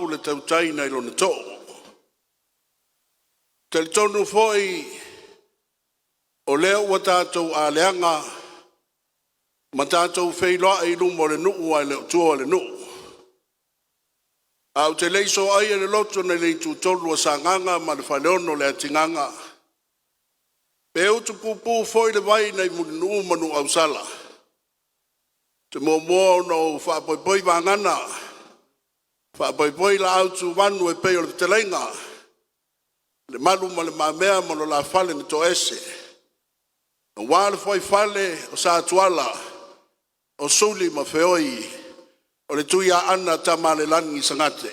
apu le tautai nei lona tō. Te tonu foi o leo wa tātou a leanga ma tātou FEILOAIGA lumo le nuu ai leo tua le nuu. Au te leiso ai le loto nei le tūtolu a sanganga ma le whaleono le atinganga. Pe utu pupu foi le vai nei munu manu au sala. Te mō no whapoipoi vangana. Whapoipoi la au tu wanu e peo le telenga. Le malu ma le mamea ma lo la fale ni to ese. O wale foi fale o sa tuala. O suli ma feoi. O le tuia ana tama le langi sangate.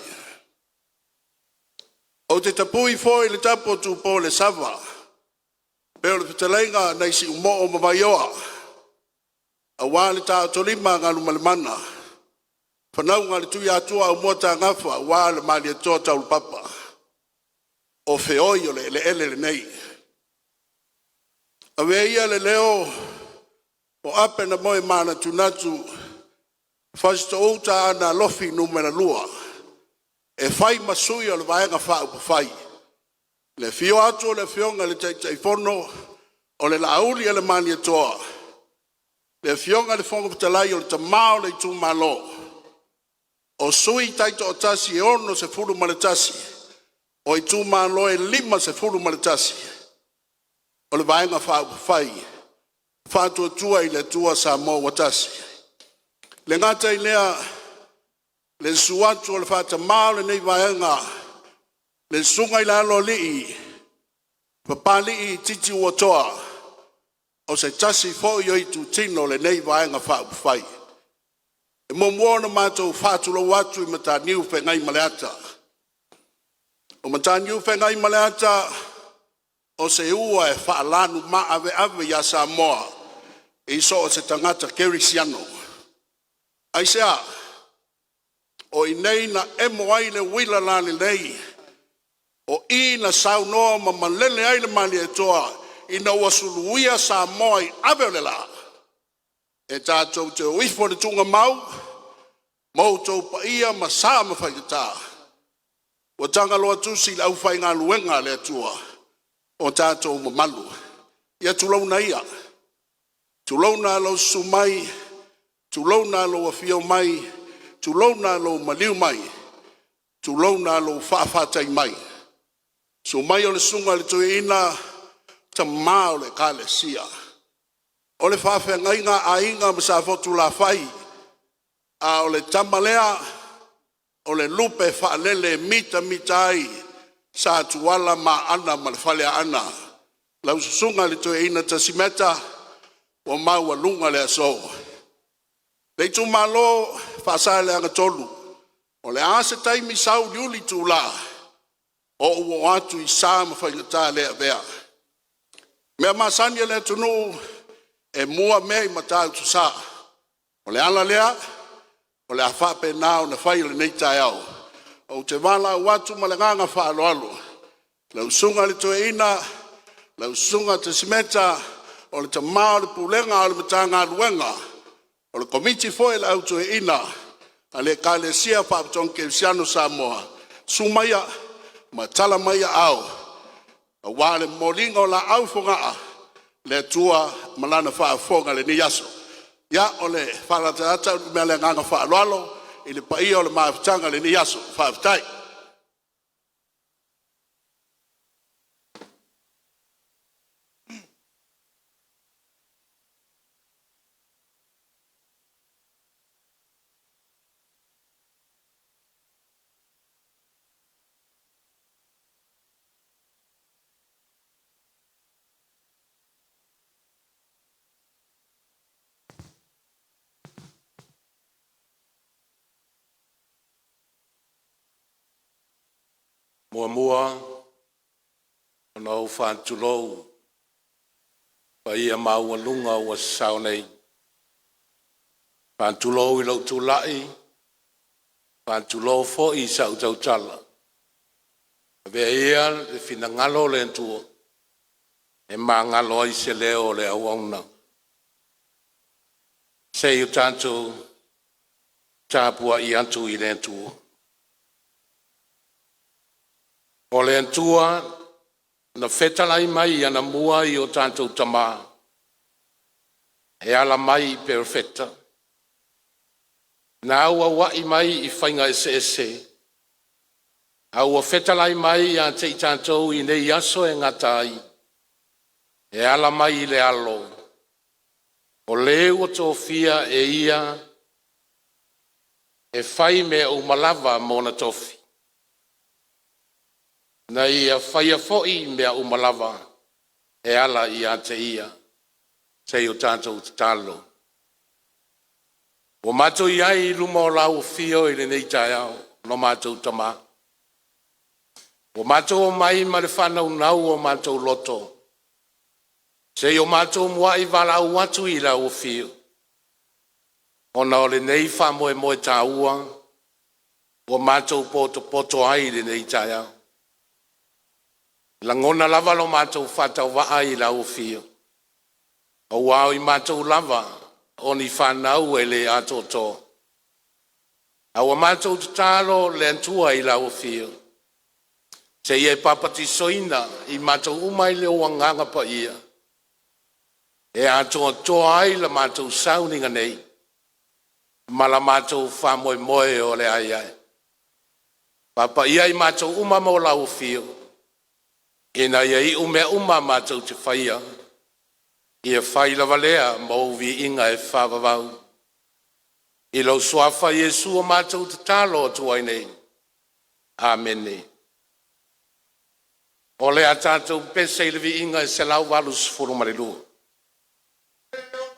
O te tapui foi le tapo tu po le sava. Pero le telenga nei si umo o mamaioa. A wale ta tolima ngalu malemana. Whanau ngā le tui atua o mota ngafa wā le mali atua tau papa. O feoi o le ele le nei. A weia le leo o ape na moe mana tunatu whasito outa ana lofi numera lua. E whai masui o le vaenga wha upa whai. Le fio atu o le fionga le taifono o le lauli e le mali atua. Le fionga le fonga patalai o le tamao le ITUMALO. O sui taito o tasi e ono se furu maletasi. O ITUMALO e 5 se furu maletasi. O le vaenga whai. Whātua tua i le tua SAMOA watasi. Le ngata i lea le suatu o le whāta mao le nei vaenga. Le sunga i la alo li'i. PAPALI'I titi ua toa. O se tasi fo i tu tino le nei vaenga whai. E momuona mātou whātulo watu i mata niu whengai maleata. O mata niu whengai maleata o se ua e whaalanu ma ave ya SAMOA e iso o se tangata kerisiano. Aisea, o i nei na emo ai le wila lani nei, o i na saunoa ma malele ai le mali e toa, i na wasuluia SAMOA i ave o le la. E tātou te uifo le tunga mau, mautou pa ia ma saa ma whaikata. O tanga loa tusi le au whai ngā luenga le atua, o tātou ma malu. Ia tulauna ia. Tulauna lo sumai, tulauna lo afio mai, tulauna lo maliu mai, tulauna lo whaafatai mai. Sumai o le sunga le tuina, ta mao le kale sia. O le whawhengai ngā ainga ma sa fotu la whai, a o le tamalea, o le lupe whaalele mita ai, sa tuala ma ana ma le whalea ana. Lau susunga le toe ina ta simeta, o maua lunga le aso. Le ITUMALO Faasaleleaga tolu, o le ase taimi sau liuli tu la, o ua atu i sa ma whaingata lea vea. Mea masania le tunu, e mua mea i matau tu sa. O le ala lea, o le awhape nao na whai le nei tai au. O te wala watu ma le nganga whaalo alo. Lau sunga le toe ina, lau sunga te simeta, o le tamao le pulenga o le matanga luenga. O le komiti foe le au toe ina, a le kalesia whaapaton ke siano SAMOA. Sumaya, ma tala maya au. A wale molinga o la au fongaa, le tua malana whaafonga le ni yaso. Ya o le whalatata me le nganga whaaloalo, i le paia o le maafutanga le ni yaso, whaafutai. Mua ona o whaantulou pa ia maua lunga o sao nei. Whaantulou I lau tūlai, whaantulou fo I sa utau tala. Vea ia le fina ngalo le entua, e maa ngalo I se leo le auauna. Se iu tātou tāpua I antu I le entua. O le antua na whetalai mai ana mua I o tātou tama. E ala mai I perfecta. Na aua wai mai I whainga ese. Aua whetalai mai a te I tātou I nei aso e ngatai. E ala mai I le alo. O leo tō fia e ia e whai me o malava mōna tofi. Na ia whaia fo'i mea o malava e ala I a te ia, te o tātou te talo. O mātou iai luma o lau fio I le nei tāiao, no mātou tama. O mātou o mai ma le whanau nau o mātou loto. Se o mātou mua I walau watu I lau fio. O na o le nei whamoe moe tāua, o mātou poto ai le nei tāiao. Langona lava lo mātou whatau waa I lau fio. O wao I mātou lava, o ni whanau e le ato tō. Awa mātou tālo le antua I lau fio. Se ia papati soina I mātou umai le o nganga pa ia. E ato tō ai la mātou sauninga nei. Mala mātou whamoe moe o le ai ai. Papa ia I mātou umama o lau fio. Ina ia I ume uma mātou te whaia. Ia whai lava lea mauvi inga e whawawau. I lau suafa Iesu o mātou te tālo o tuai nei. Amen. O lea tātou pese I levi inga e se lau walus furu marilua. Yeah.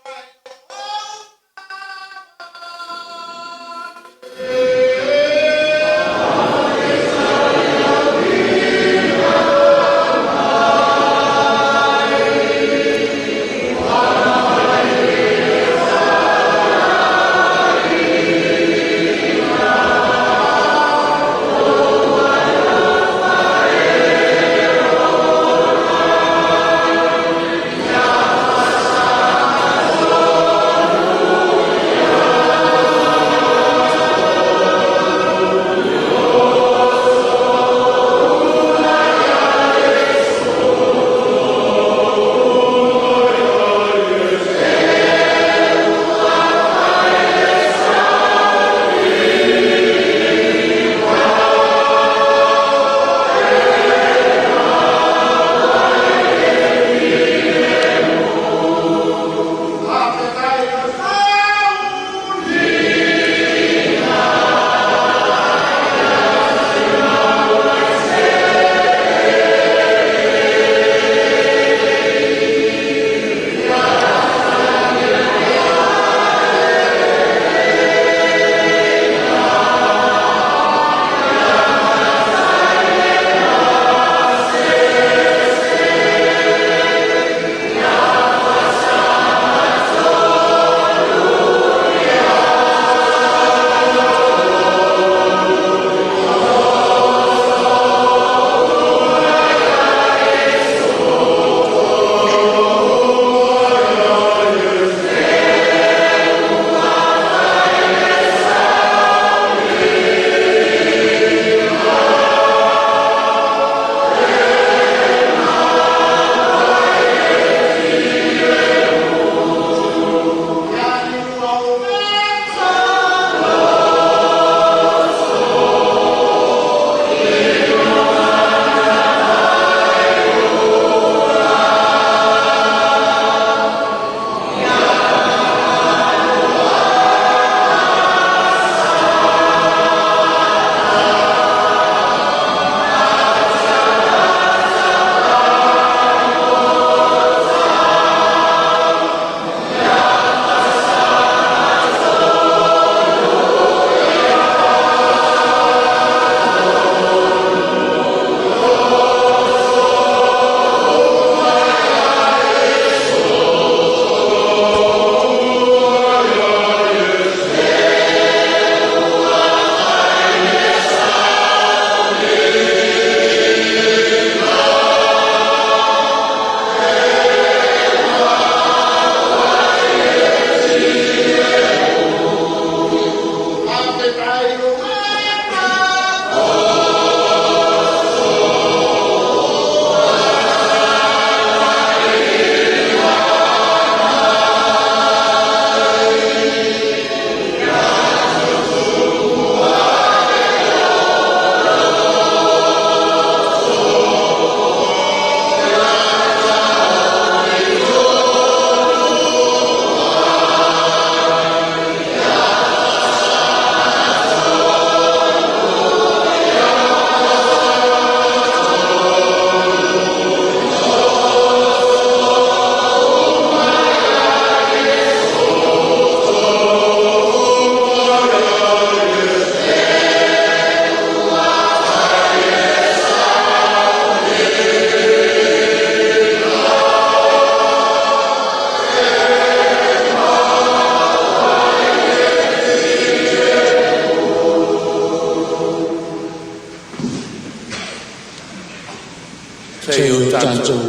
te o tātou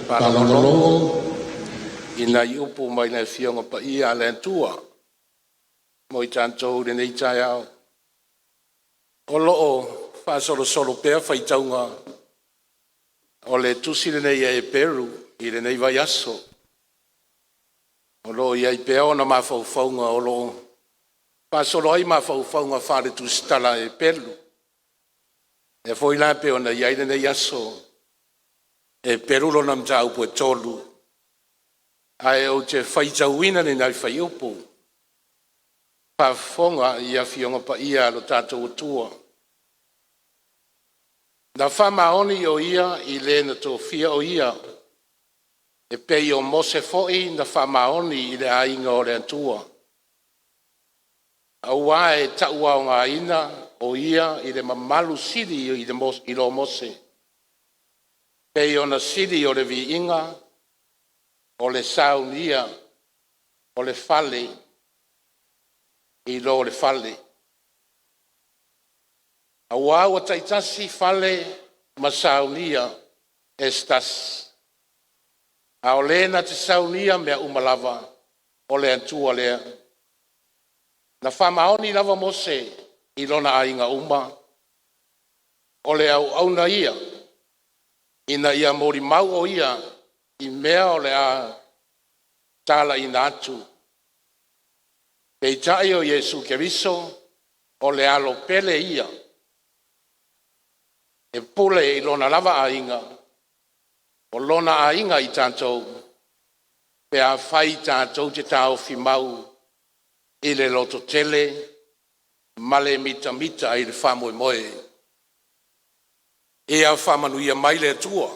palolongo ina i upu mai nei fionga pa ia le tua mo i tātou le nei tai au o loo whaasolo pēr whaitaunga o le tusi le nei e Peru i le nei vai aso o loo i ai pēr o na mawhauwhaunga o loo whaasolo ai mawhauwhaunga whare tu stala e Peru e foi la pe ona ia le nei aso e Peru lo nam tau po tolu ai o te whaitauina ni nai whaiupu pa fonga ia fionga pa ia lo tātou tua na whamaoni o ia i le na tō fia o ia e pei o mose foi na whamaoni i le ainga o le antua au e taua o ngā ina o ia i le mamalu siri i lo mose pei o na siri o le vi inga o le saunia o le fale i lo le fale aua ua taitasi fale ma saunia estas a o lena te saunia mea umalava o le antua lea na whamaoni lava mose i lona ainga uma o le au na ia ina ia mori mau o ia i mea o le a tala i natu pei tai o Jesu Keriso o le alo pele ia e pule i lona lava ainga o lona ainga i tātou pe a whai tātou te tau whimau i le loto tele male mita i le whamoe moe e a whamanuia mai le tua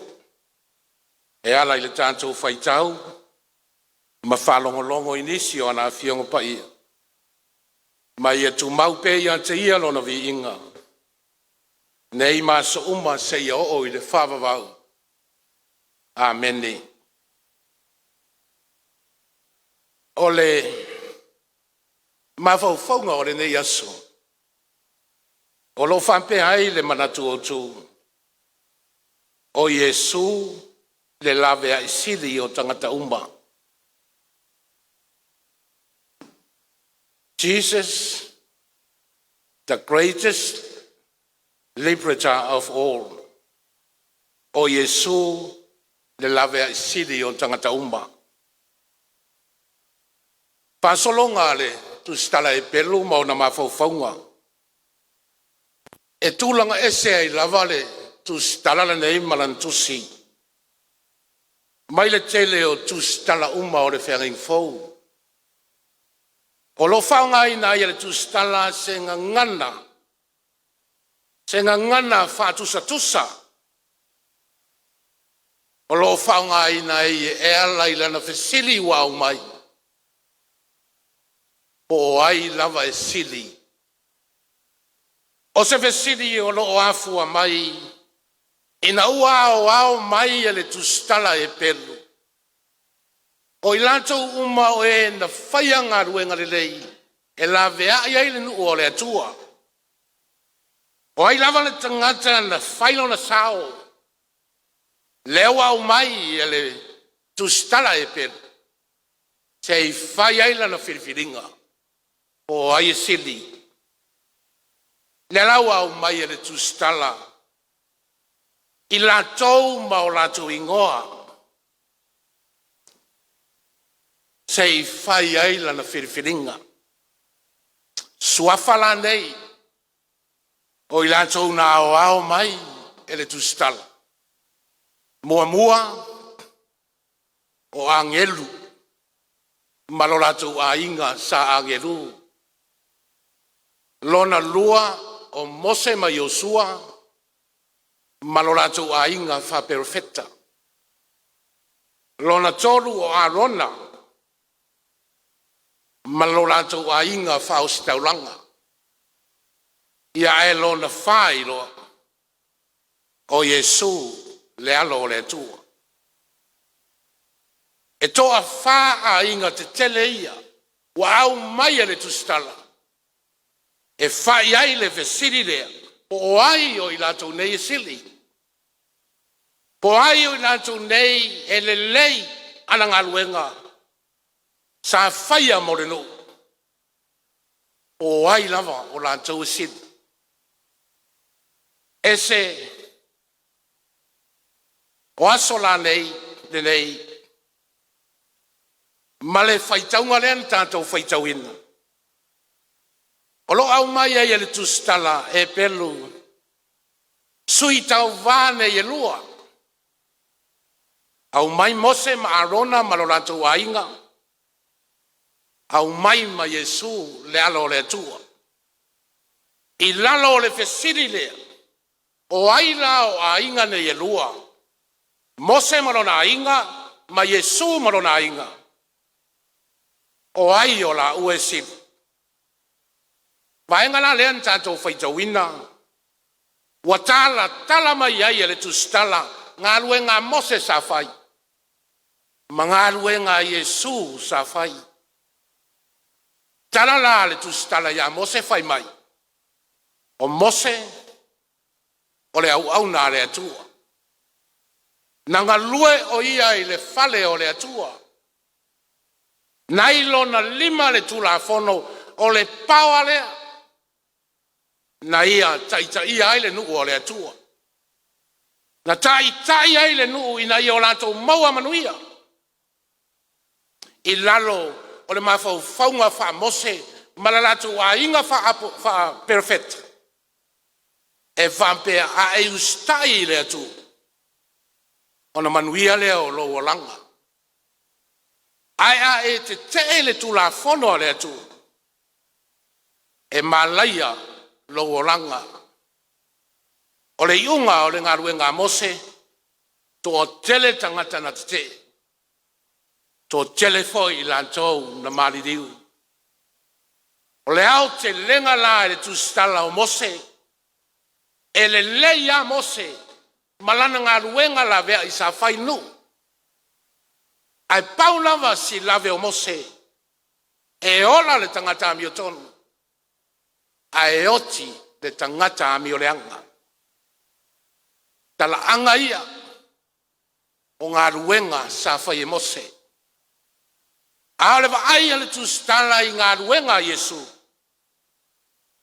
e ala i le tātou whaitau ma whalongolongo inisi o ana fiongo pa ia ma ia tu mau pe ia te ia lona vi inga nei ma so uma se ia o i le whavavau amene o le ma whauwhaunga o le nei aso o lo whampe ai le manatu o tu o Yesu le lawe a isili o tangata umba. Jesus, the greatest liberator of all. O Yesu le lawe a isili o tangata umba. Pasolonga le tu stala e pelu ma o na mawhauwhaunga. E tūlanga ese ai lava le tu stala le nei malantusi. Mai le tele o tu stala uma o le whering fau. O lo whaunga ina ia le tu stala se ngana. Se ngana whatusa tusa. O lo whaunga ina e ala ilana whesili wau mai. O ai lava e sili. O se whesili o lo afua mai. Ina ua o ao mai e le tustala e pelu. O i lantou uma o e na whaianga ruenga le lei. E la vea i le nuu o le atua. O ai lava le tangata na whailo na sao. Leo au mai e le tustala e pelu. Se i whai aila na whiriwhiringa. O ai e sili. Le lau au mai e le tustala. I latou ma o latou ingoa. Se i whai aila na whiriwhiringa. Suafala nei. O i latou na ao mai e le tustala. Mua o angelu. Ma lo latou a inga sa angelu. Lona lua o Mose ma Yosua. Malolato a inga fa perfetta. Lona tolu o Arona. Malolato a inga fa ostaulanga. Ia e lona failo o Yesu le alo le tua. E toa fa a inga te tele ia. Wa au mai le tustala. E fa iai le vesiri lea. Po ai o i lato nei sili. Po Po ai o nā tū nei e le lei ana ngā luenga. Sa whaia mo reno. Po ai lava o nā tū sin. E se o aso la nei, le nei. Ma le whaitaunga lean tātou whaitauina. O lo au mai ai le tūstala e pelu. Sui Tauva ne e lua. Au mai Mose ma Arona ma lo lantou ainga. Au mai ma Yesu le alo le tua. I lalo le fesiri lea. O aila o ainga ne e lua. Mose ma lo na ainga, ma Yesu ma lo na ainga. O ai o la uesi. Vaenga la lean tātou whaitawina. Watala tala mai ai le tustala. Ngā luenga Mose sa whai. Ma ngā luenga Yesu sa whai. Tala la le tustala ya Mose whai mai. O Mose, o le au nā le atua. Na ngā lue o ia i le fale o le atua. Nailo na lima le tula fono o le pawa lea. Na ia taita ia ai le nuu o le atua. Na taita ia ai le nuu ina ia o lato maua manuia. I lalo o le mafau faunga wha Mose malalatu a inga wha perfect. E whampea a e ustai le atu. O na manuia lea o lo o langa. Ai a e te le tu la fono le atu. E malaia lo o langa. O le iunga o le ngaruenga Mose. To tele tangata na te. To tele foi lantou na maridiu. O le au te lenga la e le tu stala o Mose. E le leia Mose. Malana ngaruenga la vea i sa fai nu. Ai pau lava si lave o Mose. E ola le tangata AMIOTONU. Ai oti le tangata AMIOLEAGA. Tala anga ia. O ngā ruenga sa fai e Mose. Aole wa ai ale tu stala i ngā ruenga Yesu.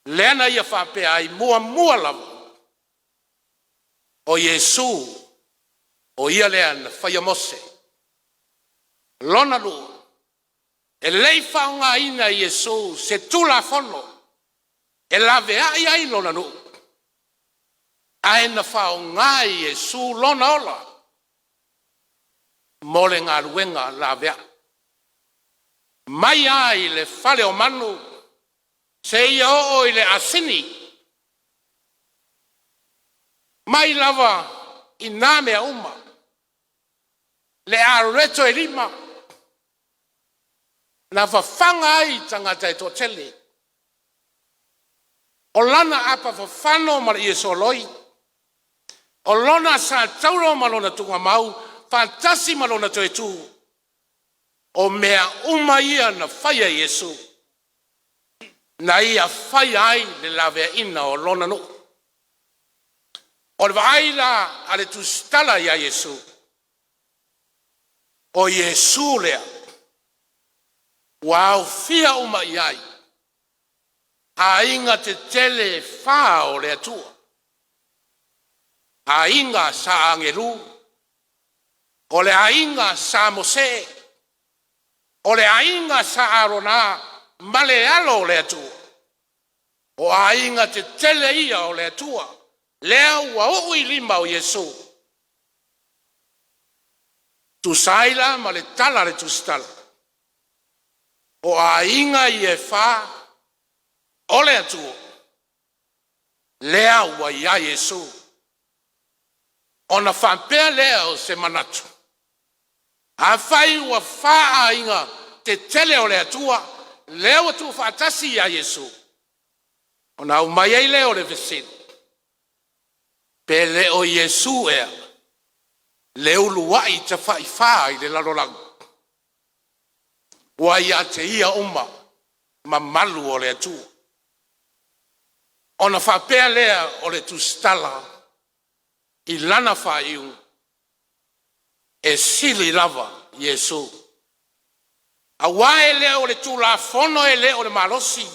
Lena ia whapea ai mua lava. O Yesu. O ia leana fai e Mose. Lona lu. E leifa o ngā ina Yesu se tula fono. E lave ai lona lu. Ai na whao ngā Yesu lona ola. Mole ngā ruenga lave mai ai le fale o manu. Se ia o i le asini. Mai lava i nāmea uma. Le areto e lima. Na whawhanga ai tangata e tōtele. O lana apa whawhano mara i e soloi. O lona sa tauro malona tunga mau. Fantasi malona to e tu. O mea uma ia na whaia Yesu. Na ia whaia ai le lawea ina o lona no. O le waaila ale tu stala ia Yesu. O Yesu lea. Wau fia uma iai. A inga te tele wha o lea tua. A inga sa angelu. O le a inga sa Mose. O le a inga sa Arona. Male alo lea tua. O a inga te tele ia o lea tua. Lea ua ui lima o Yesu. Tu saila ma le tala le tu stala. O a inga i e wha. O lea tua. Lea ua ia Yesu. O na whampea lea o se manatu. A whai ua wha a inga te tele o lea tua. Lea ua tu whaatasi ia Yesu. O na umai ei leo le vesini. Pe le o Yesu ea. Le uluai te whai le larolangu. Ua ia te ia uma. Ma malu o le atu. O na whapea lea o le tu stala. I lana whaiu. e sili lava Yesu. A wae le o le tula fono e le o le malosi.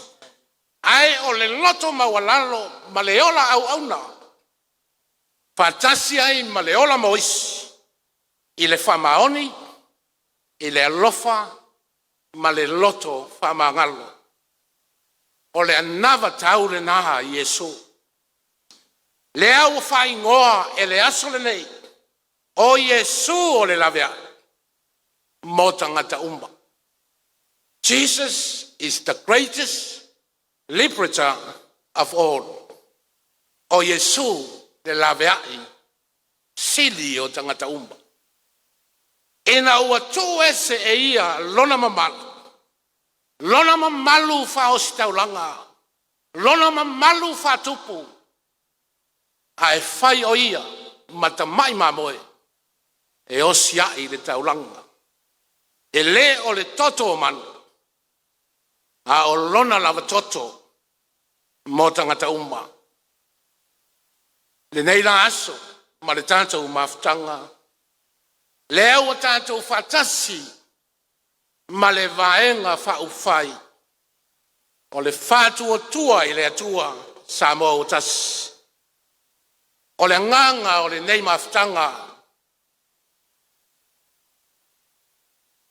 Ai o le loto mawalalo ma le ola au auna. Fatasi ai ma le ola moisi. I le famaoni, i le alofa, ma le loto famangalo. O le anava tau le naha Yesu. Le au fai ngoa e le aso le nei. O Yesu o le lavea. Mo tangata umba. Jesus is the greatest liberator of all. O Yesu le laveai. Sili o tangata umba. Ina ua tu ese e ia lona mamalu. Lona mamalu fa o sitaulanga. Lona mamalu fa tupu. Ai fai o ia matamai mamoe. E o siai le taulanga. E le o le toto o manu. A o lona lava toto. Mo tangata umma. Le neila aso. Ma le tātou maftanga. Le au tātou fatasi. Ma le vaenga faufai. O le fatu o tua i le atua. Samoa o tasi. O le nganga o le nei maftanga.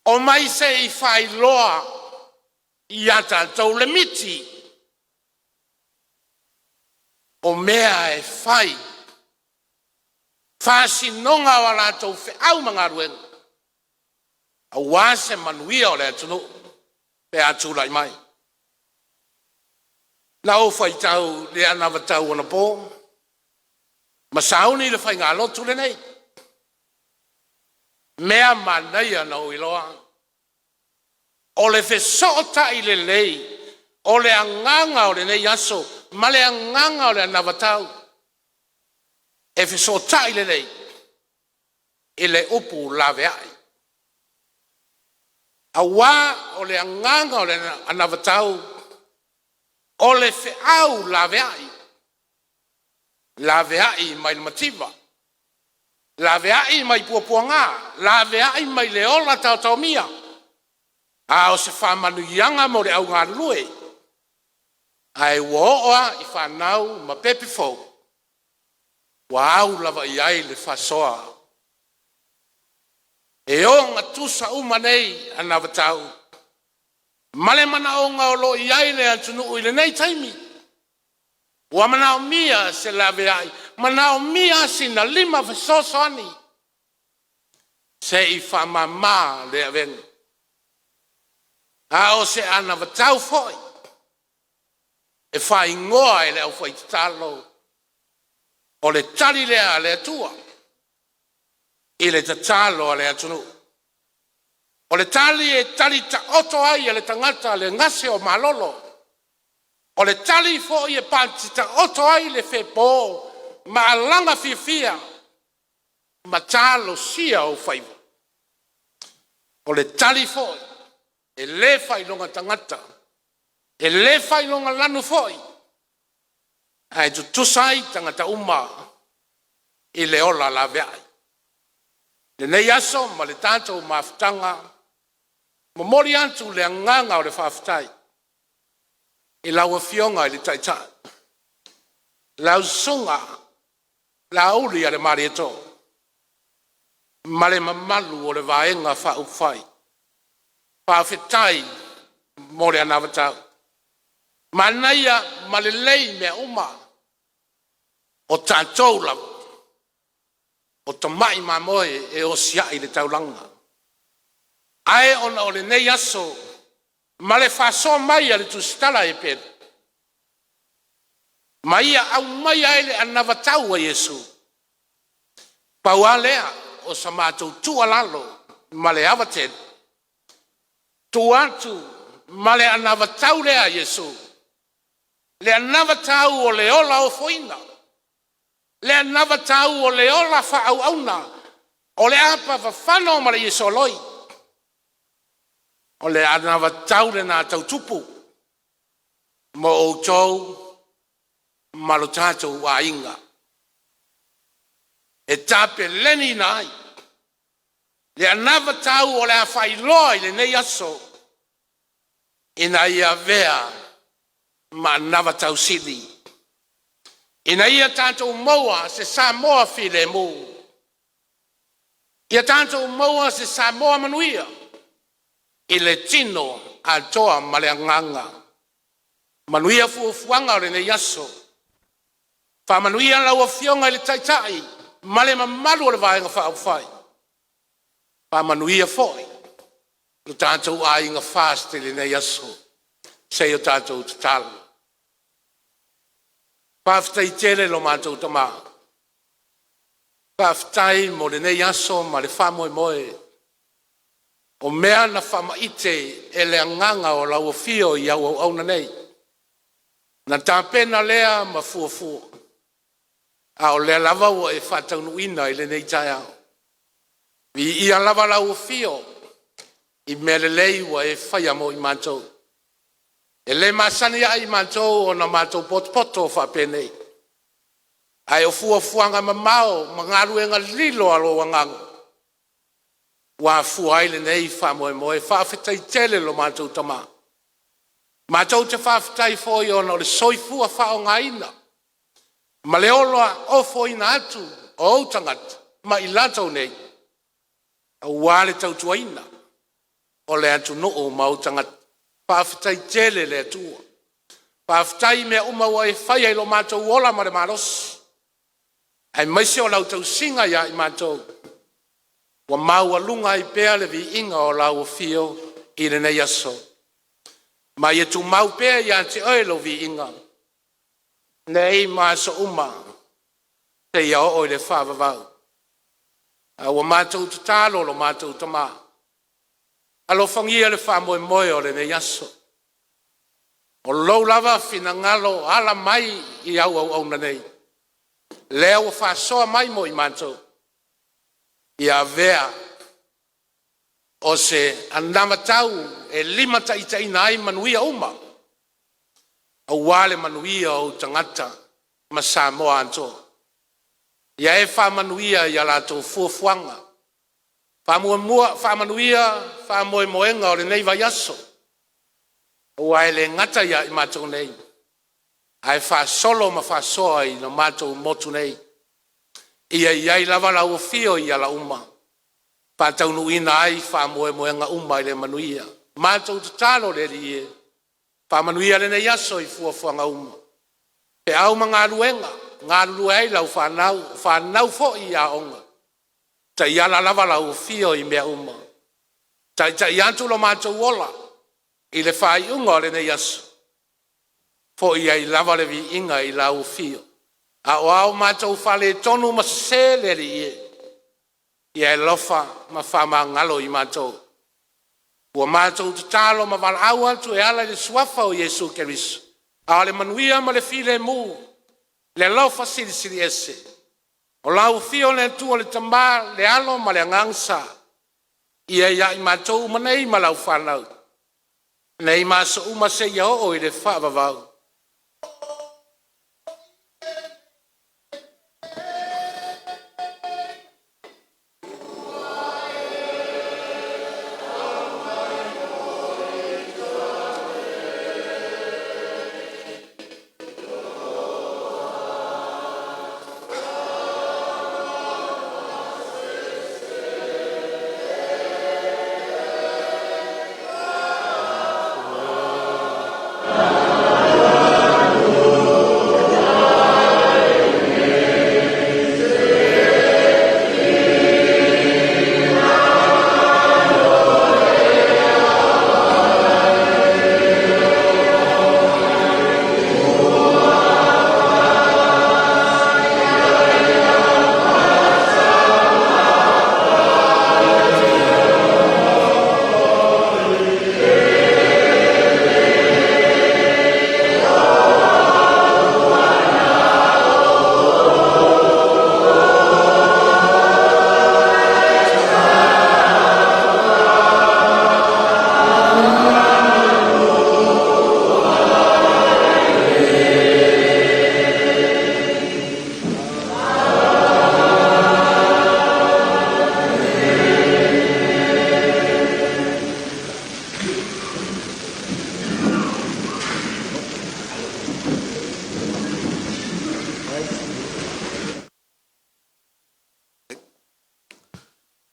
O mai se i failoa i ata tau le miti. O mea e fai. Fasi nonga wala tau fe au mangaruen. A wase manuia o le atunu. Pe atu lai mai. La o fai tau le anawa tau ana po. Masauni le fai ngā lotu le nei. Mea manaia na o iloa. O le fesota i le lei. O le anganga o le nei aso. Ma le anganga o le anavatau. E fesota i le lei. I le upu laveai. A wā o le anganga o le anavatau. O le feau laveai. Laveai mai le mativa. Laveai mai puapuanga. Laveai mai le ola tau mia. A o se whamanuianga mo le au ngā lue. Ai woa i whanau ma pepe fau. Wa au lava i ai le whasoa. E o ngā tusa umanei anawa tau. Male mana o ngā olo i ai le antunu i le nei taimi. Wa mana o mia se laveai. Mana o mia si na lima whasosoani. Se i whamama le avengu. A o se ana vatau foi. E fai ngoa e le au fai talo. O le tali lea le atua. I le tatalo le atunu. O le tali e tali ta oto ai e le tangata le ngase o malolo. O le tali foi e panti ta oto ai le fepo. Ma alanga fia. Ma talo sia o fai. O le tali foi. E le fai longa tangata. E le fai longa lanu foi. Ai tu tusai tangata uma. I le ola la veai. Le nei aso ma le tātou maftanga. Ma mori antu le anganga o le whaftai. I laua fionga i le taitai. Lau sunga. La uri a le marieto. Ma le mamalu o le vaenga whaufai. Pawhetai mo le anavatau. Manaia malelei mea uma. O tātou lau. O tamai mamoe e o siai le taulanga. Ae ona o le nei aso. Ma le whaso mai a le tustala e pere. Maia au mai a ele anavatau a Yesu. Paua lea o sa mātou tua lalo. Ma le avated. Tu atu, ma le anavatau lea Yesu. Le anavatau o le ola o foina. Le anavatau o le ola whaau auna. O le apa whawhano ma le Yesu oloi. O le anavatau le nā tau tupu. Mo o tau, ma lo tātou wa inga. E tape leni nai. Le anava tau o le a whailoi le nei aso. Ina ia vea ma anava tau sili. Ina ia tātou moa se Samoa file mu. Ia tātou moa se Samoa manuia. I le tino a toa ma le anganga. Manuia fuafuanga o le nei aso. Fa manuia lau a fionga i le taitai. Ma le mamalu o le vaenga whaafai. Fa manuia foi. Le tātou a inga fāste le nei aso. Se o tātou tatalu. Paftai tele lo mātou tama. Paftai mo le nei aso ma le whamoe moe. O mea na whamaite e le anganga o lau fio i au au na nei. Na tāpena lea ma fuafua. A o lea lava o e whataunu i le nei tai au. Vi ia lava lau fio i mele lei wa e whaia mo i mātou. E le masani ai mātou o na mātou poto whapenei. Ai o fuafuanga mamao, mangaruenga lilo alo wangango. Wa fuaile nei whamoe moe, whawhetai tele lo mātou tama. Mātou te whawhetai fōi o na le soifua whao ngaina. Ma le oloa ofo ina atu o outangata, ma i latou nei. A wale tau tuaina, o le atu noo ma outangata. Pāwhitai tele le atua. Pāwhitai mea umaua e whaia i lo mātou ola ma le marosi. Ai maise o lau tau singa ia i mātou. Wa maua lunga i pēa le vi inga o lau fio i le nei aso. Ma i tu mau pēa ia te oe lo vi inga. Nei māsa uma. Te ia o le whāwawau. Wa mātou tutalo lo mātou tamaa. Alofangia le whamoe moe o le nei aso. O lou lava fina ngalo ala mai i au na nei. Lea o whasoa mai mo i mātou. Ia vea o se anama tau e lima taitai nai manuia uma. Au wale manuia o tangata ma Samoa anto. Ia e wha manuia i alato fuafuanga. Whamanuia, whamoemoenga o le nei vai aso. Ua e le ngata ia i mātou nei. Ai whasolo ma whasoa i no mātou motu nei. Ia iai lava lau fio i ala uma. Pātaunu ina ai whamoemoenga uma i le manuia. Mātou tatalo le li e. Whamanuia le nei aso i fuafuanga uma. Pe au ma ngā ruenga. Ngā ruei lau whanau fo i a onga. Ta iala lava lau fio i mea uma. Ta iantu lo mātou wola. I le whai unga o le nei aso. Fo i ai lava le vi inga i lau fio. A o au mātou whale tonu ma se le li e. I ai lofa ma whama ngalo i mātou. Ua mātou tatalo ma wala au atu e ala le suafa o Jesu Keriso. A le manuia ma le file mu. Le lofa siri ese. O lau fio le tua le tamba le alo ma le angangsa. Ia ia i mātou manei ma lau whanau. Nei māsa uma se ia o i le whaavavau.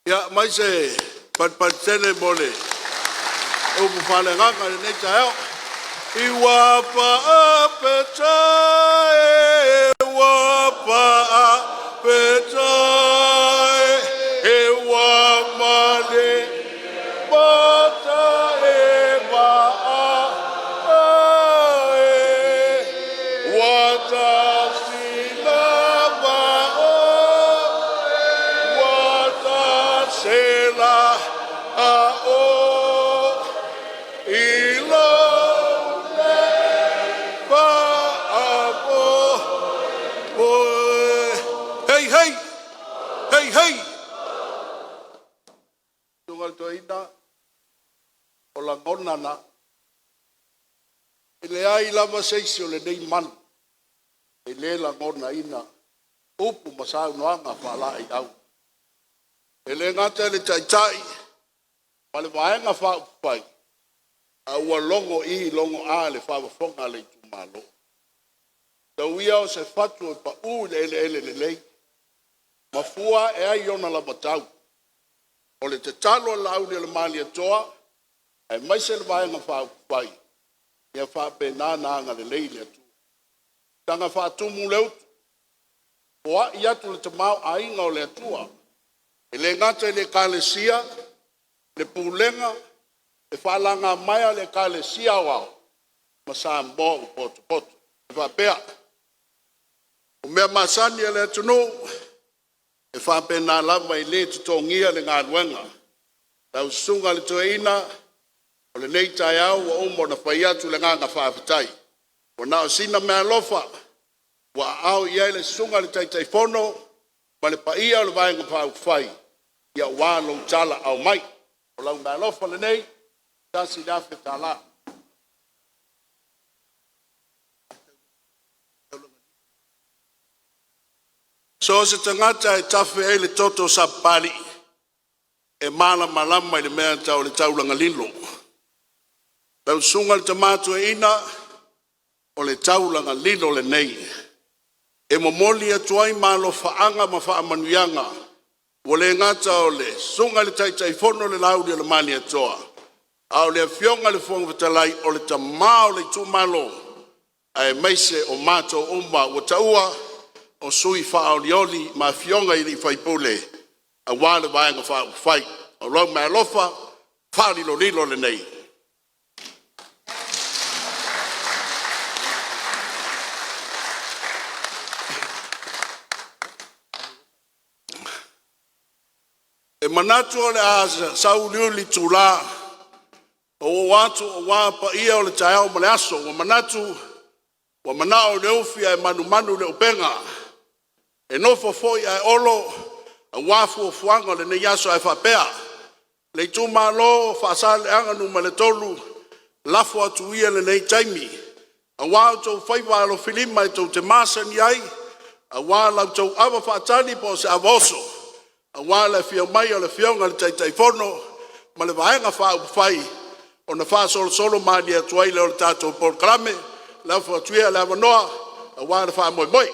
Ya mai se pat tele mole. O ku fale ngaka le nei taeo. Iwa pa apeta iwa pa apeta iwa male bata eba wata silaba wata sela o ilo pa apo hey hey hey hey tungal to ina ola ngonana ile ai lava seisi o le nei man ele la ngona ina upu masau noanga whalai au ele ngata le tai pale vaenga wha upai a longo I longo a le whawafonga le ITUMALO tau ia o se whatu e pa u le ele lei mafua e ai ona la batau o le te talo la au le mali atoa ai mai se le vaenga wha upai ia wha pe nānanga le lei le atu tanga wha tumu leu oa i atu le te mau a inga o le atua ele ngata le kalesia le pulenga e whalanga maia le kalesia wao masambo o poto e whapea o mea masani le atunu e whape nā lava I le tutongia le ngā ruenga tau sunga le toeina o le nei TAEU o omo na whai atu le nganga whaafitai o nao sina mea ALOFA wa au iai le sunga le taitaifono ma le paia o le vaenga whaafitai ia wālo tala au mai o lau mea ALOFA le nei tasi dafe tala so se tangata e tafe e le toto sa pali e mala malama I le mea tau le taulanga lilo tau sunga le tamato e ina o le taulanga lilo le nei e momoli atuai malo faanga ma faa manuianga o le ngata o le sunga le taitaifono le laudi o le mani atoa au le fionga le fonga vitalai o le tamao le ITUMALO ai meise o mato umma o taua o sui faaolioli ma fionga I li faipule a wale vaenga whaafai o lau mea ALOFA whaalilo lilo le nei e manatu o le asa sauliuli tula o watu o wapa ia o le taeau ma le aso o manatu wa manao le ufi ai manu le upenga e nofo foi ai olo a wafu o fuanga le ne yaso ai whapea le ITUMALO Faasaleleaga numa le tolu lafo atu ia le nei taimi a wā tau whaiwa alo filima e tau te masani ai a wā lau tau awa whaatani po se avoso a wā le fia mai o le fionga le taitaifono ma le vaenga whai o na whaasolo maani atuai le o le tātou polkrame lafo atu ia le avanoa a wā le wha moi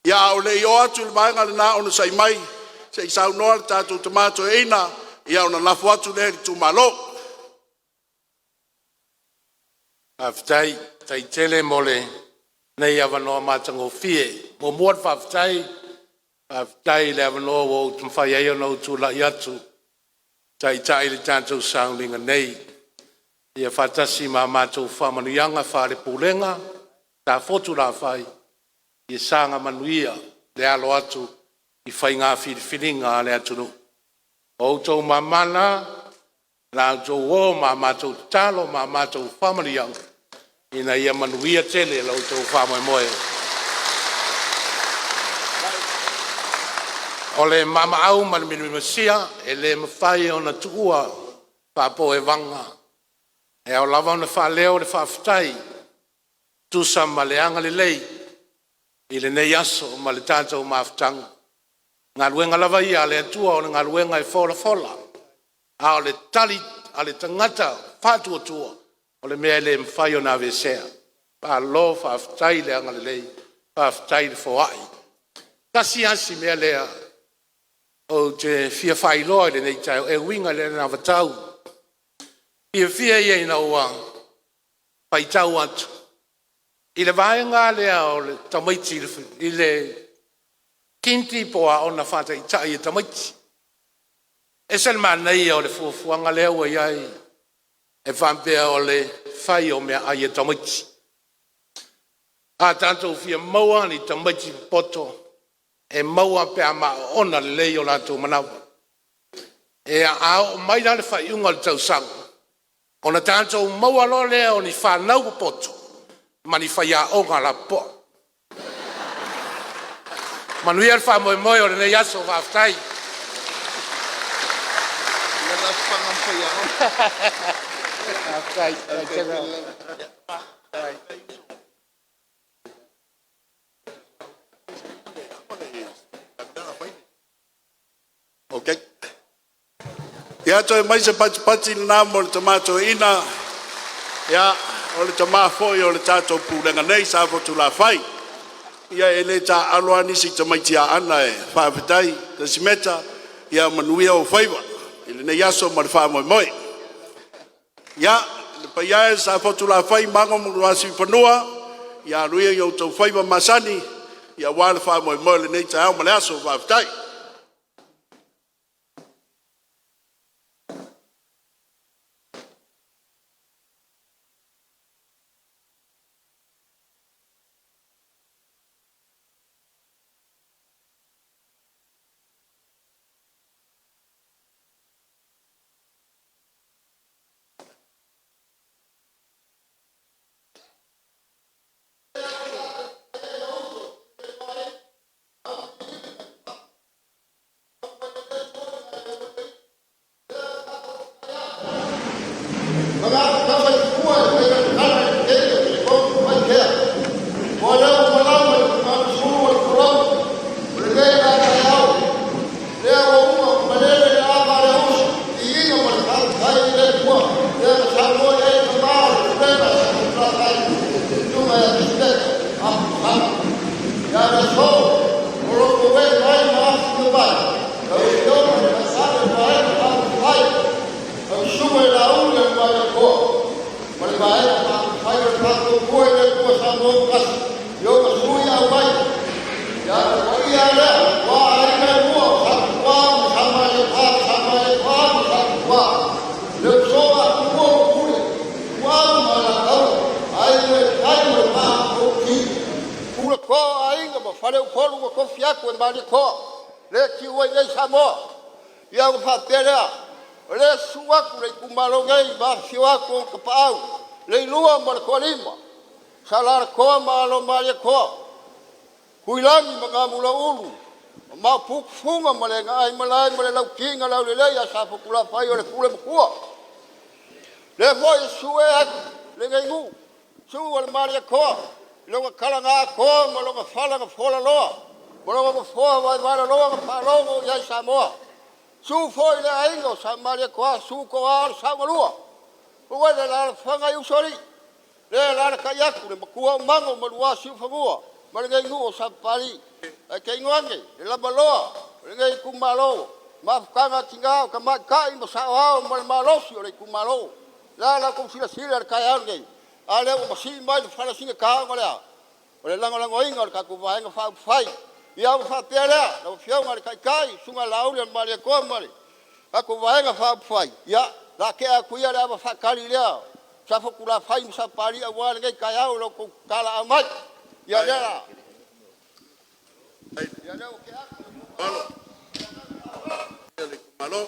ia o le i o atu le vaenga le nā o na sai mai se i sau noa le tātou tamato e ina ia o na lafo atu le ITUMALO Aftai, tai tele mole, nei avanoa matango fie. Mo muat whaftai, aftai le avanoa o tumwhai ai ono tula I atu. Tai le tātou soundinga nei. Ia whatasi ma mātou whamanuianga whare pulenga, tā fotu la whai. Ia sanga manuia, le alo atu, I whai ngā whiringa le atunu. O tau mamana, la tau o ma mātou talo, ma mātou whamanuianga. Ina ia manuia tele lau tau whamoe. O le mama au manuminu masia, e le mawhai o na tuua, whapo e wanga. E au lava o na whaleo le whawhitai, tusa ma le anga le lei, I le nei aso ma le tātou mawhtanga. Ngā ruenga lava ia le atua o ngā ruenga e fola. A o le tali, a le tangata, whātua tua. O le mea le mwhai o nā vesea. Pa lo whawhitai le anga le lei. Whawhitai le foai. Kasi asi mea lea. o te fia whailoi le nei tau e winga le na vatau. Fia i na ua pai tau atu. I le vaenga lea o le tamaiti i le kinti poa o na whata i tai e tamaiti. E sen manei o le fuafuanga lea ua iai e whampea o le whai o mea ai e tamaiti. A tanto fia maua ni tamaiti poto e maua pe ama ona le lei o la tu manawa. E a mai na le whai unga le tau sang. Ona tanto maua lo lea o ni whanau poto. Mani whai a onga la po. Manuia le wha moe moe o le nei aso whaftai. Okay. Ya to mai se pati na mo le tomato ina. Ya o le tama foi o le tato pulenga nei sa fo tu la fai. Ya ele ta aloani si tama tia ana e fa vitai te simeta ya manuia o faiva. Ele nei aso mo fa mo moi. Ya le pa ya sa fo tu la fai mango mo wasi fanua. Ya ruia yo to faiva masani ya wal fa mo mo le nei ta mo le aso fa vitai. SAMOA ia o whapelea le suaku le ITUMALO ngai ma siwaku o kapau le lua ma le kolima salar koa ma alo ma le koa kuilangi ma ngamula ulu ma pukfunga ma le ngai malai ma le lau kinga lau le leia sa pukula fai o le kule makua le foi sue aku le ngai ngu su o le ma le koa longa kalanga koa ma longa falanga fola loa Morong foa vai vai loa palongo ia SAMOA. Su foi le aingo sa maria koa su koa sa malua. O le la fanga i usori. Le la kayaku le makua mango malua su famua. Maringa ngu o sa pali. E ke ngwange le la maloa. Le ngai kumalo. Ma kanga tinga ka ma kai mo sa wa mal malosi le kumalo. La kum sila sila kayange. Ale o masi mai fala singa ka ngala. O le lango inga ka ku vai nga fai. Ia o whapea na o whiaunga le kai sunga lauri an mare koa mare. Ako vaenga whapwhai. Ia, la ke a kuia le awa whakari lea. Sa whakura whai msa pari a wale ngai kai au lo ko kala amai. Ia lea. Ia lea o ke a. Malo.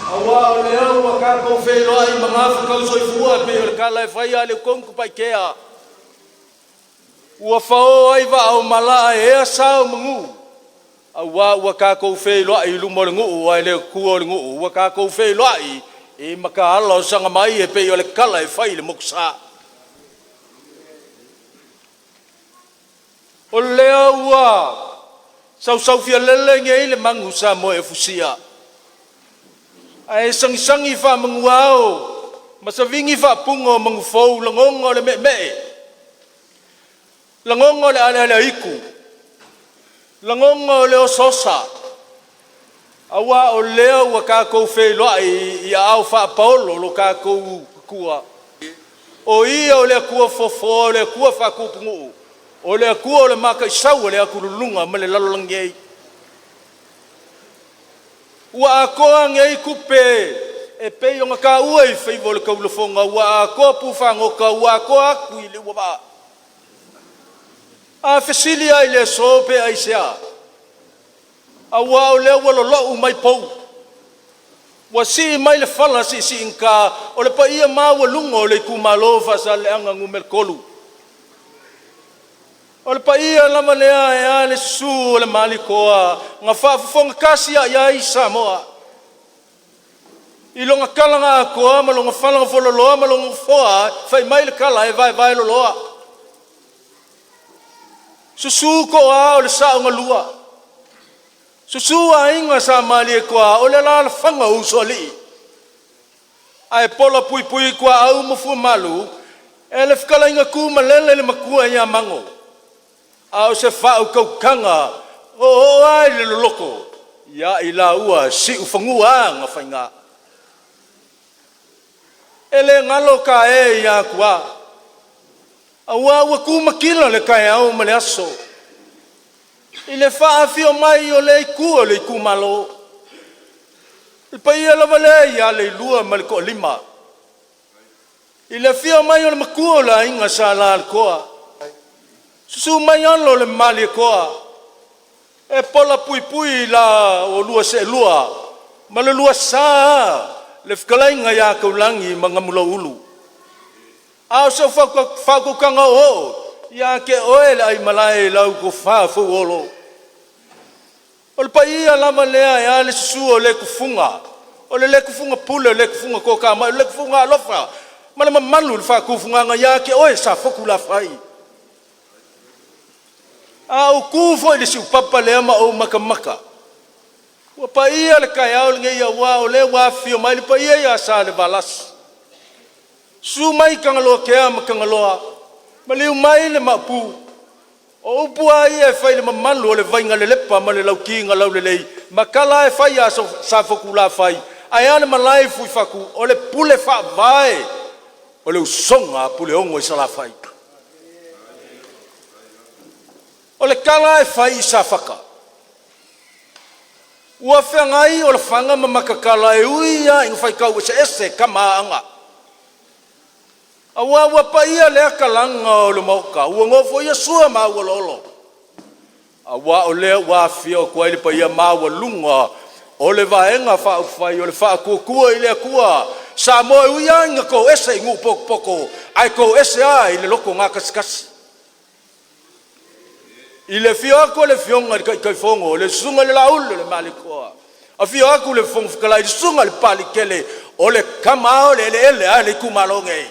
Awa o leo wa ka ko FEILOAIGA mga whakau soifua pe o le kala e whai a le kongu pai kea. Ua whao ai wa au mala e ea sao mangu. Awa ua ka ko FEILOAIGA lumo le nguu ai le kua le nguu. Ua ka ko FEILOAIGA e maka ala o sanga mai e pe o le kala e whai le moksa. O leo ua sau fia lele nge le mangu sa mo e fusia. Ai sangi fa manguao masavingi fa pungo mangufou langongo le me langongo le ale iku langongo le ososa awa o leo wa ka ko FEILOAIGA ia au fa paulo lo ka ko kua o ia o le kua fofo le kua fa kupungu o le kua o le maka isau le akululunga ma le lalolangei ua akoa ngei kupe e pei o ngaka ua i whaivo le kaulafonga ua akoa puwhangoka ua akoa aku i le ua a fesili ai le sope ai sea a ua o le ua lolo mai pou ua si mai le fala si inka o le pa ia maa ua lunga o le ITUMALO Faasaleleaga ngumel kolu o le paia lama lea e a le su o le malikoa nga whaafafonga kasi a iai SAMOA i longa kalanga a koa ma longa whalanga whololoa ma longa whoa whai mai le kala e vai loloa susu ko a o le saunga lua susu a inga sa mali e koa o le lala whanga uso li a e pola pui koa au mafu malu e le whakala inga ku ma lele le makua ia mango au se whau kaukanga o ai le loloko ia i la ua si ufangua nga whainga ele ngalo ka e ia kua aua ua kumakila le kai au ma le aso i le whaafio mai o le ikua le ITUMALO i paia lava le ia le lua ma le ko lima i le fio mai o le makua la inga sa la alkoa susu mai alo le mali koa e pola pui la o lua se lua ma le lua sa le whakalainga ia kaulangi mga mula ulu au se whakukanga o ia ke oe le ai malai lau ko whaafu olo o le paia lama lea ia le susu o le kufunga o le kufunga pule o le kufunga koka o le kufunga alofa ma le mamalu le whakufunga ia ke oe sa foku la whai au kufo i le si upapa le ama o makamaka ua paia le kai au le ngeia ua o le wafio mai le paia ia sa le valasi su mai kangaloa kea ma kangaloa ma liu mai le mapu o upu ai e whai le mamalu o le vainga le lepa ma le laukinga lau le lei ma kala e whai a sa foku la whai ai ane malai fui faku o le pule wha vai o le usonga pule ongo i sa la whai o le kala e whai i sa whaka. Ua whengai o le whanga ma makakala e uia inga whai kau e se kamaanga. A ua pa ia lea kalanga o le mauka, ua ngofo ia sua maa ua lolo. A o lea ua fia o kua ili pa ia maa ua lunga o le vaenga wha ufai o le wha kua i lea kua. Samoa e uia inga ko ese ingu poko, ai ko ese a i le loko ngā kasikasi. I le fio aku le fionga i kai fongo, le sunga le laulu le malikoa. A fio aku le fongo whikalai, le sunga le pali kele, o le kamao le ele a le kumalonge.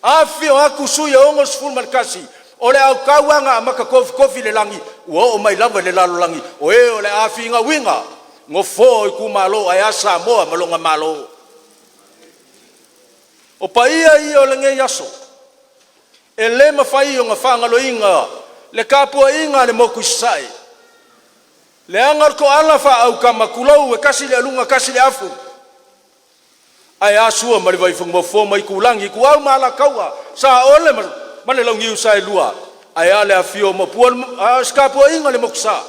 A fio aku suya ongo sful markasi, o le au kauanga a maka kofi le langi, o mai lava le lalo langi, o le a finga winga, ngo fo i kumalo ai a Samoa malonga malo. O pa ia o le nge yaso, e le mawhai o ngā whangalo inga, le kapua inga le moku sai. Le angar ko alafa au kamakulau e kasi le alunga kasi le afu. Ai asua mari vai fungo fo mai kulangi ku au mala kaua sa ole male longi usai lua. Ai ale afio mo puan kapua inga le moku sa.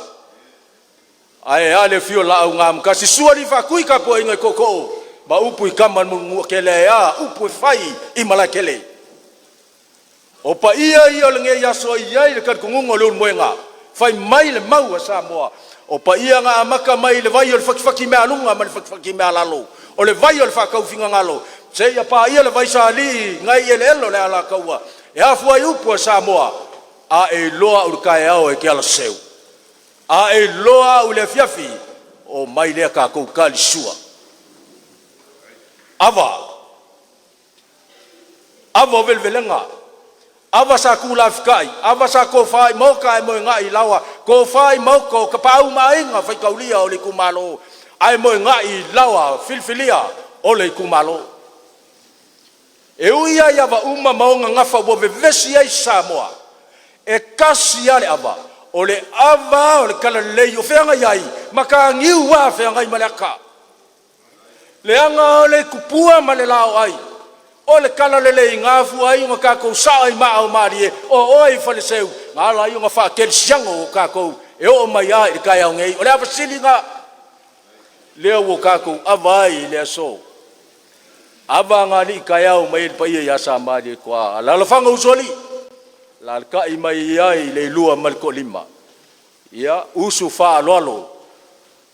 Ai ale fio la au ngam kasi suari fa kui kapua inga koko. Ba upu ikaman mu kele ya upu fai i malakele. O pa ia o le nge yaso ia i le kat kungungo le unmoenga. fai mai le mau Samoa o pa ia nga amaka mai le vai o le fakifaki me alunga ma le fakifaki me alalo o le vai o le fakaufinga ngalo se ia pa ia le vai sali ngai ele elo le ala kaua e afu ai upu Samoa a e loa u kai ao e ke ala seu a e loa u le fiafi o mai le ka ko kali sua ava velvelenga ava sa kula fikai ava sa ko fai mo kai mo ngai lawa ko fai mo ko ka pau mai nga fai kaulia o le kumalo ai mo ngai lawa filfilia o le kumalo e uia ia va uma mo nga fa bo vesi ai Samoa e kasi ale ava o le kala le yo fe nga yai maka ngiu wa fe nga malaka le anga o le kupua ma le lao ai o le kala le ngafu ai nga ka ko sa ai ma o marie o oi fa le seu nga la yo nga fa kel siango o ka ko e o mai ai le kai ngei o le ava silinga le o ka ko avai le so ava nga ni kai au mai pa ia sa ma de kwa la la fanga usoli la ka i mai ai le lua mal ko lima ia usu fa lolo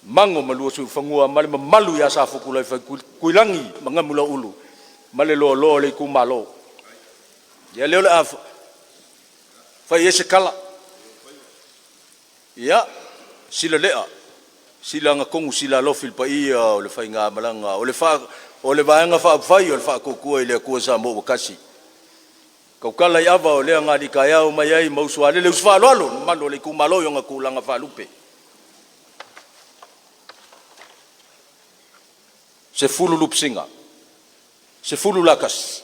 mango malua su fangua mal malu ya sa fukula fa kuilangi mangamula ulu male lo le kumalo ya le af fa yese kala ya sila lea sila nga kongu sila lo fil pa ia o le fa nga malanga o le vaanga fa fai o le fa ko ile ko sa mo kasi ko kala ya va o le nga di kaya o mai ai mo suale le usfa lo malo le kumalo yo nga kulanga fa lupe se fulu lupsinga se fulu lakas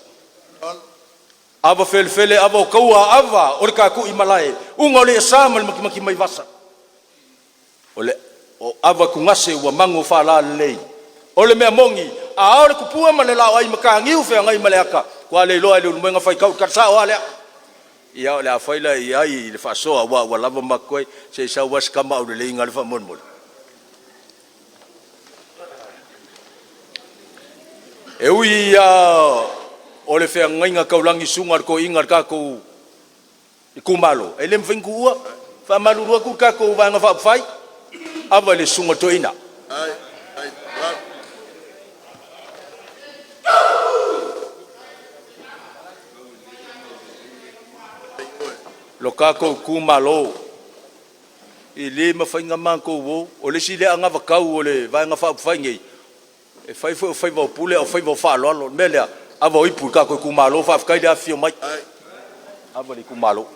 ava felfele ava kaua ava o ka ku imalai unga le samal maki mai vasa ole o ava ku ngase wa mango fa la le ole me mongi a ole ku pua male la ai maka ngiu fe ngai male aka kwa le lo ale menga fai ka sa o ale ia ole a faila ia i le fa so wa lava makoi se sa was kama o le inga le fa mon e ui o le fea ngainga kaulangi sunga ko ingar ka ko i kumalo e le mfengu ua fa malurua ku ka ko vanga fa fai ava le sunga to ina lo ka ko kumalo i le mafainga manko wo o le sile anga va kau o le vanga fa fai ngai e fai va pule o fai va fa lo mele ava i pu ka ko kumalo fa kai da fio mai ava le kumalo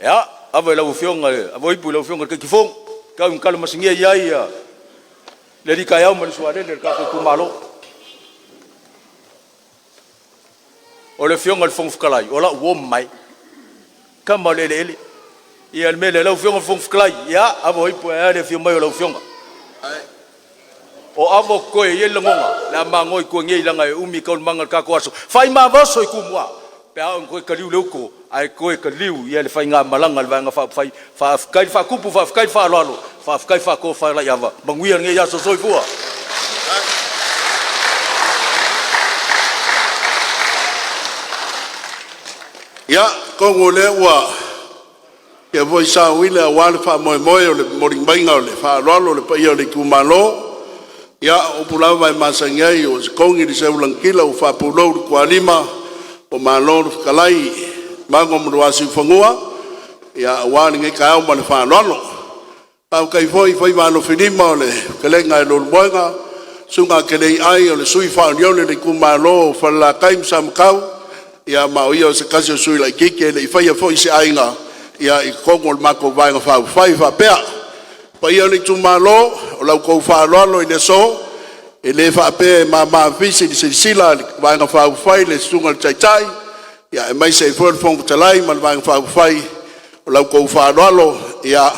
ya ava la fionga ava i pu la fionga ke kifong ka un kalo masingia ia le di kaya mo le suare le ka ko kumalo o le fionga le fong fkalai o la wo mai kama le ia le mele la fionga fong fkalai ya avo ipo ya le fionga o la fionga o avo ko e le ngonga la mango ko ngi la ngai umi ko manga ka ko aso fai ma vaso ku moi pe a ko ka liu loko ai ko ka liu ia le fai nga malanga le nga fa fai fa kai fa kupu fa kai fa lo fa kai fa ko fa la ya va banguia ngi ya so soi fua ya kongo le wa ke voi sa wile wa le fa mo o le moring bainga o le fa lo le pa ia le kumalo ya o pula vai masangai o kongi di se ulankila o fa pulo ko alima o malo kalai mango mo wasi fangua ya wa ni ka o le fa lo pa kai foi malo finima o le kelenga lo boinga sunga kele ai o le sui fa le kumalo fa la kaim sam kau ia ma ia se kasi sui la kike le fai fo isi ainga ia I kongo mako vai nga fa fai fa pea pa ia le tumalo o la ko fa lo ine so e le fa pe ma visi di sila vai nga fa fai le sunga chai ia mai se fo fo talai ma vai nga fa fai o la ko fa lo ia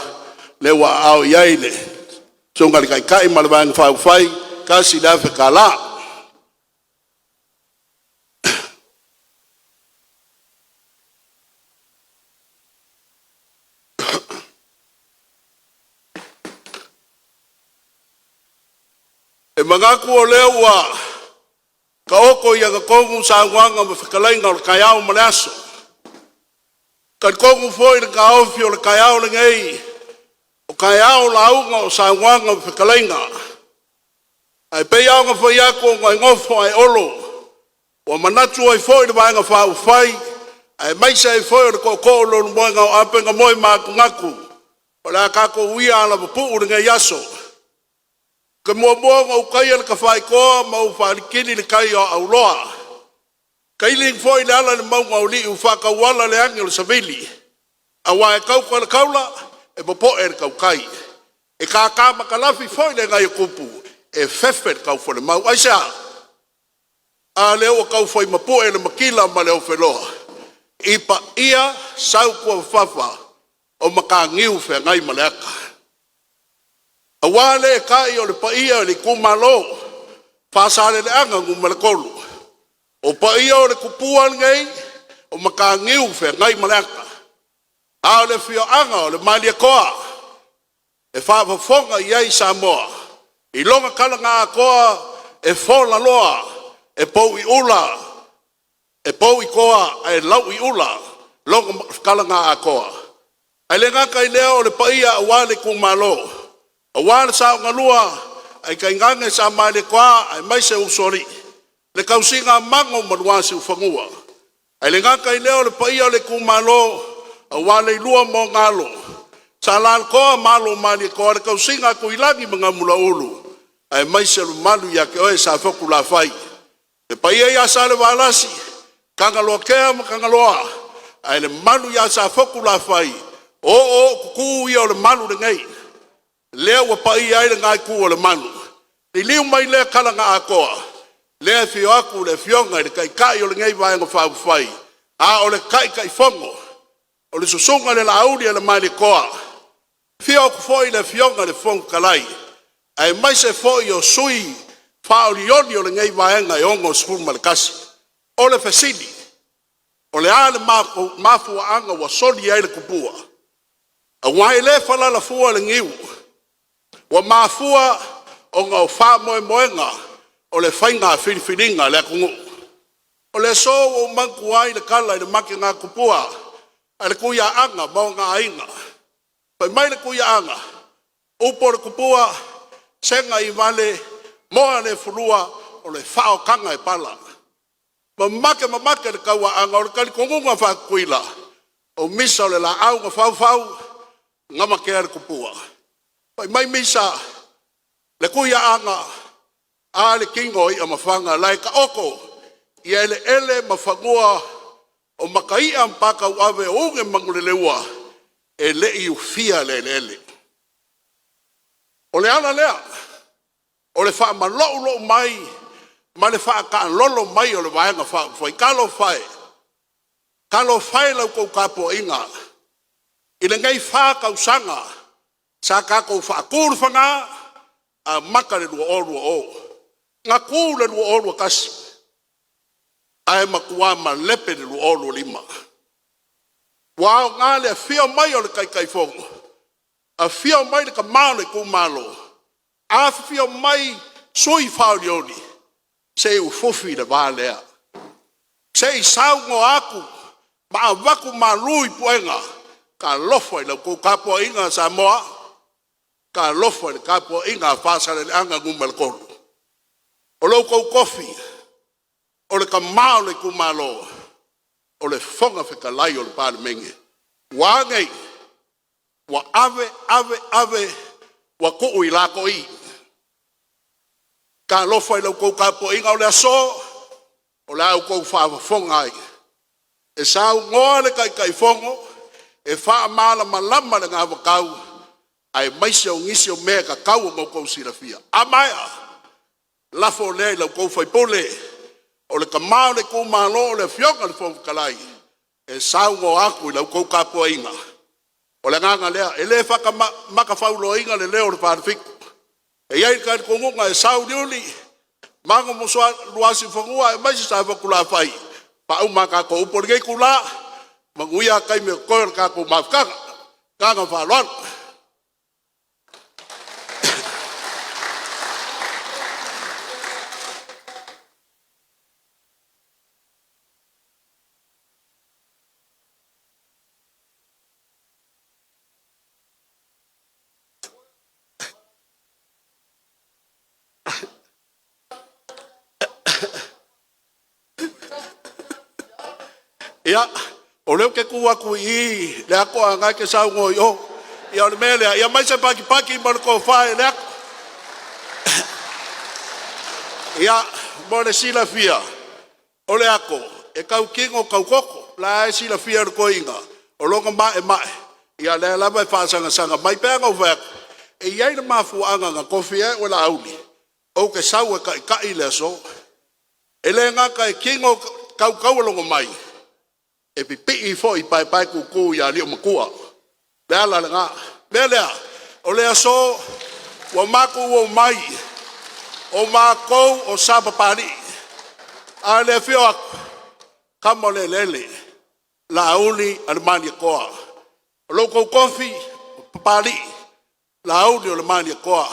le wa au ia ile sunga kai ma vai nga fa fai kasi da fa kala E mangaku o leo wa ka oko ia ka kongu sa wanga ma whikalainga o le kaiao ma le aso. Ka kongu foi le ka ofi o le kaiao le ngei o kaiao la unga o sa wanga ma whikalainga. Ai pei aonga foi ako ngai ngofo ai olo o manatu ai foi le vaenga whau whai ai maisa ai foi o le koko lo moenga o apenga moi māku ngaku o le akako uia ala pupu ure ngai aso. Ka mua o kai ala ka whai koa ma u whalikini le kai o au loa. Ka iling foi le ala le maunga o li u whakauala le angi o le SAILI. A wae kau kwa le kaula e popo e le kau kai. E ka kama ka lafi foi le ngai kupu e fefe le kau fo le mau. Aisa, a leo o kau foi mapu e le makila ma leo wheloa. Ipa ia sau kua whafa o maka ngiu whea ngai ma le aka. A wale e kai o le paia o le kumalo, Faasaleleaga ngu malakolu. O paia o le kupua ngai, o maka ngiu whea ngai malaka. A o le whioanga o le malia koa, e whaafafonga iai Samoa. I longa kalanga a koa, e whola loa, e pou I ula, e pou I koa, e lau I ula, longa kalanga a koa. Ai le ngaka I leo o le paia a wale kumalo. A wāna sa ngalua, ai kai ngange sa mai le kwa, ai mai se usori. Le kausinga mango manuasi ufangua. Ai le ngaka I leo le paia le kumalo, a wāna ilua mo ngalo. Sa lan koa malo mali koa, le kausinga kuilangi mga mula ulu. Ai mai se malu ya ke oe sa foku la fai. Le paia ya sa le walasi, kangaloa kea ma kangaloa. Ai le malu ya sa foku la fai. O kuku ia o le malu le ngai. Lea wa pai ai le ngai ku o le manu. Ni liu mai lea kalanga a koa. Lea fio aku le fionga le kai o le ngai vaenga whau whai. A o le kai fongo. O le susunga le laudi le mai le koa. Fio aku foi le fionga le fongo kalai. Ai mai se foi o sui faulioni o le ngai vaenga e ongo spun malakasi. O le fesili. O le ale mafu anga wa soli ai le kupua. A wai le fala la fua le ngiu. Wa mafua o ngau wha moenga o le whainga whiriwhiringa le akungu. O le so o manku ai le kala I le maki ngā kupua a le kuia anga mau ngā inga. Pai mai le kuia anga. Upo le kupua senga I vale moa le furua o le whao kanga pala. Mamake le kaua anga o le kali kongunga whakuila. O misa o le la au ngā whau ngama kea le kupua. Pai mai misa, le kuia anga, a le kingo I a mawhanga, lai ka oko, I ele mawhangua o makaia mpaka uawe o unge manguleleua, e le I ufia le ele. O le ana lea, o le wha malou mai, ma le wha ka lolo mai o le waenga whai kalo whai lau kou kapo inga, I le ngai wha kausanga, sa ka ko fa kur fanga a maka le lua o nga ku le lua o kasi ai makua ma lepe le lua o lima wa nga le fio mai o le kai fongo a fio mai le kamao le kumalo a fio mai sui faulioni se u fofi le valea se saungo aku ma vaku malui puenga ka lofa I le ko kapo inga Samoa ka lofa le kapo inga Faasaleleaga ngu malakolu. O lo kou kofi, o le kamao le kumalo, o le fonga whikalai o le pāle menge. Wa ngai, wa ave, wa ku'u I lako I. Ka lofa I lau kou kapo inga o le aso, o le au kou whaafonga ai. E sau ngoa le kai fongo, e wha mala malama le ngā wakau, ai maise o ngisi o mea ka kau o ngau sirafia. A maia, lafo lea I lau kou whaipole, o le kamao le kumalo, o le fionga le fonga kalai, e sau ngo aku I lau kou kapo inga. O le nganga lea, e le whaka maka whaulo inga le leo le whārifiku. E iai kai kongunga e sau niuli, mango mosua luasi whangua, e maise sa whakula whai. Pa umaka ko upori kei kula, manguia kai me koe ka ko mafkanga, kanga whaloan. Ia, o leo ke kua kui le ako anga ke sau ngoi o. Ia o le mele, ia mai se paki mo le kofai le ako. Ia, mo le sila fia. O le ako, e kau kingo kau koko, la e sila fia le koinga. O longa mae. Ia le lama e whaasanga mai peanga o vek. E iai na mafu anga nga kofi e o la auli. O ke sau e kai le so. E le ngaka e kingo kau longa mai. E pipi i fo i pai kuku ia li o makua. Le ala le ngā. Le lea, o lea so, wa maku o mai. O makou o sa PAPALI'I. A le fio aku. Kamo le lele. La auli al mani koa. O loko kofi, PAPALI'I. La auli o le mani koa.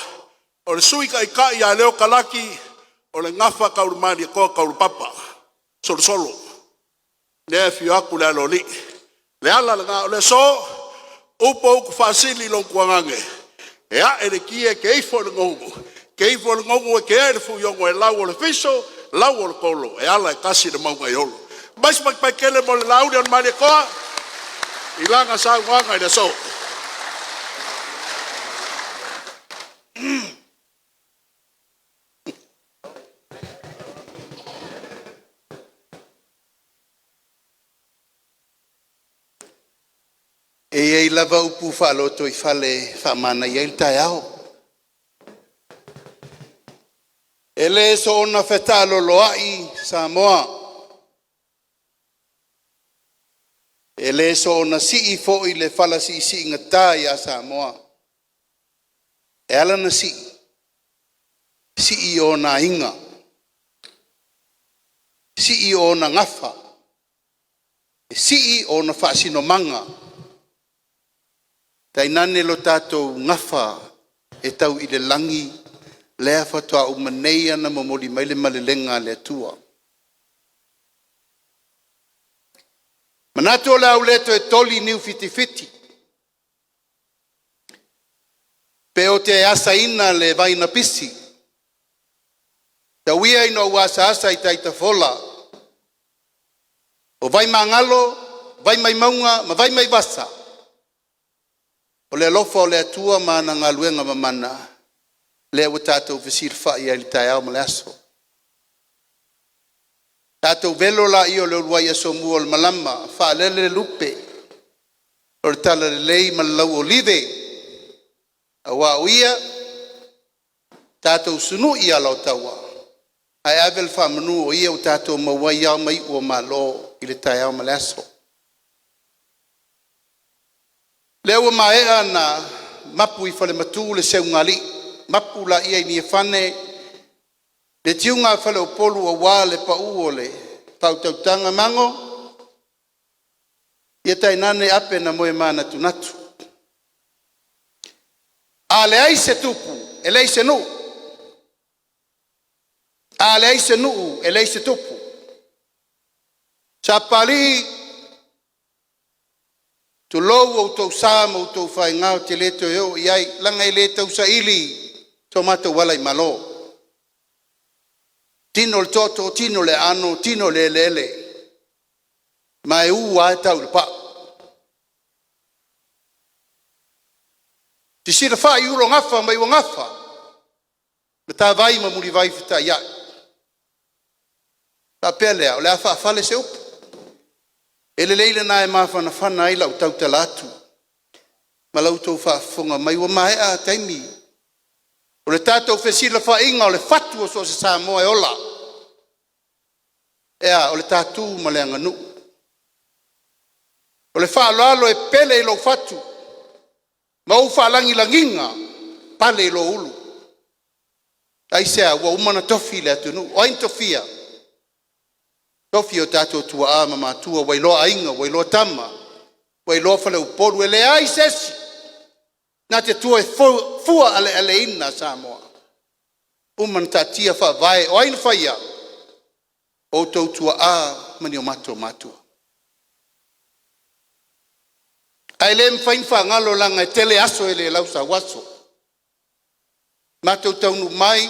O le sui kai a leo kalaki. O le ngafa kauru mani koa kauru papa. Solo. Le fio aku le aloli. Le ala le ngā o le so. Upo uku fasili long kuangange. E a ele kie ke eifo le ngongu. Ke eifo le ngongu e ke ere fu yongo e lau o le fiso. Lau o le kolo. E ala e kasi le maunga i olo. Mais pai kele mo le lauri on mani koa. Ilanga sa wanga i le so. E ei lava upu whaaloto I whale whamana I el TAEU. E le so ona whetalo LUMANA'I SAMOA. E le so ona si fo I le whala si ingatā ia SAMOA. E ala na si o na inga. Si o na ngafa. Si o na whaasino manga. Tai nane lo tātou ngafa e tau I le langi lea whatoa umanei ana mamoli maile malelenga le tua. Manato le au leto e toli niu fiti. Pe o te asa ina le vaina pisi. Ta wia ino wasa asa I taita fola. O vai mangalo, vai mai maunga, ma vai mai basa. O le alofa o le atua mana ngā luenga mamana. Le o tātou visir whai ai TAEU ma le aso. Tātou velo la I o le uruai aso mua o le malama. Faasalele lupe. O le tala le lei ma lau o live. A wā uia. Tātou sunu I ala o taua. Ai avel whamanu o ia o tātou mawai au mai ua malo I le TAEU ma le aso. Leo maea na mapu I whale matu le seu ngali. Mapu la ia I ni e whane. Le tiunga whale o polu a wā le pau o le tautautanga mango. Ia tai nane ape na moe mana tunatu. A le aise tupu, e le aise nu. A le aise nu, e le aise tupu. Sa pali tu lou o tau sa mo tau whai ngāo te leto eo iai langa I le tau SAILI to mata wala I malo. Tino le toto, tino le ano, tino le lele. Mai ua e tau le pa. Ti sira wha I uro ngafa mai ua ngafa. Me tā vai ma muri vai whita iai. Tā pelea o le a wha whale se upu. Ele leile na e mawhana whana I lau tau talatu. Ma lau tau whaafonga mai wa mai a taimi. O le tātou whesila whainga o le whatu o so se Samoa e ola. Ea o le tātou ma le anganu. O le whaaloalo e pele I lau whatu. Ma u whaalangi langinga pale I lau ulu. Aisea ua umana tofi le atunu. O ain tofia. Tofi o tātou tua a mama tua wailoa ainga, wailoa tama, wailoa whale upolu, e le ai sesi. Nā te tua e fua ale ina Samoa. Uman tā tia wha vai, o aina whaia, o tau tua a mani o matua. Ai le mwhain wha ngalo langa e tele aso e le lausa waso. Matou taunu mai,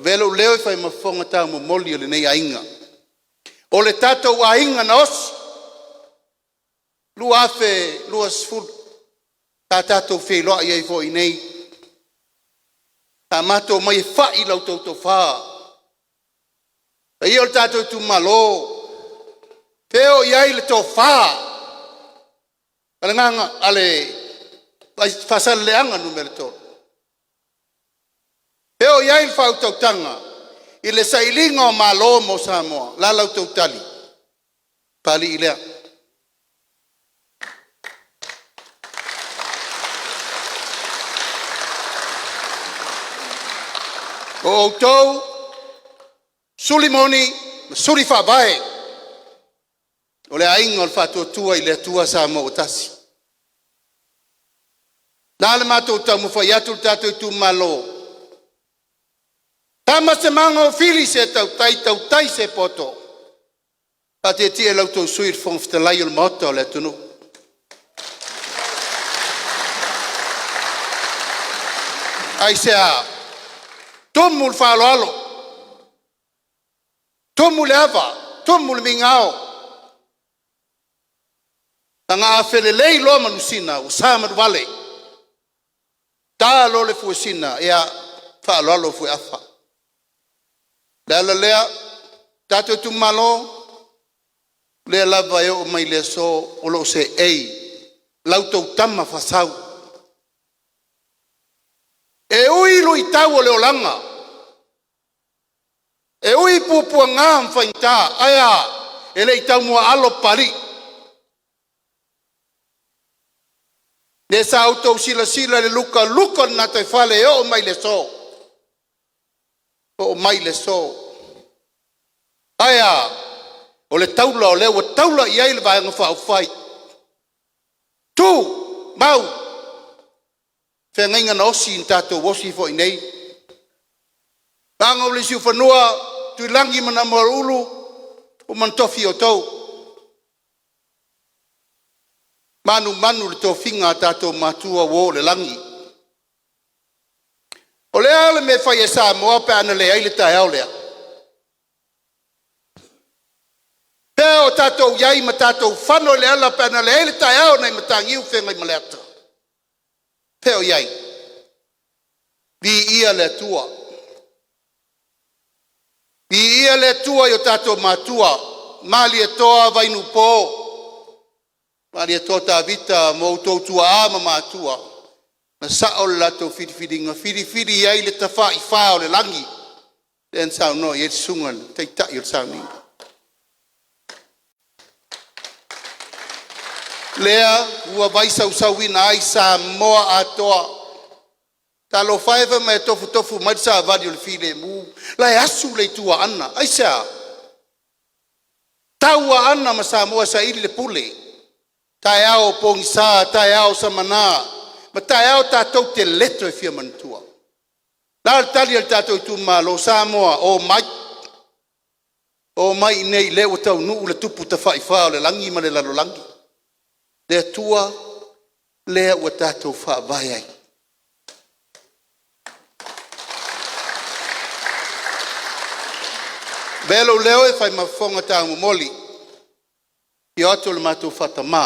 velo leo e whai mafonga tā mo moli o le nei ainga. O le tātou ainga na osi. Lua afe, lua sfulu. Tā tātou wheloai ai fo i nei. Tā mātou mai whai lau tautou whā. Ia o le tātou ITUMALO. Peo iai le tō whā. Kalanganga ale Faasaleleaga numero 3. Peo iai le whautautanga. I le SAILI o malo mo Samoa. La lau tautali. PAPALI'I lea. O outou, suli moni, suli whawae. O le ainga o le whatuatua i le atua Samoa o tasi. Nā le mātou tau mwhai atu le tātou ITUMALO. Tama se manga o fili se tau tai se poto. Pa te tia lautou sui le whongwhitalai o le maota o le atunu. Ai se a, tomu le whaaloalo. Tomu le awa, tomu le mingao. Tanga a whelelei loa manusina, o sāmaru wale. Tā lo le fuesina, ea whaaloalo fue afa. Lea lea, tātou ITUMALO, lea lava e o mai lea so, o lo se ei, lautou tama whasau. E ui lui tau o le olanga. E ui pupua ngā mwhainta, aia, e lei tau mua ALOFA. Ne sa autou sila le luka na te whale e o mai le so. O mai le so. Aia, o le taula o leo, o taula i ai le vaenga whai. Tu, mau, whengainga na osi in tātou osi fo i nei. Panga o le siu whanua, tui langi mana marulu, o mantofi o tau. Manu le tō whinga tātou matua wo le langi. O lea le me whai e Samoa pe ana le aile TAEU lea. Pea o tātou iai ma tātou whano le ala pe ana le aile TAEU nei matangiu whengai maleata. Pea o iai. Vi ia le atua. Vi ia le atua i o tātou matua. Mali e toa vainu pō. Mali e toa tā vita mō tautua āma matua. Na sao le lato fidi iai le tawha i whao le langi. Len sao no, i e sungan, teitai o le sao ni. Lea, ua vai sau wina ai Samoa atoa. Ta lo whaiva mai tofu mai sa vadi o le file mu. La e asu le tua ana, ai sa. Taua ana ma Samoa sa ili le pule. TAEU pongisa, TAEU samana. Ma TAEU tātou te leto e fia mantua. Nā tali al tātou ITUMALO Samoa o mai. O mai nei le o tau nuu le tupu ta whai whao le langi ma le lalo langi. Le atua lea ua tātou wha vai ai. Belo leo e whai mawhonga tāngu moli. I ato le mātou whatamā.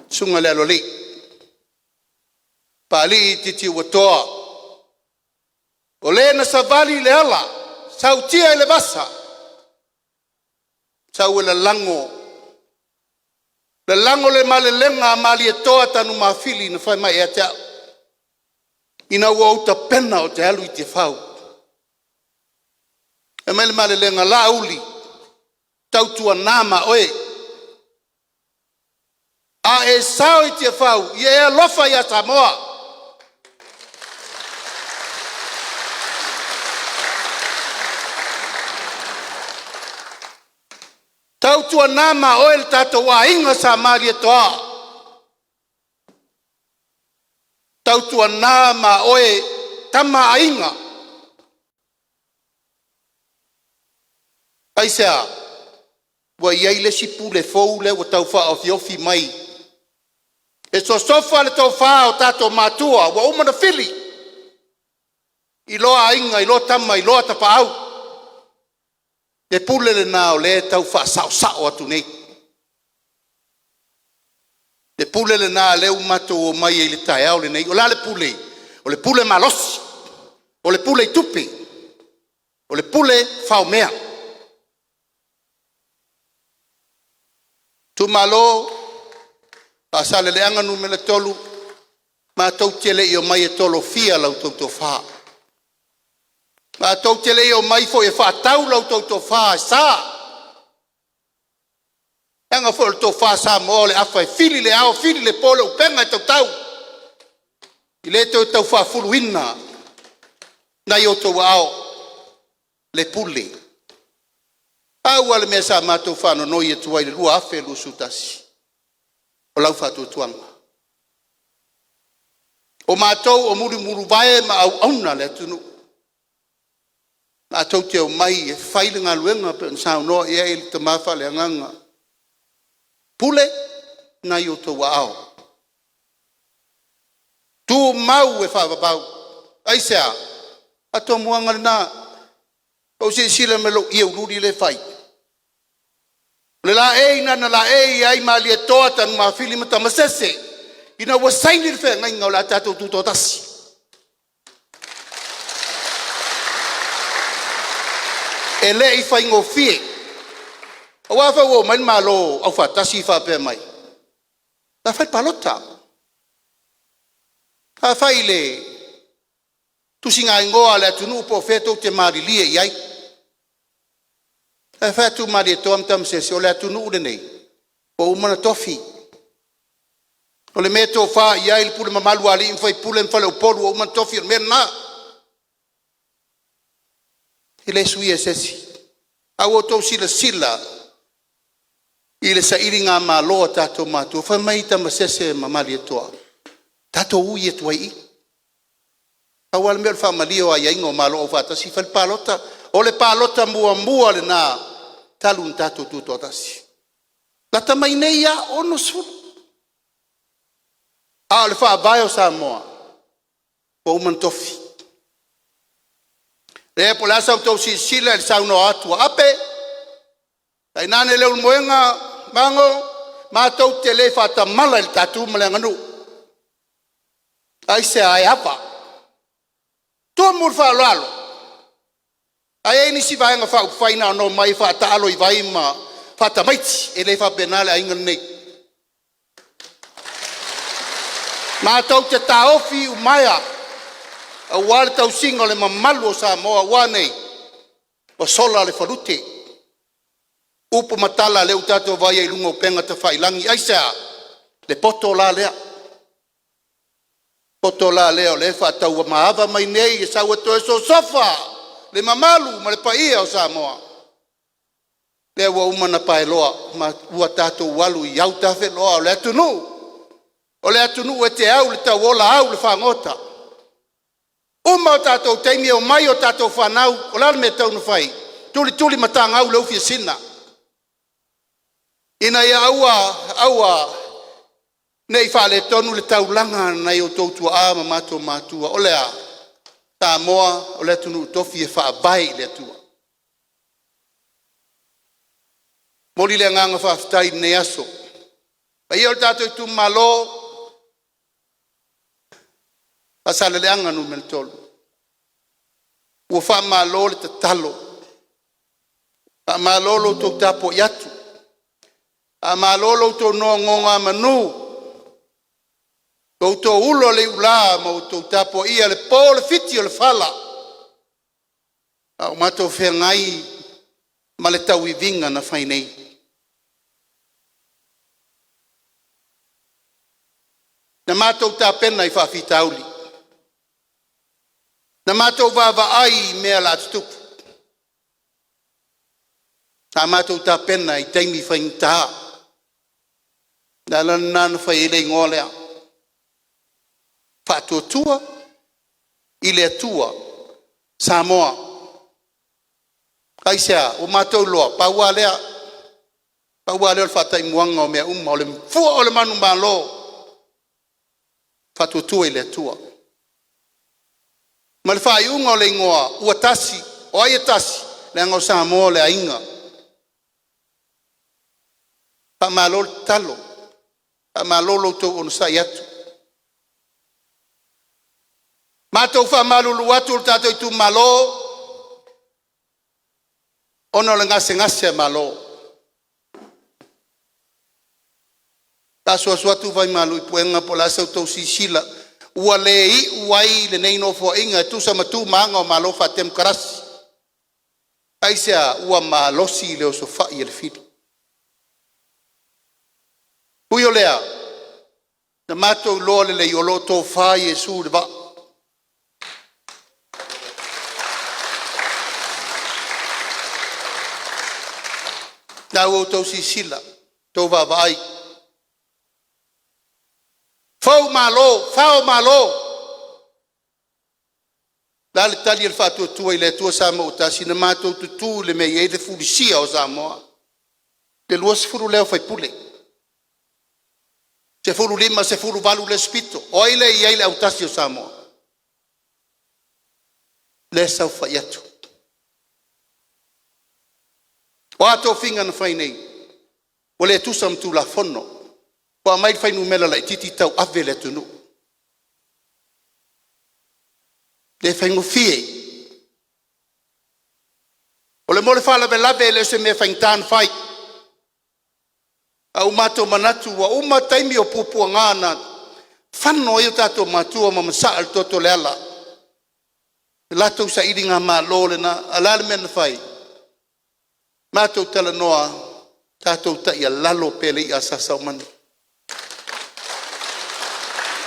Sunga le aloli. PAPALI'I titi ua toa. O le na savali le ala. Sautia e le vasa. Sau e le lango. Le lango le male lenga mali e toa tanu mawhili na whai mai e te au. Ina ua uta pena o te alu i te whau. E mai le male lenga la uli. Tautua nama oe. A e sao i te whau. I e alofa i a Samoa. Tautua nama oe le tātou a inga sa mari e toa. Tautua nama oe tama a inga. Aisea. Wa iai le sipu le fou le wa tau wha o fiofi mai. E so sofa le tau wha o tātou mātua, wa umana fili. I loa inga, i loa tama, i loa tapa au. Le pule le nā o le tau whaasao atu nei. Le pule le nā leu matou o mai e le taeau le nei. O la le pule. O le pule malosi. O le pule tupi. O le pule whaomea. Tumalo, Faasaleleaga numele tolu, matou tele i o mai e tolo fia lau tautou wha. Matou tele i o mai fo e whaatau lau tautou wha e sā. Anga fo le tau wha SAMOA le awha e fili le ao, fili le pole upenga e tautau. I le tau wha fuluina, na i o tau ao, le pule. Aua le mea sa matou whano noi e tuai le lua afe lu sutasi. O lau whatu tuanga. O matou o muru vae ma au auna le atunu. Matou te o mai e whaile ngā luenga pe nsau noa e ele te mawha le anganga. Pule na i o tau ao. Tu mau e whawabau. Aisea, ato muanga le nā. O se sila me lo ia ururi le whai. Le la e ina na la e ai ma li e toa tanu ma fili mata masese. Ina wa saini le whea ngai ngau la tatou tuto tasi. E le i whai ngō fie. A wafa wo mani ma lo au wha tasi wha pēr mai. La whai palota. A whai le tusinga ingoa le atunu po feto te marilie iai. E whatu mari e toam tam se o le atunu ure nei. O umana tofi. O le meto wha iai le pule mamalu ali imwhai pule mwhale o polu o umana tofi o mea na. I le sui e sesi. Au o tau sila. I le sairi ngā māloa tātou mātua. Whai mai tama sese mamali e toa. Tātou ui e tuai i. Awal mea le whamalio a iaingo mālo o whatasi. Whai palota. O le palota mua le nā talun tātou tūtua tasi. Lata mai nei a ono suru. A le wha vai o SAMOA. O uman tofi. Le po le asa o tau sila le sauno atua. Ape. Tai nane leo moenga mango. Mātou te le whata mala le tātou malenganu. Ai se ai apa. Tua mur wha lalo. Ai ni si vai nga wha uwhaina no mai wha taalo I vai ma wha tamaiti. E le wha penale a ingan nei. Mātou te taofi umaya. A wale tau singa le mamalu o SAMOA wanei. O sola le whalute. Upo matala leu tato vai e lungo penga te whailangi. Aisea, le poto la lea. Poto la lea o le whatau a maava mai nei e sau e toe so sofa. Le mamalu ma le paia o SAMOA. Le ua umana paeloa ma ua tato walu I au tafe loa o le atunu. O le atunu e te au le tau ola au le whangota. Uma o tato teimi o mai o tato whanau o lal me tau na whai. Tuli matanga au le ufia sina. Ina ia aua nei whale tonu le taulanga nei o tautua a ma matua. O lea SAMOA o le tunu tofi e whaabai le atua. Mori le nganga whaftai nei aso. Pai o tato ITUMALO Faasaleleaga numele tolu. Ua whaamalo le tatalo. Whaamalo lo tau tapo I atu. Whaamalo lo tau noa ngonga manu. Tau tau ulo le ula ma o tau tapo ia le po le fiti o le whala. Au matou whea ngai ma le tau I vinga na whainei. Na matou ta pena I whawhitauli. Na matou vava'ai mea la tutupu. Na matou ta pena I taimi whaintaha. Na lana whai ele ngolea. Whatuatua I le atua SAMOA. Kaisea o matou loa paua lea. Paua lea o whatai muanga o mea o le fua o le manu malo. Whatuatua I le atua. Ma le whai unga o le ingoa, ua tasi, o aia tasi, le anga o Samoa le AIGA. Malo talo. Malo to on sai atu. Matou whamalulu atu o tātou ITUMALO. Ono le ngase malo. Ta suatu vai malu I puenga po la sau tau sisila. Ua lei uai le nei no fo inga tu sa matu manga o malo fatem karasi. Aisea ua malosi le o sofa I le fili. Uyo lea. Na matou loa le iolo to fa Yesu le ba. Na o tau sisila. Tau vai. Fao malo. Dale tali il fatto tu le tua Samoa ta sinamato tu le mei e le fulisia o Samoa. Le luas furu leo fai pule. Se furu lima se furu valu le spito. O ile le autasi o Samoa. Le sau fai atu. O ato finga na fai nei. O le tu sam tu la fono. Pa mai fai numela la titi tau ave le tunu. Le fai ngofie. O le mole fala belave le se me fai tan fai. Au mato manatu wa uma taimi o pupu ngana. Fanno yo tato matua ma masal toto le ala. Lato sa idinga ma lo le na alal men fai. Mato tala noa tato ta ia lalo pele ia sasa o mani.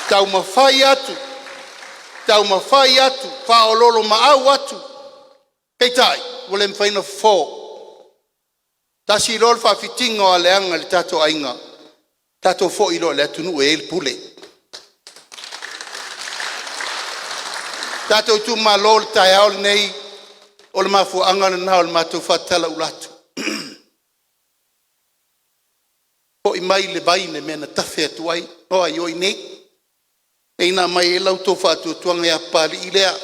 Tau mawhai atu, whaololo maau atu. Kei tai, wale mwhaina fō. Tasi rol whawhitinga o leanga le tato AIGA. Tato fō ilo le atunu e il pule. Tato ITUMALO le TAEU le nei, o le mafu angana na o le matou whatala ulatu. Ho I mai le baine mena tafe atuai, o ai oi nei. Eina mai e lau tō whātua tuanga e PAPALI'I lea.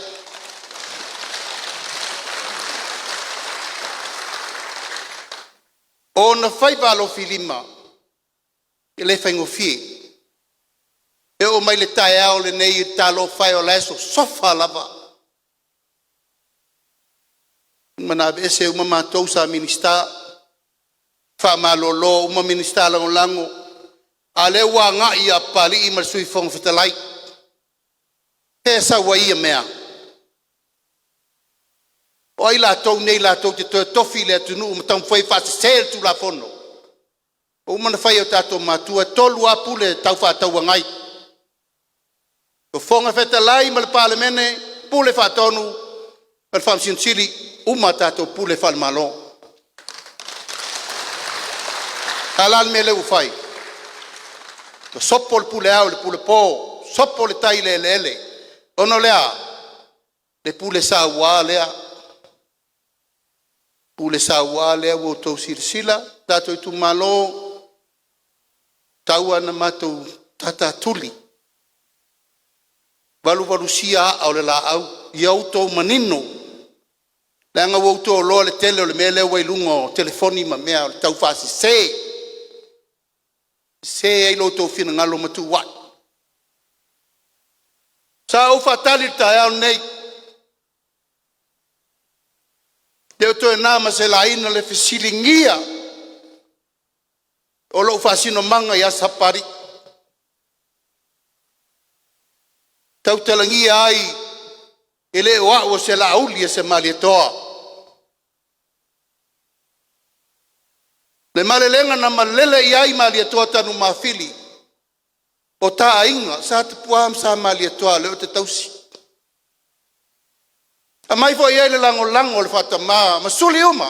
O na whai walofi lima, e le whai ngofie. E o mai le TAEU le nei I talo whai o leso, sofa lava. Mana ese uma mātou sa minista, whamalolo, uma minista lango. Ale wa nga I PAPALI'I ma sui fong fitalai. Esa wa ia mea. O I latou nei latou te tofi le atunu matau fai whaasel tu la fono. O umana whai o tatou matua tolu apu le tau whatau ngai. O fonga fitalai ma le palemene pule whatonu ma le whamsinsiri uma tatou pule whalmalo. Halal me leu whai. O sopo le pule au le pule po. Sopo le tai le ele. Ono lea, le pule sa ua lea. Pule sa ua lea wo tau sirsila. Tato ITUMALO. Taua na matou tata tuli. Walu sia au le la au. Iau tau manino. Leanga wo tau loa le tele o le mele wa ilungo. Telefoni ma mea o le tau fasi se. Se ei lo tau fina ngalo matu wat. Sa o fatali TAEU nei. Deo to na ma se la ina le fisilingia. O lo fasino manga ya sapari. Tau talangia ai ele o se la uli se malietoa. Le malelenga na malele ai malietoa tanu mafili. O ta AIGA, sa te puam sa malia toa leo te tausi. A mai fo ia le lango le fata ma suli uma.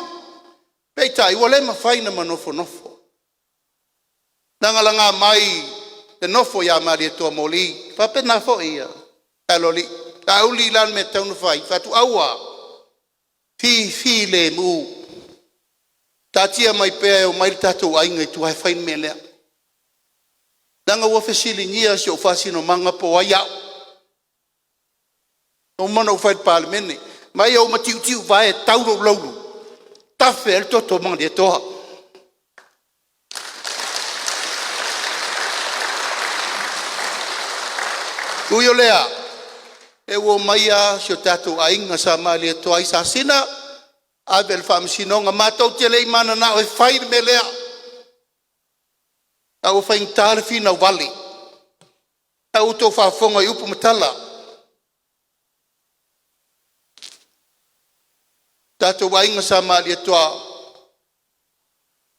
Peita, iwa le mawhaina ma nofo. Nangalanga mai, te nofo ia malia toa moli. Pape na fo ia. Aloli, ta uli lan me taunu fai. Fatu aua. Fi le mu. Tatia mai pea o mai tatou AIGA I tu hai fai melea. Nanga wa fesilingia se o fasino manga po ai au. O mana o fai palemene. Mai au matiu vai tauro lauru. tafe el toto mang de toa. Uyo lea, e wo maia si o tatou ainga sa mali e toa isa sina, abel fam sinonga matou te lei mana na o e whair me lea. A o whaing tāre fina wali. A o tō whaafonga i upu matala. Tatou ainga sa mali e toa,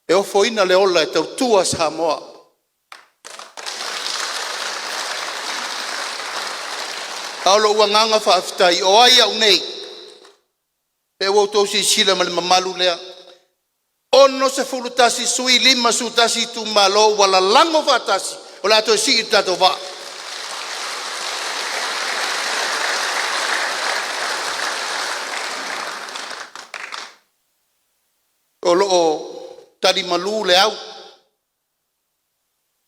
e o foina le ola e tau tua Samoa. Aolo ua nganga whaafitai, o ai au nei. E o tō si sila mali mamalu lea. Ono se fulutasi sui lima sutasi ITUMALO wala lango fatasi. O la to si tatou va. O loo tali malu le au.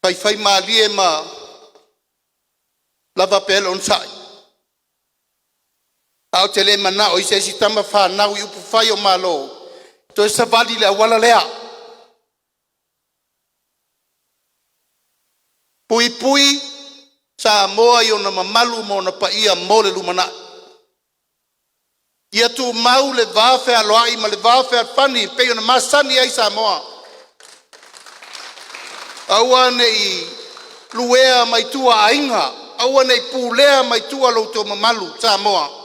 Fai maalie ma lava pele on sai. Au te le mana o i se si tama whanau i upu whai o malo. To sa vali le wala lea. Pui Samoa i ona mamalu mo na paia mo le LUMANA'I. Ia tu mau le vafe aloai ma le vafe alfani pe ona masani ai Samoa. Aua nei luea mai tua ainga. Aua nei pulea mai tua lo to mamalu Samoa.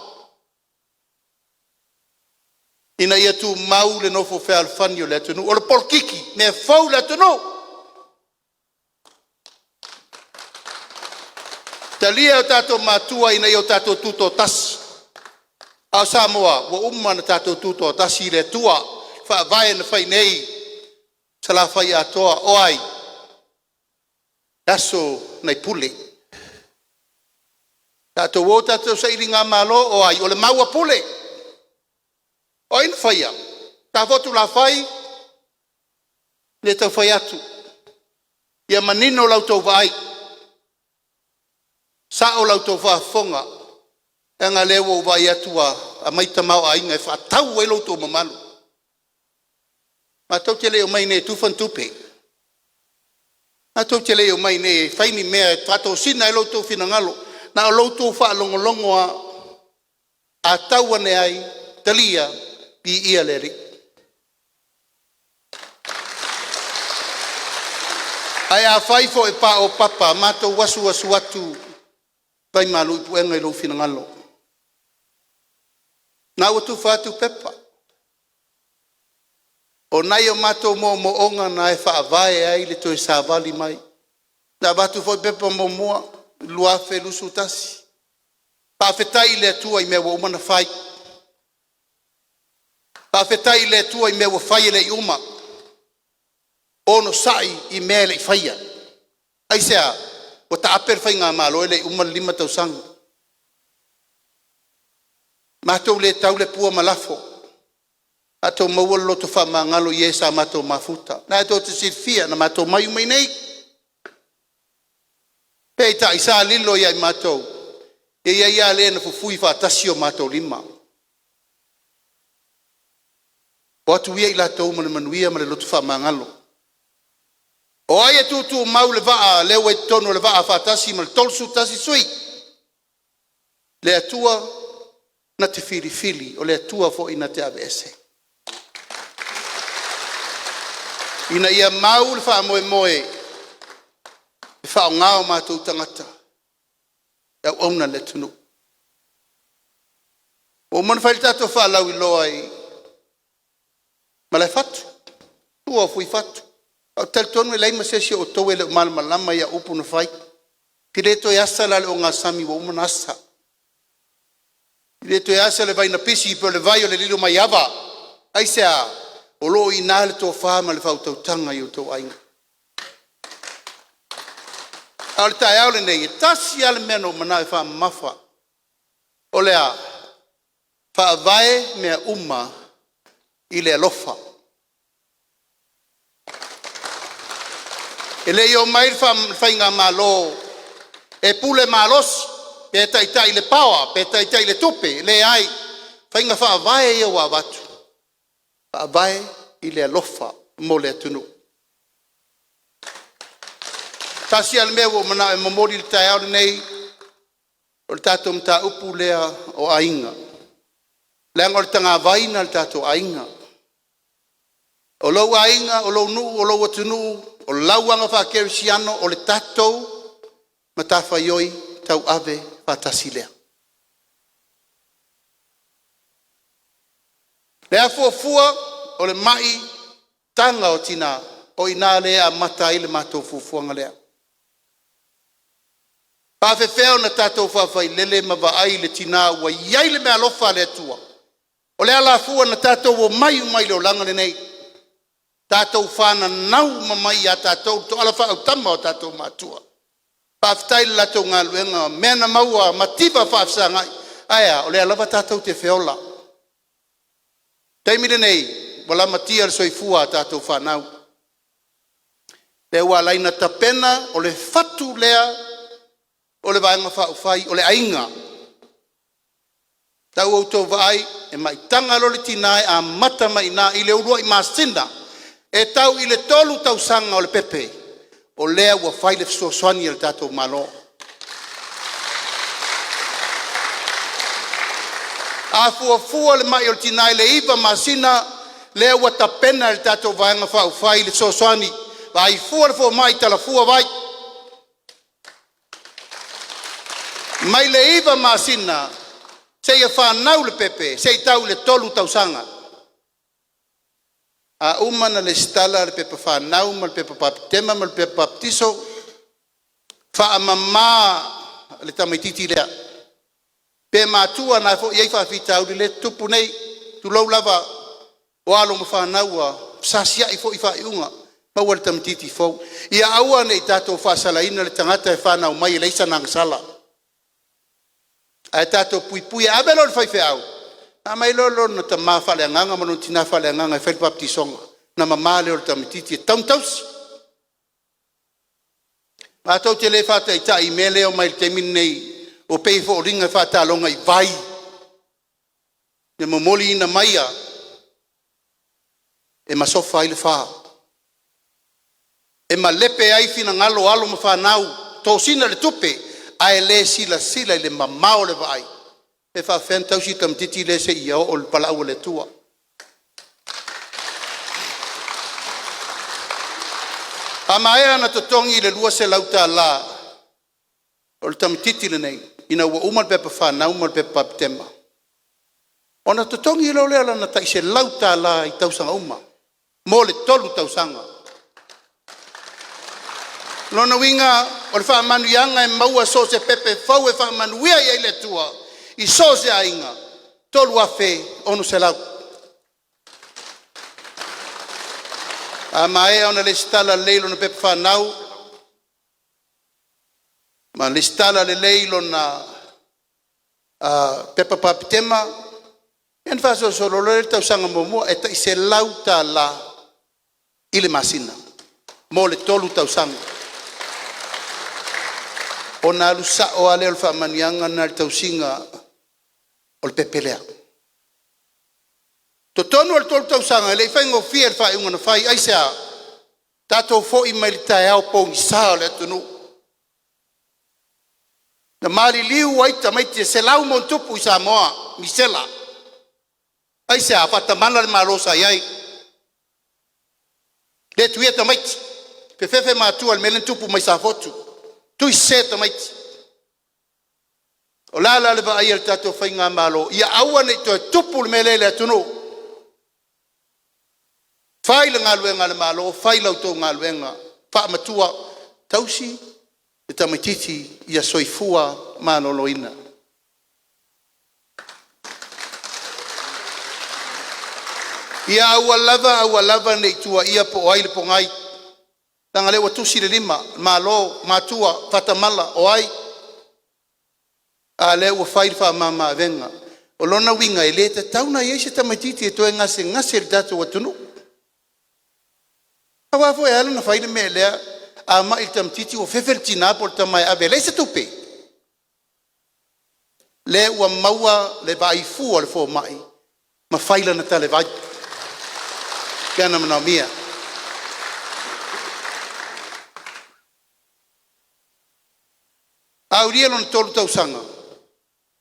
Ina ia tu mau le nofo fe alfani o le atunu. O le polkiki, me fau le atunu. Talia o tato matua ina ia o tato tuto tasi. A Samoa, wa umana tato tuto tasi le tua. Fa vai na fai nei. Sala fai atoa oai. Aso nei pule. Tato wo tato sa iringa malo oai. O le maua pule. O in faia, ta fotu la fai, le tau fai atu. Ia manino lau tau vai. Sa o lau tau whaafonga. E ngā lewa o vai atua, a maita mau a inga e whaatau e lau tau mamalu. Ma tau te leo mai ne tufan tupe. Ma tau te leo mai ne whaini mea e tato sina e lau tau whina Na o lau tau whaalongolongo a tau ane ai, talia, pi ia leri. Ai a whaifo e pa o papa, mato wasu atu, vai malu i puenga i lau whina Na watu whatu pepa. O nai o mato mo onga na e whaavae ai le toi sa vali mai. Na watu foi pepa mo mua, lua fe lusu tasi. Pawhetai le atua i mea wa umana whai. Pawhetai le atua i mea wa whai le i uma. Ono sai i mea le i whaia. Ai sea, o ta aper whai ngā malo e le i uma 5 tausanga. Matou le tau le pua malafo. Ato maua loto wha mangalo i esa matou mafuta. Na ato te sirfia na matou mai umai nei. Pei ta isa lilo ia i matou. E ia le na fufui whaatasi o matou 5. O atu ia i la tau mana manuia ma le loto wha mangalo. O ai e tutu mau le vaa leo e tono le vaa whaatasi ma le tolsu tasi sui. Le atua na te fili o le atua fo ina te avese. Ina ia mau le wha moe e wha o ngāo mātou tangata. E ona le tunu. O mana whaile tato wha lau i loa i ma le fatu. Tua fui fatu. Au tel tonu e leima sesi o tau e le malama ia upu na whai. Pireto e asa la le o ngā sami wa umana asa. Le to asa le vai na pisi pe le vai o le lilo mai ava. Ai sea o lo ina le to fama le fau tautanga i o tau ainga. Al tai au le nei tasi al meno mana e fa mafa. O le a fa vai mea uma i le ALOFA. E le yo mai fa inga malo e pule malos. Pe tai le pawa, pe tai le tupe, le ai. Whainga wha vai e wa watu. Vai I le alofa mo le atunu. Tasi al mea wo mana e mamori le tae nei o le tatou mta upu lea o ainga. Leanga o le tanga vaina le tatou ainga. O lou ainga, o lou nuu, o lou atunu, o lauanga whakerisiano, o le tatou matafa ioi tau ave whatasi lea. Lea fuafua o le mai tanga o tina o ina lea mata I le matou fuafuanga lea. Pawhewheo na tatou whawhai lele mawai le tina ua iai le mea lofa le atua. O le ala fua na tatou o mai le o langa le nei. Tatou whana nau mamai a tatou to ala wha au tama o tatou matua. Pawhitai le latou ngā luenga mena maua matiba whawhsa ngai. Aia, o le alawa tatou te whiola. Taimire nei, wala matia le soifua tatou whanau. Le ua laina tapena o le fatu lea o le vaenga whaufai, o le ainga. Tau au tau vai, e mai tanga lo le tinae a mata mai na I le urua I masina. E tau I le tolu tau sanga o le pepe. O lea ua whai le fsoswani le tatou malo. A fuafua le mai o le tinae le iwa masina, lea ua tapena le tatou vaenga whaufai le fsoswani. Vai fua le fua mai tala fua vai. Mai le iwa masina, se ia whanau le pepe, se I tau le tolu tau sanga. A umana le stala le pepe whanau, ma le pepe papitema, ma le pepe paptiso, whaamama le tamaititi lea. Pe matua na fo iei whawhitau le tupu nei, tu lau lava o alo ma whanau a sasia I fo I whaiunga, ma ua le tamaititi fau. Ia aua nei tatou Faasaleleaga le tangata e whanau mai le isa nang sala. Ai tatou pui a belo le whaiwheau. Na mai lolo na ta maa whale anganga manu tina whale anganga e whaile baptisonga. Na mama leo le tamititi e taumtaus. Ma tau te le whata I ta I me leo mai le temin nei o pei fo o ringa whata alonga I vai. Ne momoli ina maia e masofa I le wha. E ma lepe ai fina ngalo alo ma whanau tō sina le tupe. Ai le sila I le mamao le vai. E wha whentau si tamititi le se ia o le palau le tua. A maea na totongi le lua se lauta la. O le tamititi le nei. Ina ua uma le pepa whanau ma le pepa papitema. O na totongi le olea na tai se lauta la I tausanga uma. Mo le tolu tausanga. Lona winga o le whaamanuianga e maua so se pepe fau e whaamanuia I le tua. I so se ainga. Tolu afe onu se lau. A maea ona le stala leilo na pepe whanau. Ma le stala le leilo na pepe papitema. En whaso solo le tau sanga momua e ta I se lau ta la I le masina. Mo le tolu tau sanga. O na alusa o ale o le whaamanianga na le tausinga o le pepelea. Totonu o le tolu tausanga, le I whaingo fia le whaiunga na whai, aisea, tatou fo I mai le tae au pōngi saa o le atunu. Na maali liu waita maiti se lau mon tupu I SAMOA, misela. Aisea, whatamana le malosa iai. Le tuia ta maiti, pe fefe mātua le melen tupu mai sa fotu. Tui seta maiti. O lala le vai al tatou whainga malo. Ia aua nei toi tupu le melele atunu. Whaile ngā luenga le malo. Whaile autou ngā luenga. Whaamatua tausi. E tamaititi ia soifua maloloina. Ia aua lava nei tua ia po aile po ngai. Tanga lewa tusi le lima, malo, matua, fatamala, o ai. A lewa whairi wha mama venga. O lona winga e le te tauna i eise tamaititi e toe ngase le tatu watunu. Awa fo e ala na whairi me lea a ma il tamatiti o whewheri tina por tamai abe. Leise tupe. Le ua maua le vai fua le fo mai. Ma whaila na tale vai. Kia na mana mia. Au ria lona tolu tausanga.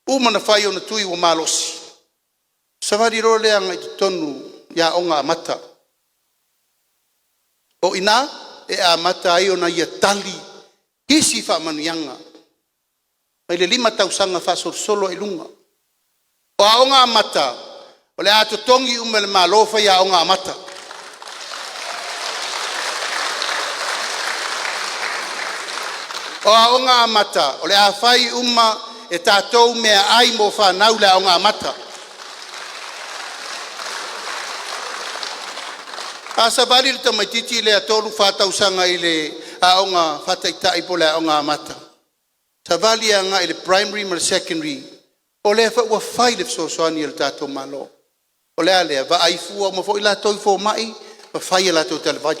Uma na whai o na tui wa malosi. Savari ro lea ngai tonu ya onga mata. O ina e a mata ai o na ia tali. Kisi wha manuianga. Mai le 5 tausanga wha solo e lunga. O a onga mata. O le ato tongi umele malofa ya onga mata. O a onga mata. O le a whai e tātou mea ai mo whanau le onga mata. A sabari le tamaititi le atolu whātausanga i le aonga whataitai po le aonga mata. Savali anga i le primary ma le secondary. O le ua whai le fsosoani i le tātou malo. O le alea va ai fua ma fo i la toi fo mai va whai la tau tale vai.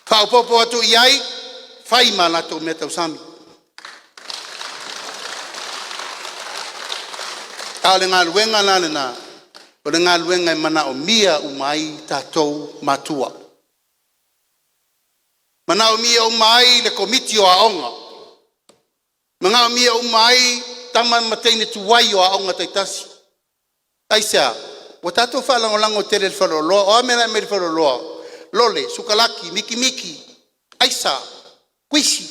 Whaupopo atu i ai whai ma la tau mea tau sami. A le ngā luenga la le nā. O le ngā luenga i mana o mia umai tātou matua. Mana o mia umai le komiti o aonga. Mana o mia umai tama mateine tuwai o aonga taitasi. Aisea, o tātou whalangolango tere le whaloloa, o amena me le whaloloa. Lole, sukalaki, miki miki, aisa, kuisi.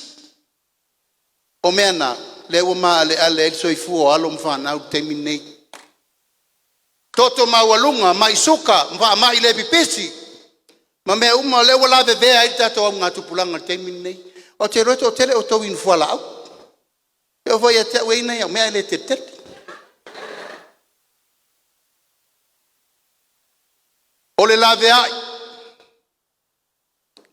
O meana, le ua maa le ale el soifu o alo mwhanau teminei. Toto mawalunga, mai suka, mai le pipesi. Ma mea uma le wala vea i tato au ngā tupulanga teminei. O te roto o tele o tau inu fuala au. E o vai a te weina ia, mea le te tele. O le la vea ai.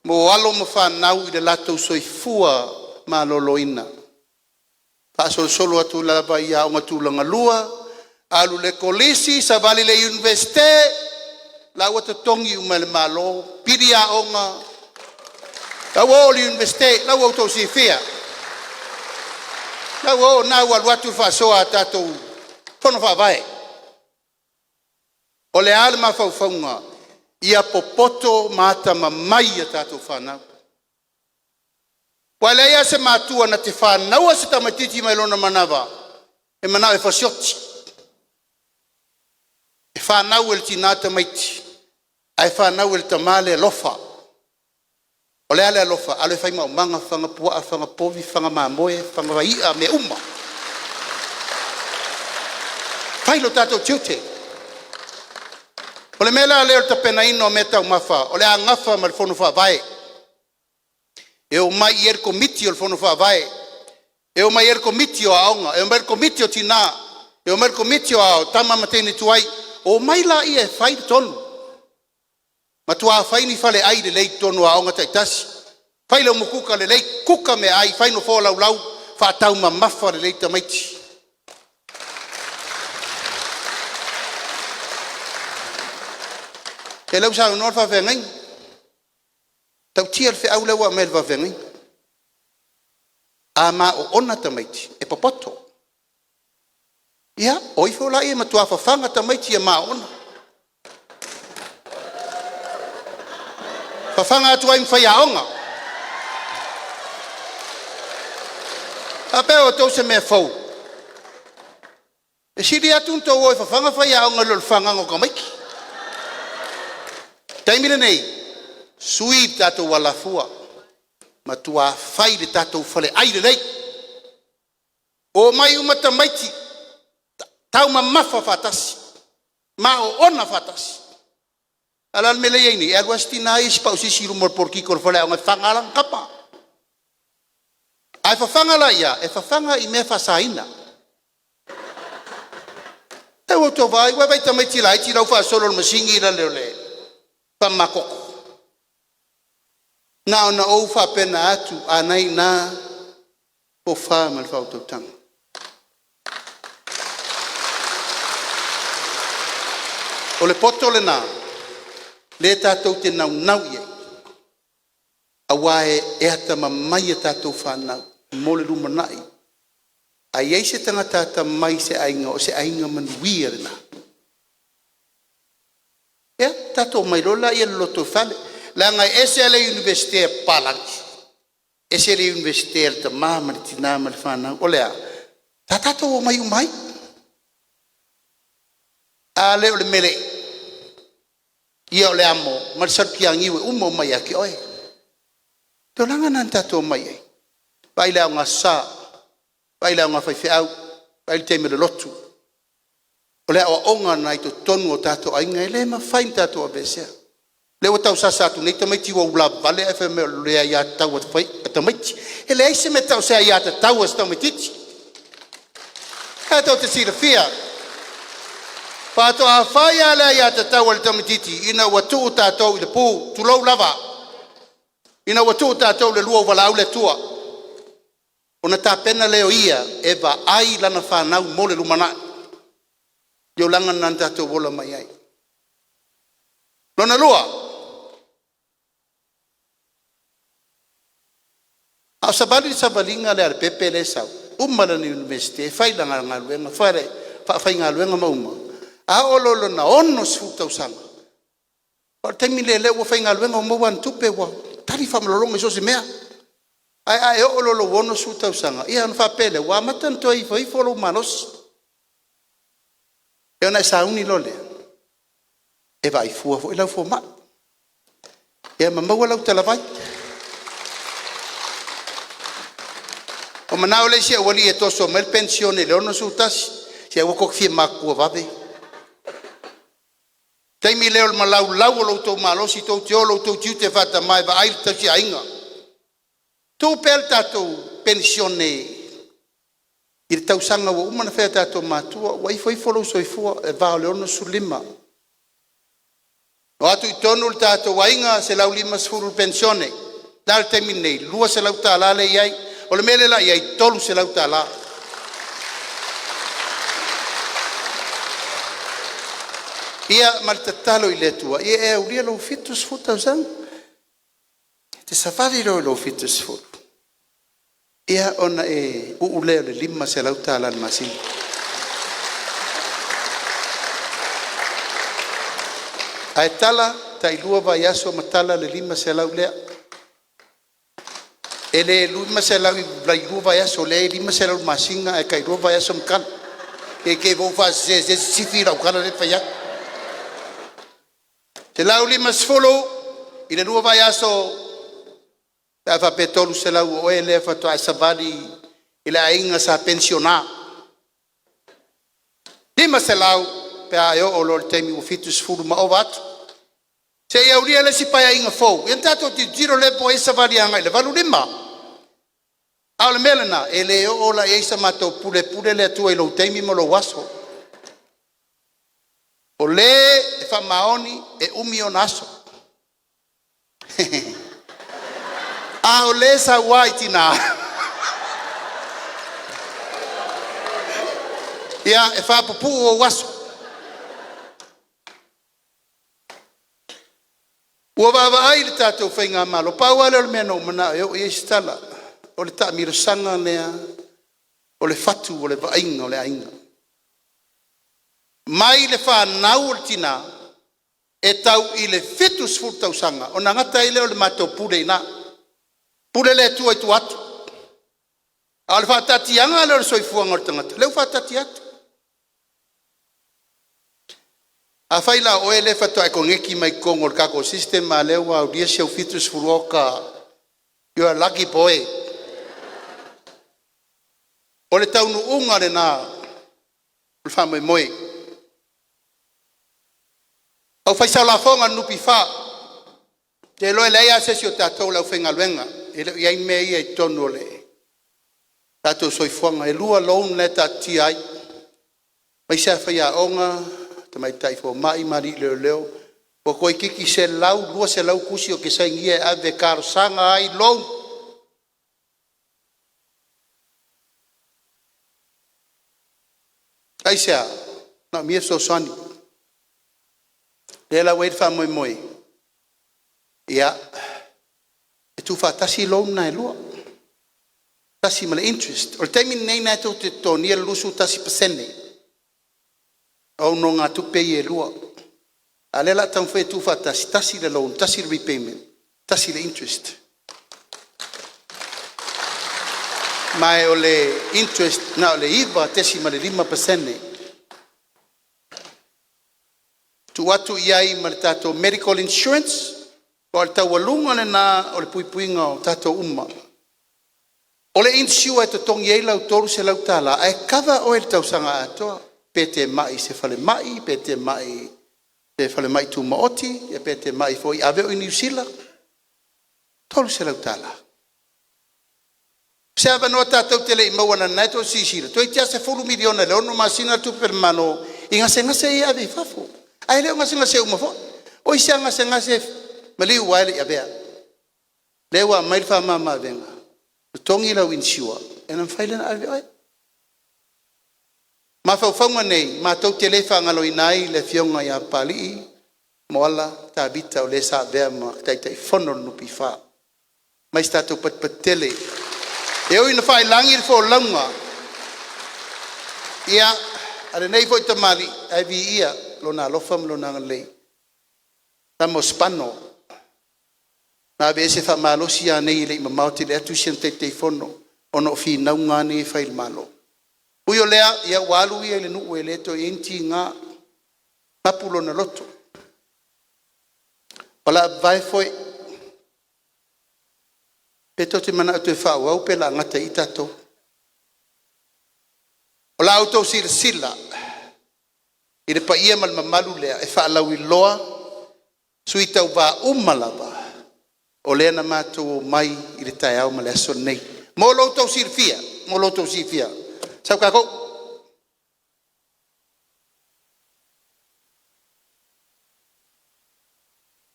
Mo alo mwhanau i le lato soifua ma loloina. Pasol solo atu lava ia o ngatulanga lua. Alu le kolisi sa vali le universite la wata tongi umele malo piria onga la wo le universite la wo to sifia la wo na wa watu fa so atato fono fa vai o le alma fa fonga ia popoto mata mamai atato fana wala ia se matua na te fana wa se tamatiti mai lona manava e mana e fasioti e whanau el tinata maiti. Ai whanau el tamale alofa. O le ale alofa. Ale whai mau manga, whanga pua, whanga povi, whanga mamoe, whanga waia me uma. Whailo tātou tiute. O le mela leo tapena ino me tau mawha. O le a ngafa ma le whono wha vai. E o mai i er komiti o le whono wha vai. E o mai er komiti o aonga. E o mai er komiti o tina. E o mai er komiti o ao. Tama matene tuai. O mai la ia e whai tonu. Ma tua whai ni whale ai le lei tonu a onga taitasi. Whai lau mukuka le lei kuka me ai. Whai no fō lau lau. Whaatau ma mawha le lei tamaiti. E lau sa unor whawhengai. Tau tia le au lau a mel whawhengai. A ma o ona tamaiti. E papoto. Ia, oi fo la ia matua whawhanga tamaiti e maona. Whawhanga atu ai mwhai aonga. A peo tau se mea fau. E siri atu nto oi whawhanga whai aonga lor whangango ka maiki. Taimile nei, sui tatou walafua. Matua whai le tatou whale aire nei. O mai umata maiti. Tau ma mafa fatasi. Ma o ona fatasi. Alal mele yeni. E aguasti na is pausi siru mor porki kor fale o ngai kapa. Ai whawhangala ia. E whawhanga i me whasaina. E o to vai. Wai vai tamaiti lai. Ti rau whaasolo masingi la leo le. Pamakoko. Na ona ou whapena atu. Anai na. O wha mal whautautanga. O le poto le nā, le tātou te nau iei. Awa e ata mamai e tātou whanau, mo le LUMANA'I. A iei se tangata mai se ainga o se ainga manuia le nā. tato mai lola ia loto fale la ngai esele universite palangi esele universite te mama tina mal fana olea tato mai umai ale ole mele ia ole amo mal sarpiangi we umo mai aki oi to langa nan tato mai baila nga sa baila nga fai au baila te me lotu ole o onga nai to tonu o tato ainga ele ma fai tato abese le o tau sasa tu nei tamai ti o la vale fm le ya tau o fai tamai ele ai se metau se ya tau o tamai ti tato te sira fia pato a fai ala ya tau o tamai ti ina o tu tato ile pu tu lo lava ina o tu tato le luo vala le tua ona ta pena leo ia eva ai lana fa na mo le lumana yo langa nan tato bola mai ai lona lua a sabalinga le pepe le sa umala ni universite fai langa ngaluenga fai ngaluenga mauma a ololo na ono suta usanga o temi le wo fai ngaluenga mo wan tupe wa tari famlolonga so se mea ai ololo wono suta usanga ia no fa pele wa matanto i foi folo manos e ona sa uni lole e vai fu fu la fu ma e mamma wala tala vai o manao le sia wali e toso mel pensione le ono sutas sia wo ko fi ma ku va be tai mi le malau lau lo to malo si to tiolo to tiute fata mai va ai ta si ainga tu pel tato pensione il tau sanga wo umana fe tato matua wai foi folo soi fu e va le ono sulima o atu itonu tato wainga se lau lima sfuru pensione dal termine lua se lau tala le yai o le mele la yai tolu se lau tala ia maltatalo ile tua e uria lo fitus futa sang te safari lo fitus futa ia ona e ule le lima se lau tala le masi ai tala tai lua vai aso matala le lima se lau lea ele lima se lau vai lua vai aso le lima se lau masinga e kai lua vai aso mkan e ke vo fa se sifira o kana le faya te lau lima sfolo ile lua vai aso fa petolu se lau o ele fa to sabali ila ainga sa pensiona lima se lau pe ayo o lor temi o fitus fulu ma ovat se ia uria le sipai inga fo entato ti giro le po esa varianga le valu lima al melana ele o la esa mato pule le tu lo temi mo lo waso o le fa maoni e umionaso a olesa waitina ia e fa pupu o waso o va ai tato fenga malo pa wale o meno mana yo istala o le tamir sanga nea o le fatu o le vainga o le ainga mai le fa naultina e tau i le fitus fultau sanga o ngata ile o le mato pule na pule le tu ai tu atu al fa tatianga le soi fuanga o tangata le fa tatiatu a faila o ele fa to e kongeki mai kongo ka ko system ma le wa o dia seu fitus furoka you are lucky boy o le tau nu unga le na o fa mai moi o fa sa la fonga nu pifa te lo le ya se si o tatou la fenga luenga ia me ia tonu le tatou soi fonga e lua lo le tati ai mai sa fa ya onga mai tai fo mai mari leo o ko kiki se lau lua se lau kusi o ke sa ngia ave kar sanga ai lo ai sa na mi so sani le la wait fa moi ia e tu fa tasi lo na lua tasi male interest o temi nei na to te toni lu su tasi percent o no nga tu pe ye lua Alela tang fe tu fa tasi le loan, tasi le repayment, tasi le interest. Mai o le interest na o le IVA tesi ma le 5%. Tu atu iai ma le tatou medical insurance, o le taualunga le na o le puipuinga o tatou uma. O le insure e to tongi ei lau toru se lau tala, e kawa o e le tausanga atoa, pete mai se fale mai, pete mai se fale mai tu maoti, e pete mai foi ave o New Zealand, toru se lau tala. Se ava no tatou tele i mawana naito sisira, toi tia se fulu miliona le ono masina tu per mano, i ngase i ave fafu. Ai leo ngase umafo, o i sia ngase mali uwaile i avea. Lewa mailfa mama venga. Tongi lau insure, and I'm failing ave. Ma faufaunga nei, ma tau te lefa ngalo inai le fionga ia PAPALI'I, moala ta bita o le sa vea ma tai fono nupi fa. Ma stato patele. E oi na fai langi le fo langa. Ia, ale nei fo tamali, ai vi ia, lona ALOFA lona ngalei. Tamo spano. Na vese fa malo sia nei le mamauti le atu sente te fono ono fi na ngani fa il malo. Uyo lea ia walu ia le nu ele to enti nga papulo na loto. Pala vai foi peto te mana tu fa wa pela ngata itato. Ola auto sila. Ile pa ia mal mamalu lea e fa lawi loa Sui Tauva umalava. O lea na mātou mai i le TAEU ma le aso nei. Mō loutou sirfia. Sau kako?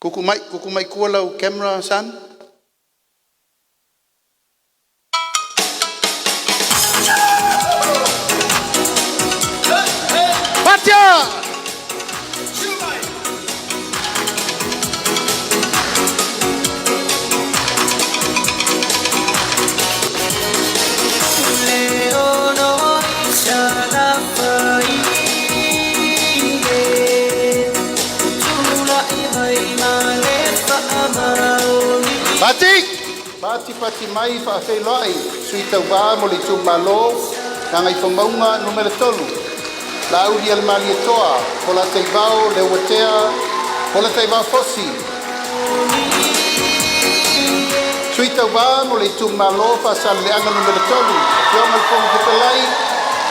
Kuku mai kua lau camera, son? Patia! Pati mai fa FEILOAIGA Sui Tauva mo le ITUMALO nanga i whamaunga numero 3. La uri al mali toa ko la teivao le watea ko la teivao fosi. Sui Tauva mo le ITUMALO Faasaleleaga numero 3. Yong al pong PAPALI'I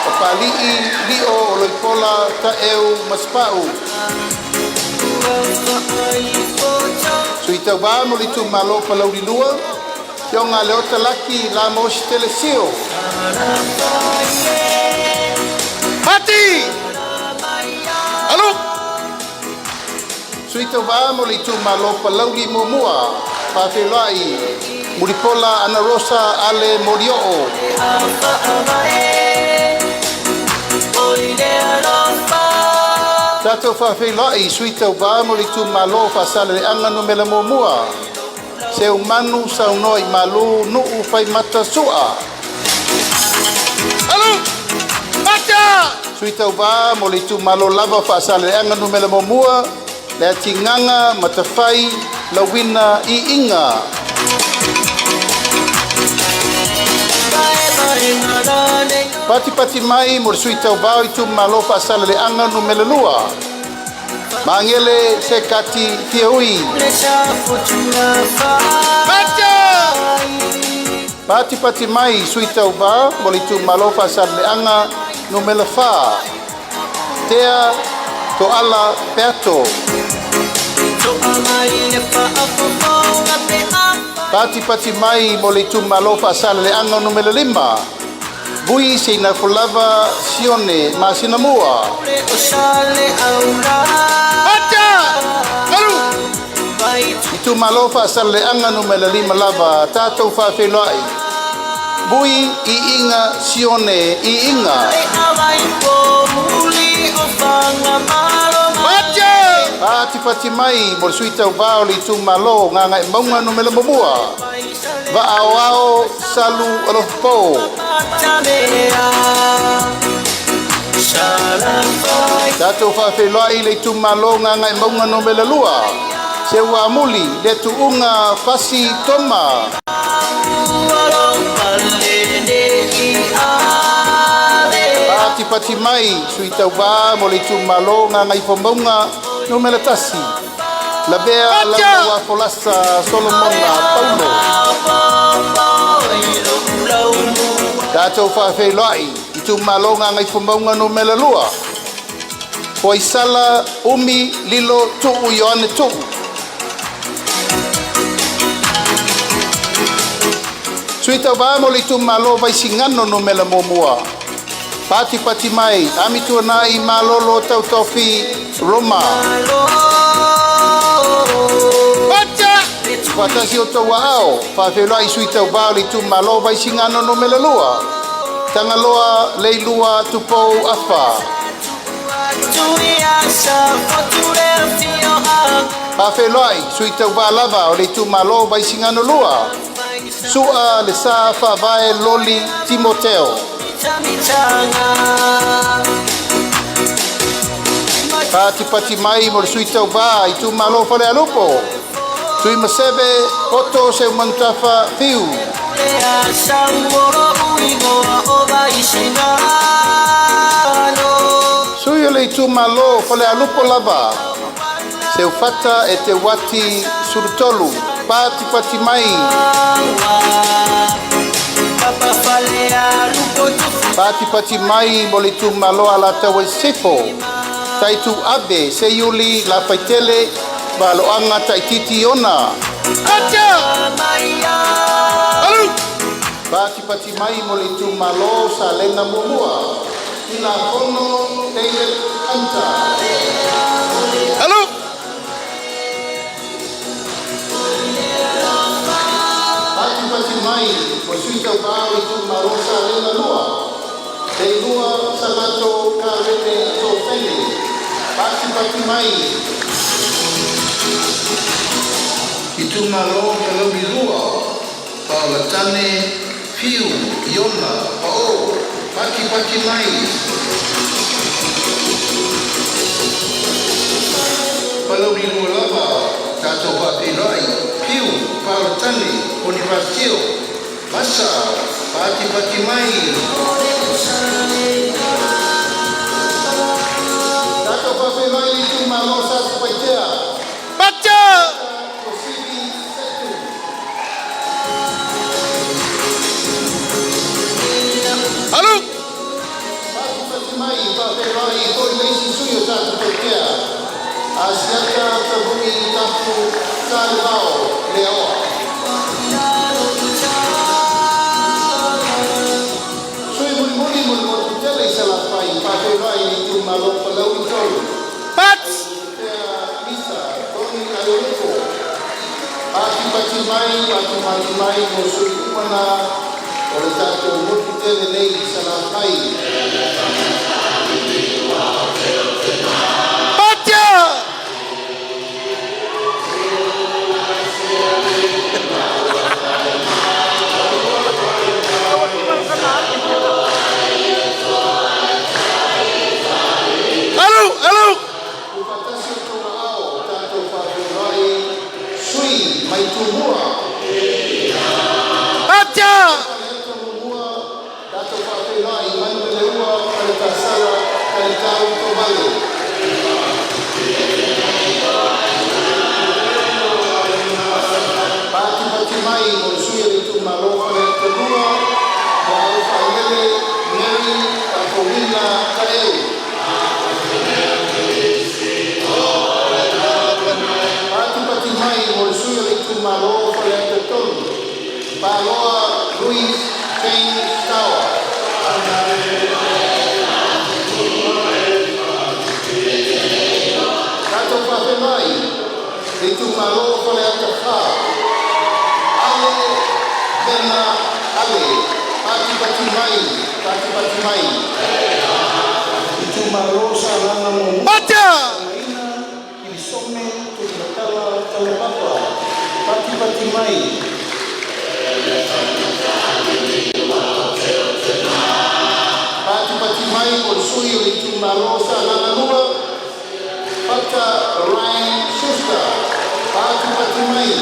PAPALI'I Lio OLOIPOLA TAEU MASIPAU. Sui Tauva mo le ITUMALO Palaurilua Yonga leota laki la mosi telesio. Pati! Alo! Sui Tauva mo le ITUMALO Palauri Momua. Pa FEILOAIGA Muripola Ana Rosa Ale Morioo. Tato fa FEILOAIGA Sui Tauva mo le ITUMALO Faasaleleaga numero Momua. Se umanu sa unoi malu nuu fai mata sua. Alo! Baca! Sui Tauva mo le ITUMALO lava Faasaleleaga numero Momua. Le atinganga matafai lawina I inga. Pati mai mo Sui Tauva ITUMALO Faasaleleaga numero 2. Mangele se kati tiaui. Pati mai Sui Tauva mo le ITUMALO Faasaleleaga numero 4. Tea to ala peato. Pati mai mo le ITUMALO Faasaleleaga numero 5. Bui se na fulava sione ma SAMOA. ITUMALO Faasaleleaga numero 5 lava tatou fa FEILOAIGA. Bui I inga sione I inga. Pati mai mo Sui Tauva o le ITUMALO nganga maunga numero Momua. Va ao salu alofa. Tatou whawhelai le ITUMALO ngā ngai maunga no mele lua. Se ua muli le tuunga fasi toma. Pati pati mai Sui Tauva mo le ITUMALO ngā ngai whamaunga no mele tasi. La bea la wa folasa Solomona Paulo. Tatou whawhelai ITUMALO ngā ngai whamaunga no mele lua. Foi sala umi lilo tuu yoane tuu. Sui Tauva mo le ITUMALO vai singano no mela momua. Pati pati mai AMIOTONU malolo tau tofi Roma. Pacha! Patasi o tau ao. Whawhelai Sui Tauva le ITUMALO vai singano no mela lua. Tangaloa leilua tupou afa. Whawhelai Sui Tauva lava o le ITUMALO vai singano lua. Sua le sa whawai loli Timoteo. Pati pati mai mo le Sui Tauva ITUMALO whale alupo. Sui masebe koto se mantafa fiu. Sui le ITUMALO whale alupo lava. Se ufata e te wati surutolu. Pati pati mai. Pati pati mai mo le ITUMALO ala tawa sefo. Taitu abe se Iulai la faitele ba loanga taititi ona. Acha! Alu! Pati pati mai mo le ITUMALO sa lena mumua. Ina kono teile anta. Alu! Pati pati mai mo Sui Tauva ITUMALO sa lena lua. Dei lua salato karene to fele. Pati pati mai ITUMALO kalau bilua palatane fiu iona pao pati pati mai kalau bilua lava tatou PAPALI'I fiu palatane universitio masa pati pati mai tatou PAPALI'I ITUMALO satu paitea baca halo pati mai PAPALI'I koi leisi suyo satu paitea asiata tabumi tapu salvao leo sui muli muli tele salah pai PAPALI'I ITUMALO palau tolu pats bisa toni aloko pati mai mo sui mana oleh tatou muli tele nei salah pai baca halo tatou PAPALI'I sui mai tumua baca tatou PAPALI'I mai leua kali tasala kali tau tobalo pati mai mo sui ITUMALO kali kedua mau family Mary Papolina TAEU pati mai mo sui ITUMALO kali ketolu Paloa Luis Tawa tatou PAPALI'I ITUMALO kali atafa ale bena ale pati mai ITUMALO salana mo baca ilisome tukatala talapapa pati mai pati mai mo sui ITUMALO salana lua Pata Ryan Schuster, Pati Pati Mai.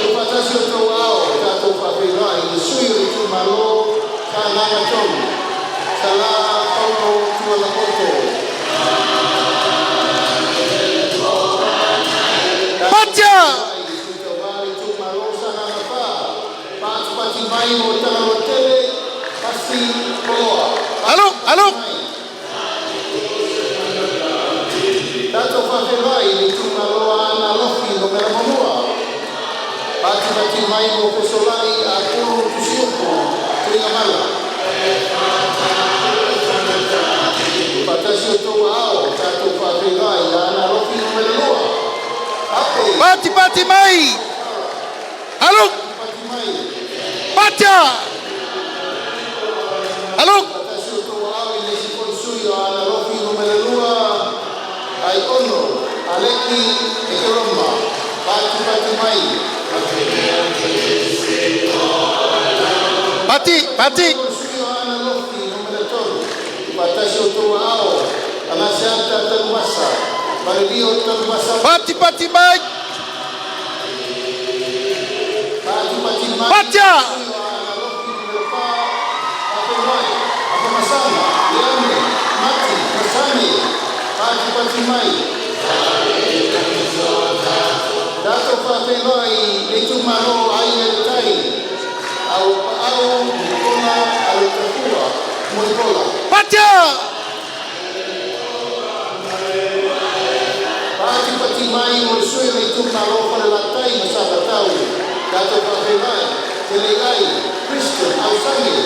Tupatasi uto wao, tatou whawhirai, Sui Itumalo, AMIOTONU, Sala Paulo Tualapoto. Pacha! Itumalo sana napa, Pati Mai mo Tangalotele, Pasi Poloa. Halo. Tatou whawhirai, Itumalo ALOFA no MANUIA. Pati mai mo pesolai a kuru tusiupo tuingamala. Patasi uto ao tatou whawhirai ana rofi no MANUIA. Pati mai. Halo. Pati mai. Pacha. Halo. Patasi uto ao i lesi konsui ana rofi no MANUIA. Ai ono aleki e keroma. Pati mai. Pati. Pati mai. Pacha. Pati mai. Dato FEILOAIGA ITUMALO AIGA OLOIPOLA ALOFA Pacha! Pati mai mo Sui Tauva para latai masabatau. Dato FEILOAIGA Iulai Christian Ausangi.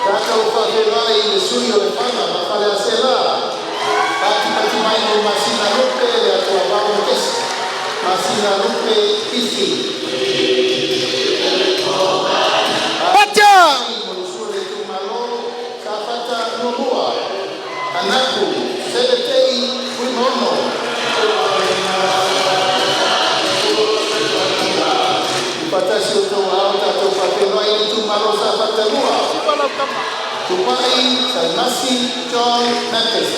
Dato FEILOAIGA Sui Olefana Mapale Asela. Pati mai mo masina lupe le atua bau kesi. Masina lupe isi. Pacha! Sui Itumalo Safata Nolua. Anakku sebetei kuimono. Patasi uto au tatou FEILOAIGA Itumalo Safata Nolua. Tupai Salmasi John Memphis.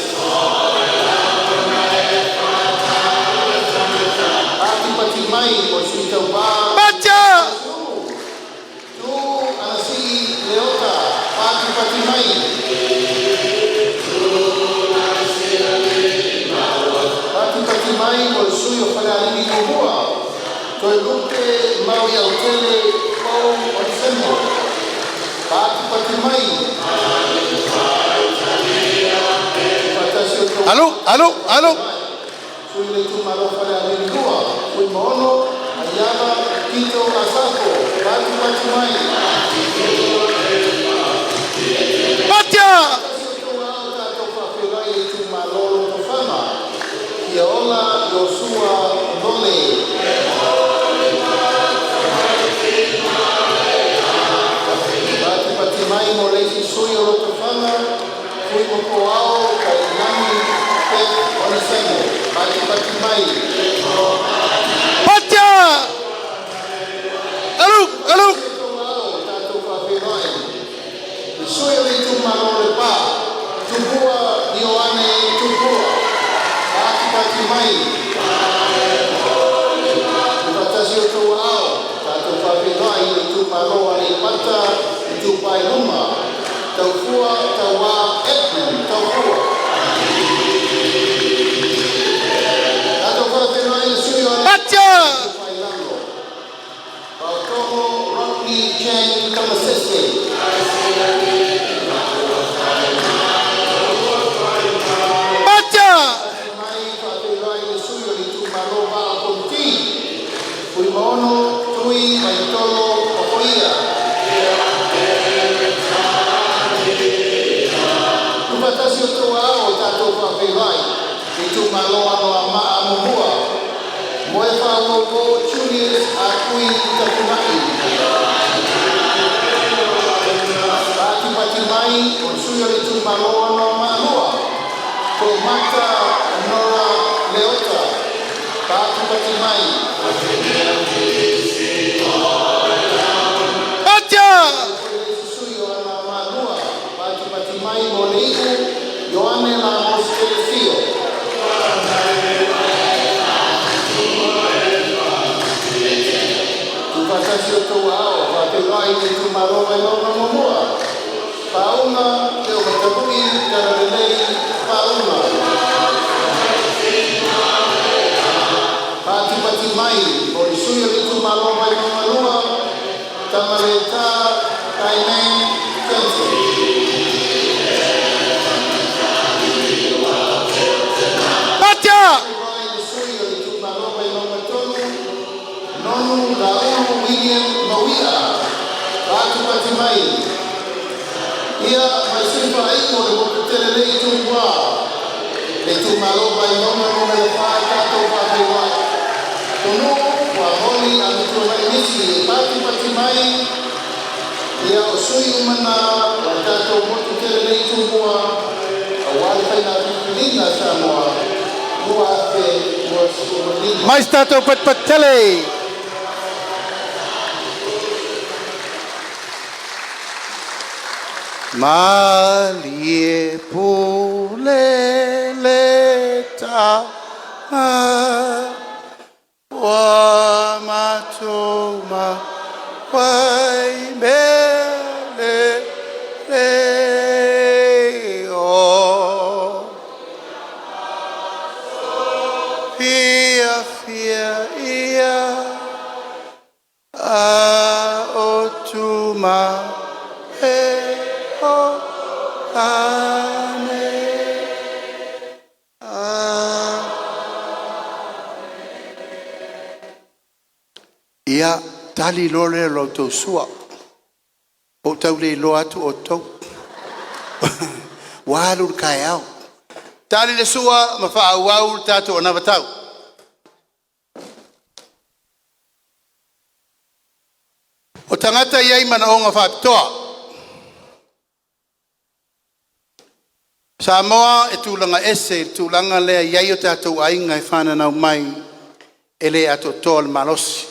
Pati mai mo Sui Tauva. Pacha! Tu anasi leota. Pati mai. Pati mai mo Sui Faasaleleaga Nohua. Toi lupe mau iau tele pau onsemo. Pati mai. Halo. Sui Itumalo Faasaleleaga Nohua. Kuimono ayaba kito asako. Pati mai. Pacha! Iola Yosua Dole. Pati mai mo leisi Sui Olotofana. Kui mo koao kai nami pe onisemo. Pati mai. Pacha! Halo. Sui Itumalo lepa. Tupua Ioane tupua. Pati mai. Patasi uto ao tatou FEILOAIGA Itumalo alipata tupai luma. Taufua tawa Edmund taufua. Tatou FEILOAIGA Sui Pacha. Pautomo Rodney Chen Kamasese. Pacha! Kuimono tui maitolo ofoia. Tupatasi uto ao tatou FEILOAIGA Itumalo ano ama amumua. Moefa woko Julius akui tapunai. Pati mai o Sui Itumalo ano ama amua. Komata Nora Leota. Pati mai. Pacha! mai le ITUMALO mai ona momoa. Pauna te o matabui karalelei pauna. Pati mai o le sui o ITUMALO mai ona lua. Tamareta kainei kensi. Patia! Nonu Raul William Mawia, Ratu Patimai. Ia MASIPAU o le mokutelelei tūpua. Le ITUMALO mai nona nona le whae tātou whakaiwai. Tono, wa holi a mito mai nisi e Patimai. Ia o sui umana wa tātou mokutelelei tūpua. A wale whaina whiwhilina Samoa. Mua te mua suolina. Mais tātou patpatelei. Malie pulele ta wa matoma wai mele o fia ia a otuma ia tali lole lo to sua o tau le lo atu o tau walu kai au tali le sua ma fa au tatu ona vatau o tangata ia mana onga fa toa Samoa e tūlanga ese, tūlanga lea iai o tātou ainga e whananau mai e le ato tōl malosi.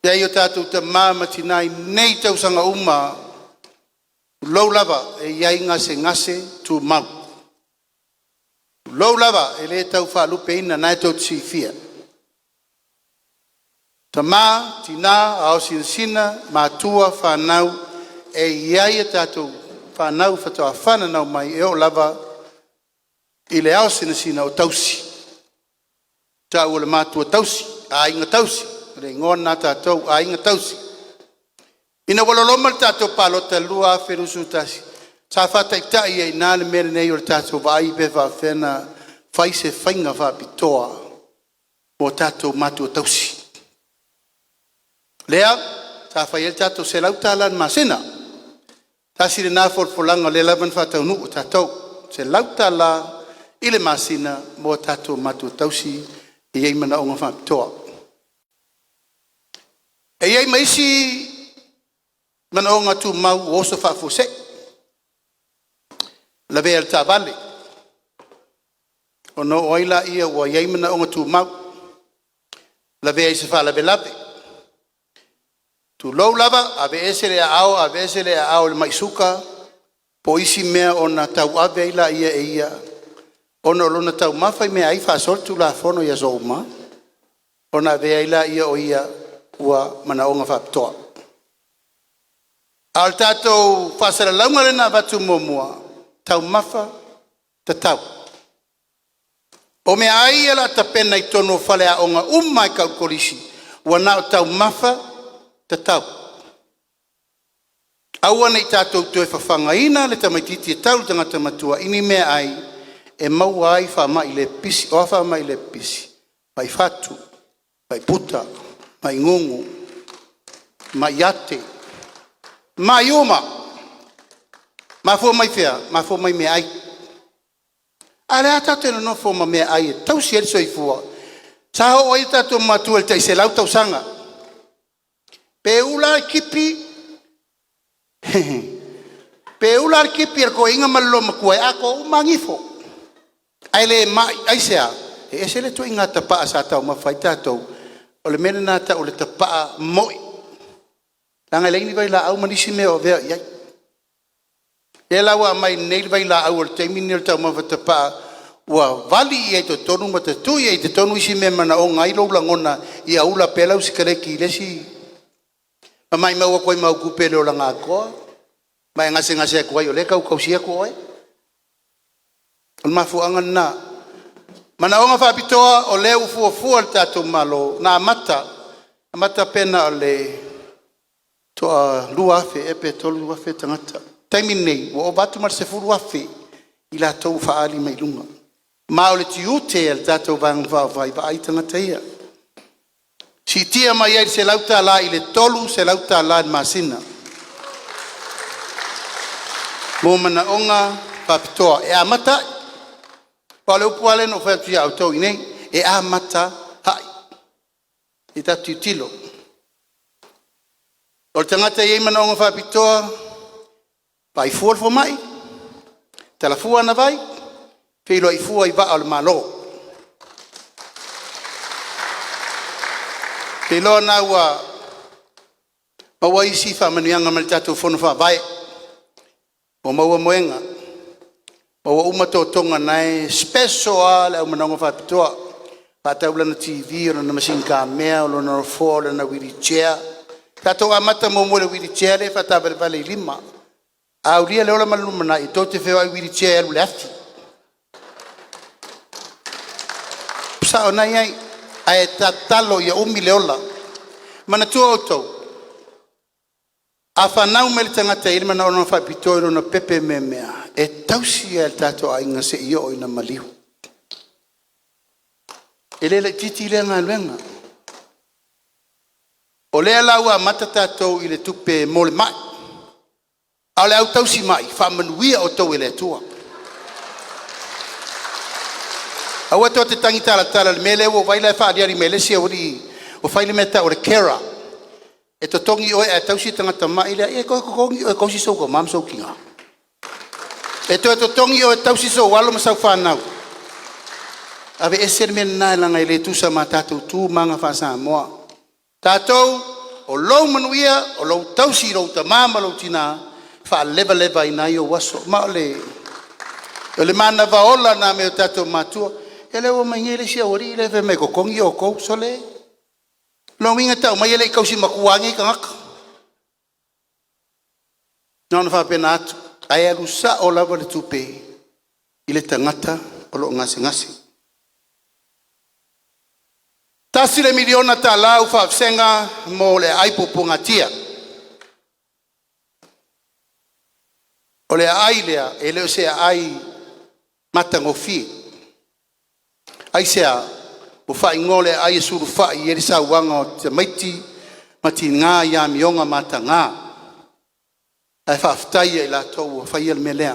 Iai o tātou te māmati nai nei tausanga uma lau lava e iai ngase tū mau. Lau lava e le tau whalupe ina nai tō tsi fia. Ta mā, tina, ao sina, mātua, whanau e iai o tātou whanau whatoa whananau mai e o lava i le ao sina o tausi. Tau o le mātua tausi, a inga tausi. Re ngona tātou a inga tausi. Ina waloloma le tātou palota lua wherusu tasi. Sa whataitai e nā le mere nei o le tātou vai pe whawhena whaise whainga whapitoa o tātou mātua tausi. Lea, sa whai el tātou se lautalan masena. Tasi le nā wholpolanga le laban whatau nu o tātou. Se lautala i le masina mo tātou mātua tausi i ei mana onga whapitoa. E iei maisi mana onga tu mau o oso whafose. La vea le tā vale. O no oila ia ua iei mana onga tu mau. La vea i se wha lawe lawe. Tu lou lava, ave ese le ao le maisuka, po isi mea o na tau ave ila ia e ia. O na lona tau mawhai mea ai whaasol tu la fono ia zouma. O na ave ila ia o ia ua mana onga whapitoa. Al tātou whaasaralaunga le na watu momua, tau mawha, ta tau. O mea ai ala ta pena i tono whale a onga umai kau kolisi, ua nao tau mawha, ta tau. Aua nei tātou tue whawhangaina le tamaititi e tau tangata matua ini mea ai e maua ai whamai le pisi, o whamai le pisi. Mai whatu, mai puta, mai ngungu, mai ate, mai uma. Ma fo mai fea, ma fo mai mea ai. Ale a tātou no fo ma mea ai e tau si el soifua. Sa ho oi tātou matua le taise lau tau sanga. Pe ular kipi pe ular kipi ko inga malo makua ako umangifo ai le mai ai sea e se le to inga tapa sa tau mafaita to o le mena nata o le tapa moi langa le ni vai la au manisi me o ve ia e la wa mai nei vai la au le terminal tau mafata wa vali e to tonu mata tu e te tonu isi me mana o ngai lo langona ia ula pela usikare ki lesi Mai mau koe mau kupele o langa koa. Mai ngase koe o le kausia koe. On mafuanga na. Mana onga whapitoa o leo fuafua le tatou malo. Na mata pena o le toa luafe epe tolu luafe tangata. Taimi nei, o batu mar se furu afe i la tau whaali mai lunga. Ma o le tiute e le tatou vang vai vai tangata ia. Si tia mai ai se lauta la i le tolu se lauta la masina. Mo mana onga whapitoa e amata. Pa le upuale no whapitoa au tau inei e amata hai. I tatu tilo. O le tangata iei mana onga whapitoa pai fual fo mai. Tala fua na vai. Whilo i fua i va o le malo. Te loa na maua isi wha manuianga mali tatou whono wha vai. O maua moenga. Maua umato tonga nai special le au manonga wha pitoa. Whatau lana TV o lana machine car mea o lana rofo o lana wheelchair. Tatou amata mo le wheelchair le whatau vale lima. Au ria le ola MANUIA i tau te wheo ai wheelchair elu le ati. Psa o nai ai. Ai tatalo ia umi leola. Mana tua autou. A whanau me le tangata ili mana ona whapito iro na pepe me mea. E tausi e tato a inga se iyo o ina maliu. E le titi le ngā luenga. O lea laua mata tatou i le tupe mo le mai. A le au tausi mai. Whamanuia o tau e le tua. Aua toa te tangi tala le mele o vai le whaadiari mele si auri o whaile meta o le kera. E to tongi oe e tausi tangata mai le e kongi oe kausi sou ko mam sou kinga. E to tongi oe tausi sou walo masau whanau. Ave eser men nai langa i le tusa ma tatou tu manga wha SAMOA. Tatou o lou MANUIA o lou tausi rou ta mama lou tina wha leva inai o waso. Ma o le mana vaola na me o tatou matua. Ele o mangele si ori le ve me ko kongi o ko sole lo minga tau mai ele kausi makuangi kangaka non fa penat ai alusa o la vole tupe ile tangata o lo ngasi tasi le miliona tala u fa senga mo le ai popongatia o le ai lea ele se ai matangofi ai sea o fai ngole ai suru fai e sa wanga o te maiti mati ngā ia mionga mata ngā ai whaftai e la tau o fai el melea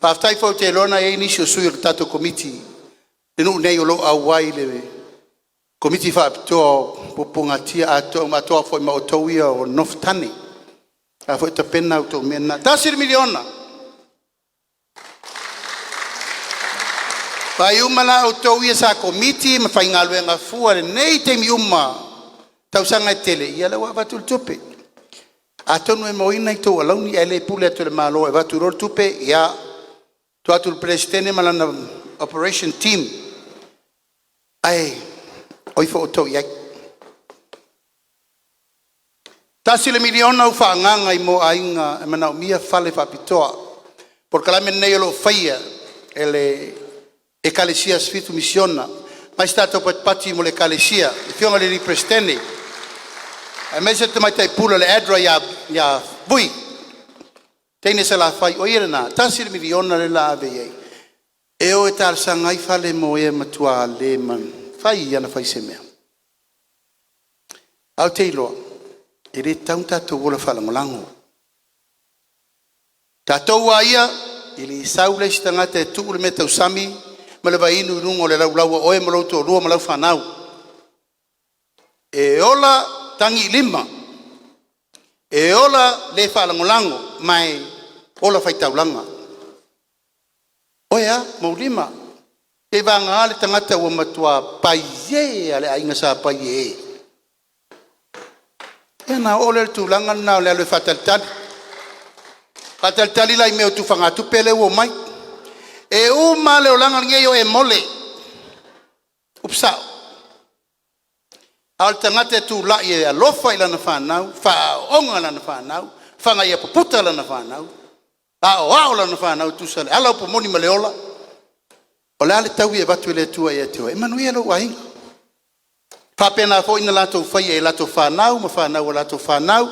whaftai fau te lona e nisi o sui o tato komiti e nu nei o lo awai le komiti whaapitoa poponga tia atoa foi ma o tauia o noftani a foi ta pena o tau mena tasir miliona Pai umana o tau ia sa komiti ma fai ngā luenga fua le nei te mi uma tau sanga tele ia le wa vatul tupe a tonu e moina i tau alauni e le pule atu le malo e vatul rol tupe ia tu atu le presidente malana operation team ai oifo o tau iai tasi le miliona u wha nganga i mo ainga e mana o mia fale whapitoa por kalame nei o lo faia ele Ekalesia sfitu misiona mas tato pati mo le ekalesia fionga le riprestene a mese te mai tai pula le adra ya bui tene se la fai o irena tasir miliona le la ave e o tar sangai fale mo e matua le man fai ana fai semea au teilo e le tauta to vola fala molango tato wa ia ili saule stangata tu le meta usami ma le vainu rungo le lau oe ma lauto rua ma lau whanau. E ola tangi lima. E ola le whalangolango mai ola whaitaulanga. Oea, mau lima. E vanga ale tangata ua matua paie ale ainga sa paie. E na ole le tūlanga na ole ale whataltali. Whataltali lai meo tu whangatu pele ua mai. E le olanga ngeyo e mole. Upsao. Al tangata tu la ye alofa ila na whanau, whaonga la na whanau, whanga ia paputa la na whanau, a o la na whanau tu sale, ala upo moni ma leola, o le ale tau e batu le tua e tua, e manuia lo wainga. Whapena fo ina lato whai e lato whanau, ma whanau o lato whanau,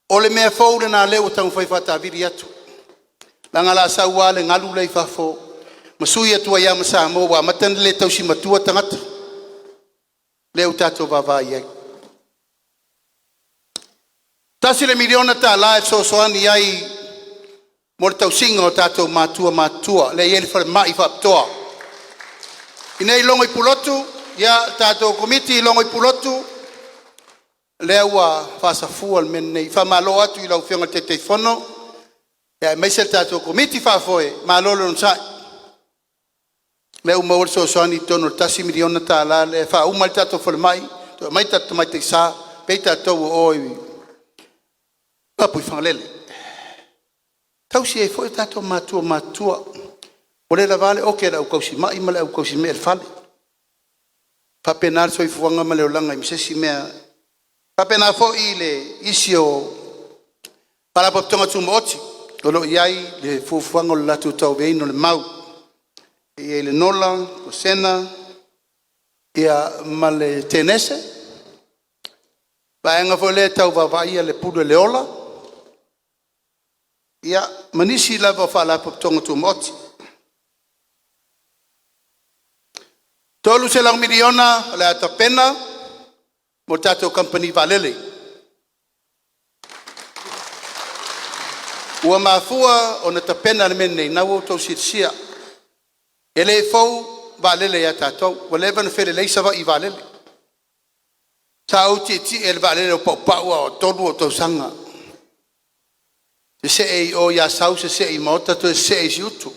o le mea fau le na leo tau whai whata viri atu. Langa la saua le ngalu lei whafo, ma sui atua ia ma Samoa, wa matane le tau si matua tangata. Leo tato vavai ai. Tasi le miliona ta la e soani ai mo le tau singa o tato matua. Le ieli whare mai whaptoa. Inei longo i pulotu, ia tato komiti i longo i pulotu, lea ua whasafua al menei, whamalo atu i lau whianga te whono, ia meisel tato komiti whafoe, malolo nsai. Le uma ol so soani tono tasi miliona ta la le fa uma tato fol mai to mai tato mai te sa pe tato oi papu fanglele tau si e foi tato matua o le vale o ke la ko si mai ma le ko si me fale pa penal so i fuanga ma le langa mi se si me pa penal fo ile isio para poptonga tu moti o lo iai le fu fuanga la tu tau veino le mau e le nola, o sena, ia male tenese, vaenga fo le tau vavaia le pudu le ola, ia manisi lava whala poptonga tu moti. Tolu se lang miliona, le ata pena, mo tato company valele. Ua mafua o na tapena le mene, na wo tau sitsia, ele fou valele ya tatou, walevan fere leisa va i valele. Tau ti el valele o pau o tolu o tau sanga. Se e o ya sau se e mota to se e jutu.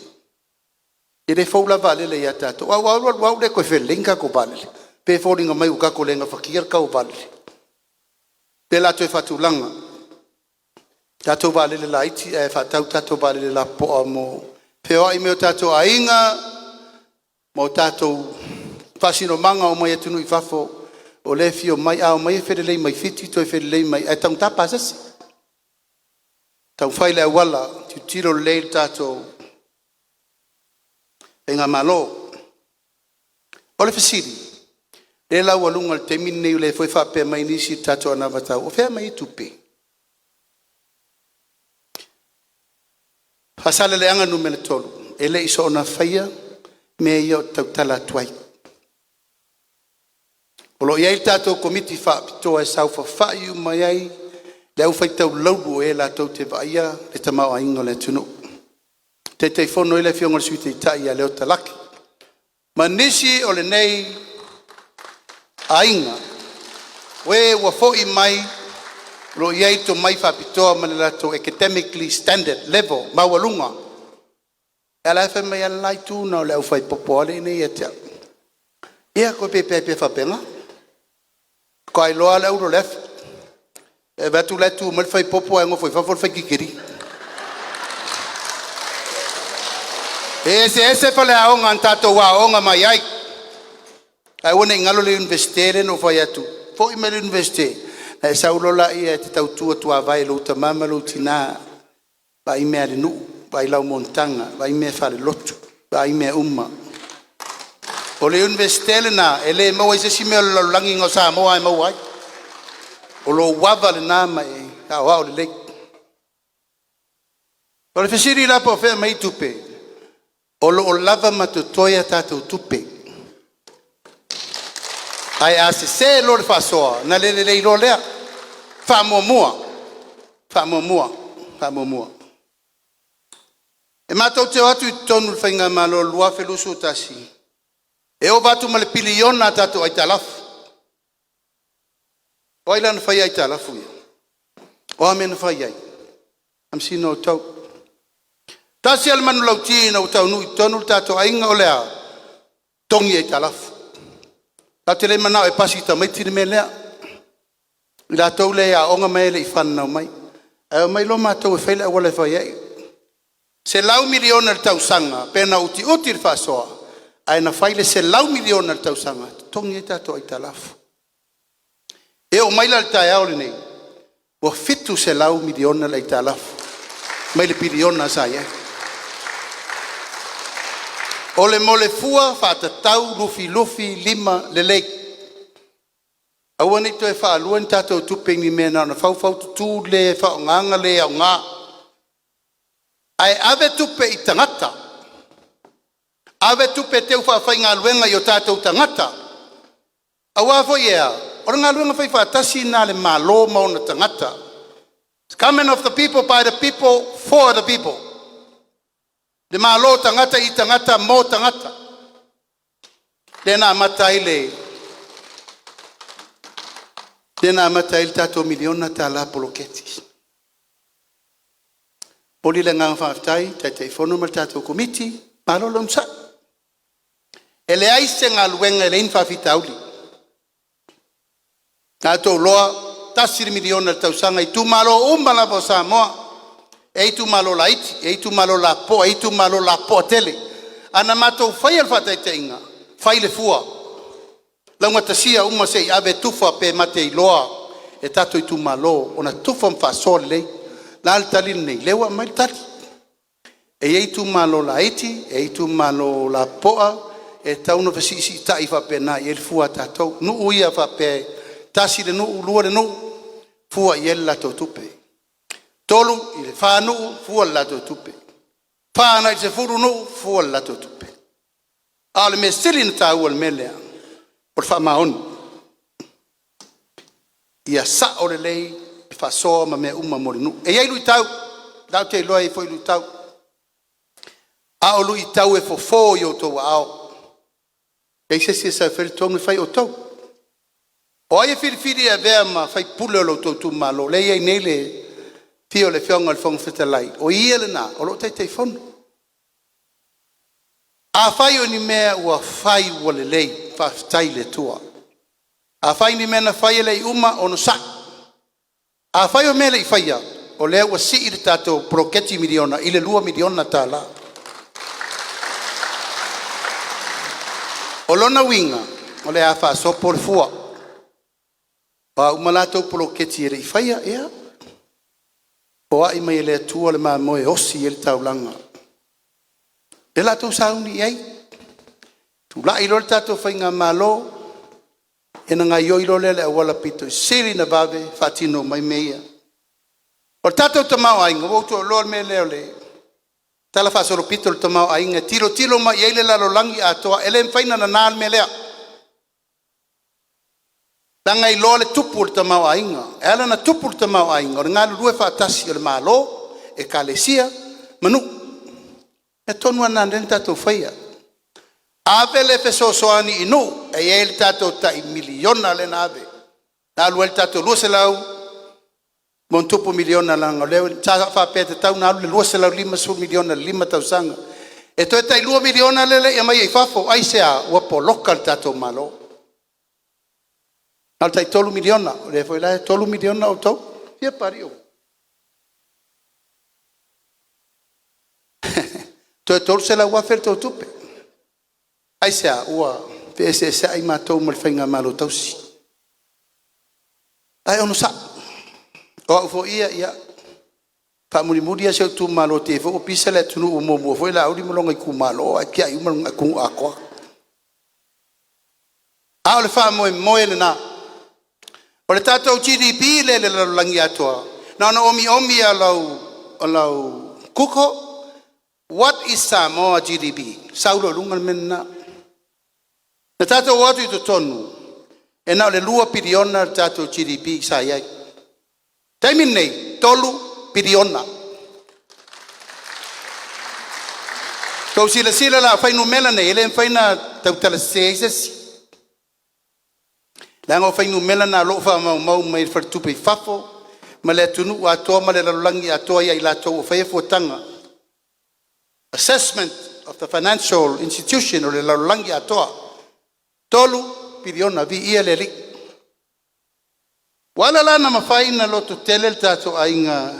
Ele fou la valele ya tatou. Wa le ko fe lenga ko valele. Pe foringa mai ka ko lenga fakir ka o valele. Pe la to fatulanga. Tatou valele la iti e fatau tatou valele la po mo. Pe o i me tatou AIGA mo tatou fasino manga o mai atunu i fafo o le fio mai a o mai fedele mai fiti to fedele mai e tau tapa sasi tau faile wala tu tiro le tatou enga malo o le fasiri le la walunga te minne le foi fa pe mai nisi tatou na vatau o fe mai tupe Faasaleleaga numele tolu ele iso na faia me yo tautala tuai. Olo iai tatou komiti whaapitoa e sau whawhai mai ai, le au whaitau lauru e la tau te vaia, le tamau a ingo le tunu. Te te whono ele whiongo le Sui Tauva a leo talaki. Ma nisi o le nei a inga, we ua fo mai, lo iai to mai whaapitoa ma le lato academically standard level, mawalunga. Ela fa mai lai tu no le fai popole ni etia. Ia ko pe fa penga. Ko ai lo ala euro lef. E va tu le tu mal fai popo ngo foi fa fai kikiri. Ese fa le aonga tato wa onga mai ai. Ai wona ngalo le investere no fai atu. Foi me le investe. E saulo la ia te tau tu vai lo tamama lo tina. Ba i me nu. Vai lau montanga, vai me fare lotu, vai me umma. O le investele na, ele mau se si me lo langi ngo Samoa e mau ai. O lo wava le na mai, ka wa o le lek. O le fesiri la po fe mai tupe. O lo lava matutoia tatou tupe. Ai se lo le fasoa, na le lo lea. Fa mo mua. E matou te atu i tonu le whainga malo lua felusu tasi. E o vatu ma le piliona tatou ai talafu. O ai lana whai ai talafu ia. O amena whai ai. Am sino o tau. Tasi al manu lau tina o tau nui tonu tatou ainga o lea. Tongi ai talafu. Ta te le manao e pasi ta maiti me lea. I la tau lea onga mai le i whanau mai. E mai lo matou e whaile wale whai ai. Se lau miliona le tausanga, pena uti le whasoa, ai na whaile se lau miliona le tausanga, tongi e tato ai talafu. E o mai la tae au le nei. Ua fitu se lau miliona la i talafu. Mai le piliona sa ia. O le mole fua whātatau lufi lima le leik. Aua nei toi whaalua ni tātou tupe ni mena na whau tutu le whaonganga le au ngā. Ai ave tupe i tangata. Ave tupe teu whawhai ngā luenga i o tātou tangata. Aua fo ia. Ora ngā luenga whai whātasi nā le mālo mauna tangata. It's coming of the people, by the people, for the people. Le mālo tangata i tangata mō tangata. Lena matai le. Lena matai le tātou miliona tā la poloketi. Poli le ngā whaftai, tai whono ma tātou komiti, mālo lomsa. E le aise ngā luenga le inwhawhita auli. Tātou loa, tasiri miliona tausanga ITUMALO umbala po SAMOA. ITUMALO la iti, ITUMALO la po, ITUMALO la po tele. Ana matou fai al fatai teinga, fai le fua. Launga tasia uma sei ave tufa pe mate iloa, e tato ITUMALO, ona tufa mfasole lei, la altali nei, lewa mai tali. E ITUMALO la iti, ITUMALO la poa, e tauno fasisi tai fa pe na, e fua tatou, nu uia fa pe, tasi le nu, lua le nu, fua i la tupe. Tolu i le whānu, fua la tupe. Whāna i se furu nu, fua la tupe. A le me sili na tāu al melea, o le whamaonu. Ia sa o le lei, i whasoa ma mea uma mori nu. E iei lui tau, dau te loa i foi lui tau. A o lui tau e fofo i o tau ao. E se se sa wheri tongu whai o tau. O ai whiri a vea ma whai pule o lo tau ITUMALO, le iei nei le tio le whionga le whong whitalai. O ia le nā, o lo tei whono. A whai o ni mea ua whai ua le lei, whaftai le tua. A whai ni mea na whai le uma o no sa. A whai o mea le i whaia, o lea ua si i le tātou proketi miliona, i le 2 miliona tā la. O lona winga, o le a wha sopo le fua. Pa umalatou proketi e le i whaia, ea. O ai mai le atua le maa moe osi e le taulanga. E la tau sauni iei. Tu la ilo le tatou whainga malo. E na ngai oilo le awala pito. Siri na vave fatino mai meia. O le tatou tamau ainga. Wautu o loa me leo le. Tala fasoro pito le tamau ainga. Tilo ma iei le lalo langi atoa. Ele mwhaina na nal me lea. Tanga i loa le tupu le tamau ainga. E ala na tupu le tamau ainga. O le ngā lurue whaatasi o le malo. E kalesia. Manu. E tonu ana nene tātou whaia. Ave le fesosoani inu. E e le tātou tai miliona le nave. Nā lua le tātou lua se lau. Mon tupu miliona langa. Leo tātou whapea te tau. Nā lua le lua se lau 5 miliona 5 tausanga. E toi tai 2 miliona lele. E mai e whafo. Ai sea wapo loka le tātou malo. Nā tai 3 miliona. Le foi lai 3 miliona o tau. Fia pari o. Toi tolu se la ua fer tau tupe. Ai sea ua pese se ai matou mal whainga malo tausi. Ai ono sa. O au fo ia. Pa muri a se tu malo te fo pisa le tunu mo foi la uri molonga i ku malo ai kia i molonga ku akwa. A le fa mo le na. O le tatou GDP le langi atoa. Na no omi a lau kuko. What is Samoa GDP? Saulo lungal menna. Na tatou watu i to tonu. E na le 2 piriona tatou GDP sa iai. Taimin nei, 3 piriona. Kau sila la whainu mela nei, ele whaina tau tala seisesi. Lango whainu mela na lofa mau mai whartupe i whafo. Ma le tunu atoa ma le lalulangi atoa ia i la tau o whaifuatanga. Assessment of the financial institution o le lalulangi atoa. Tolu piriona vi ia le li. Wala lana mawhaina loto tele le tato ainga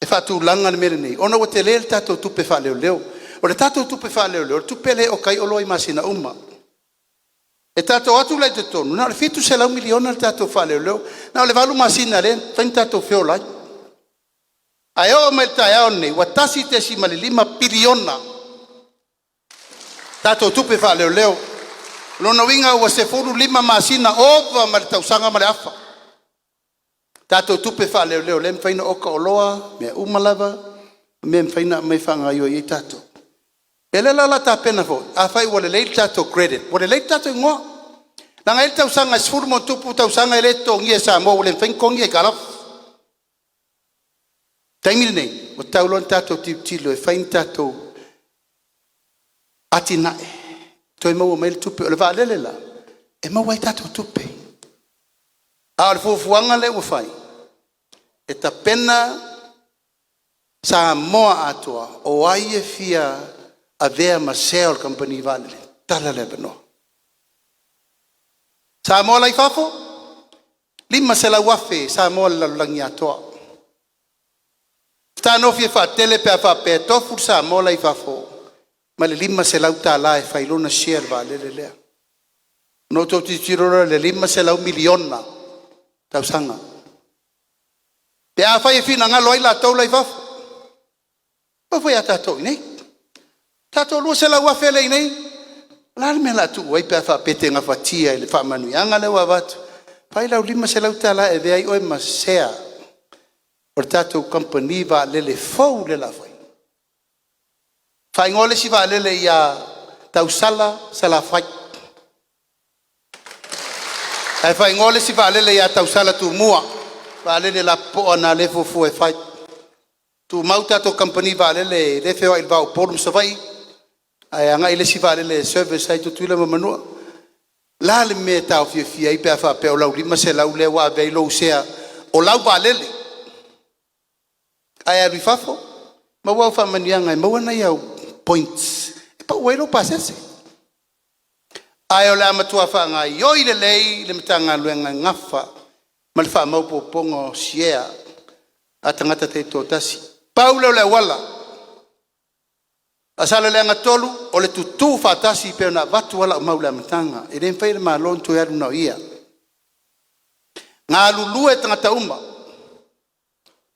e whatu langa na mere nei. Ona wa tele le tato tupe wha leo leo. O le tato tupe wha leo leo. Tupe le o kai oloi masina uma. E tatou atu lai te tonu. Na le fitu se lau miliona le tatou whaleoleo. Na le valu masina le, taini tatou whiolai. Ai o me tai au nei, watasi te si mali 5 piliona. Tatou tupe whaleoleo. Lona winga ua se furu 5 masina ova ma le tausanga ma le afa. Tatou tupe whaleoleo, le mwhaina oka oloa, mea umalava, mea mwhaina mai whanga ioi i tatou. E le la ta pena fo, a fai wale le tatou credit, wale le tatou ngoa. Langa ele tausanga sfuru mo tupu tausanga ele to ngie Samoa, wale mwhain kongi e kalaf. Taimile nei, o taulon tatou tilo e whain tatou ati nae. Toi maua maile tupe, o le vaa lele la, e maua i tatou tupe. A le fuafuanga le ua whai, e ta pena Samoa atoa, o ai e fia a vea ma sale company vale tala le beno Samoa lai fafo 5 se la wafe Samoa la langi atoa tano fie fa tele pe fa pe tofu Samoa lai fafo ma le 5 se la tala e failona share vale le no to ti tiro le 5 se la miliona tau sanga pe a fa e fina ngalo ai la tau lai fafo o foi ata to nei tatou lua se la ua fele nei la me la tu wai pa fa pete nga fatia le fa MANUIA nga le wa watu pai la 5 se la tala e ve ai o ma sea por tatou company va le fou le la fai fa ngole si va le ya tau sala se la fai ai fa ngole si va le ya tau sala tu mua va le la po na le fo e fai tu mauta to company va le feo il va o polum so vai ai anga ile si vale le service ai tu tuila manua la le me tau fia i pe fa pe o lau 5 se lau le wa ve lo sea o lau vale le ai rifafo ma wa fa MANUIA ngai ma na ia points e pa welo pasese ai o la matua fa ngai yo ile le mtanga luenga ngafa ma le fa mau popongo sia atangata te totasi paulo le wala Faasaleleaga tolu o le tutu fatasi pe na watu wala maula matanga e le fai ma lon to yaru na ia nga lulu e tangata uma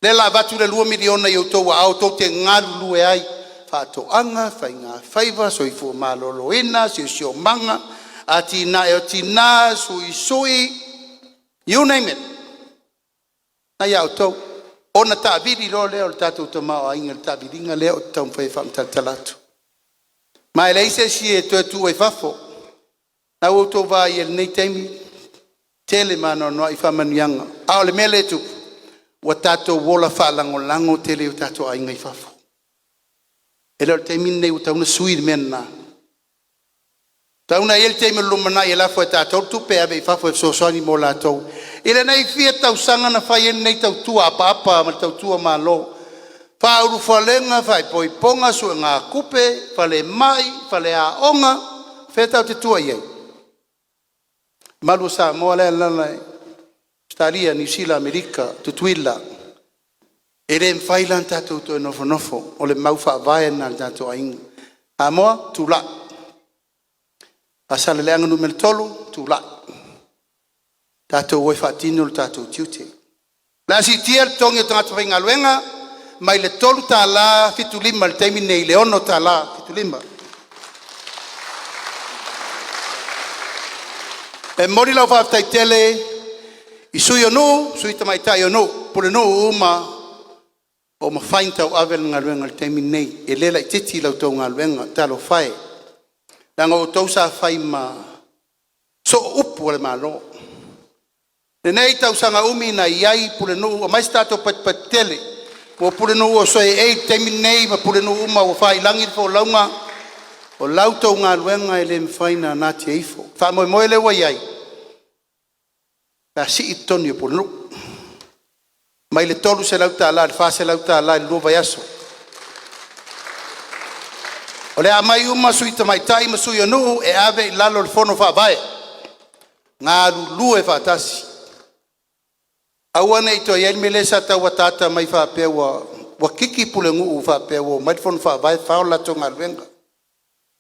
le la watu le 2 miliona yo to wa auto te nga lulu e ai fa to anga fa nga faiva so ifo malolo ina sio manga ati na e tina sui you name it na ya auto ona ta vidi lo le o tatu to ma ai ngal ta vidi ngale o tam fai fam talatu ma ele se si e tu e fafo na o to va il nei temi tele mano no i fam nyanga a le mele tu o tatu wola fa lango tele o tatu ai ngai fafo ele o temi nei o tau na sui menna tau na el temi LUMANA'I la fo tatu tu pe ave fafo so so ni mola to ile nei fie tau sanga na fai nei tau tua papa ma tau tua malo fa uru falenga fai poi ponga su nga kupe fale mai fale a onga fe tau te tua ye malu Samoa la Australia New Zealand Amerika tutuila ere failan tatu to nofo o le mau fa vai na tatu aing amo tula Faasaleleaga numero 3 tula tatou oi faatino le tatou tiute la sitia le togi o tagata faigaluega mai le 3 tala 75 le taimi nei le 1 tala 75 e mori lau faafetaitele i sui onu sui tamaitai onu pule nu uma o mafain tauave le galuega le taimi nei e lē laʻitiiti lau tou galuega talofae laga outou sa fai ma so upu o le malo nei tausaga umi na iai pulenu o mai tatou patipatitele o pulenu o soe e taimi nei ma pulenu uma ua failagi le folauga o lau tou galuega e le mafaina nati e ifo faamoemoe le ua iai asii toni o pulenu mai le 3 se lau tala le 4 se lau tala le 2 vai aso o le amai uma sui tamaitai ma sui onu e ave i lalo le fono faavae galulu e faatasi aua nei to ia me le sa tau tata mai fa pe wa kiki pulengu fa pe wa mai fon fa vai fa la tonga venga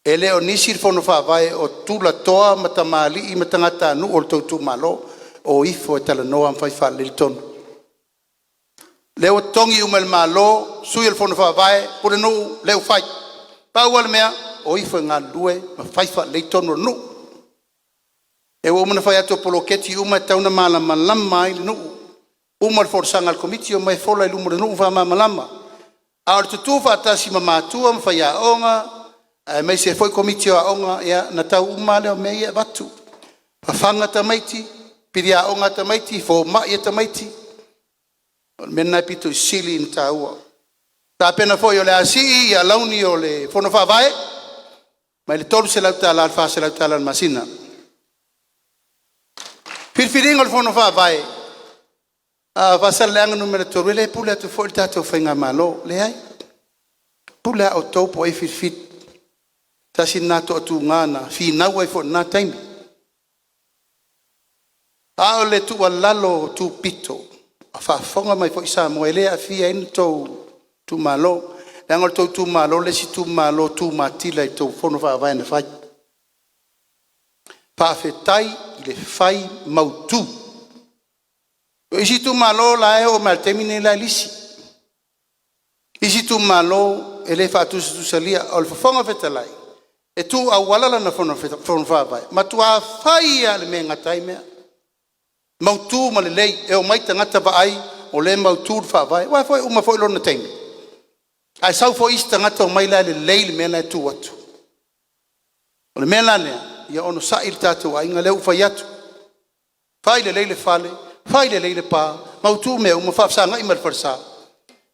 E leo nisi fono whawae o tula toa matamali I matangata anu o tautu malo o ifo e tala noa mwhai whale tonu. Leo tongi umel malo, sui el fono whawae, pure nu leo whai. Pau al mea, o ifo ngā lue, ma whai whale tonu nu. E o umana whai ato poloketi uma tauna malama lama ili nu. Umar for sangal komiti o mai fola ilu mura nu wha lama. Aor tutu whaatasi mamatua mwhai a onga, mai se foi komiti o onga ia na tau umale o mea watu. Whawhanga tamaiti, piri a onga tamaiti, fo mai tamaiti. Mena pito sili in taua. Ta pena foi o le asi ia launi o le fono whawae. Mai le tolu se lau tala alfa se lau tala masina. Pirfiringa o le fono whawae. Faasaleleaga numero tolu le pule atu foi tatou whainga malo le ai. Pule o taupo e firfit. Tasi nato atu ngana fi nau ai fo na taimi. Ao le tu lalo tu pito. Whaafonga mai fo i SAMOA ele a fia in tau tu malo. Leangol tau tu malo le si tu malo tu matila I tau fono whaavai na whai. Whaafetai I le whai mautu. Isi tu malo la e o maltemine la lisi. Isi tu malo ele whaatusa tu salia o le whafonga whetalai. E tu awalala na fono whaavai. Ma tu a whai a le me ngatai mea. Mautu ma le lei, e o mai tangata ai o le mautu whaavai. Wai foi uma foi lona teimi. Ai sau foi isi tangata o mai la le lei le mena e tu atu. O le mena lea, ia ono sa il tatou ai, nga leu fai atu. Fai le lei le fale, fai le lei le pā, mautu mea uma whaafsanga ima le farsa.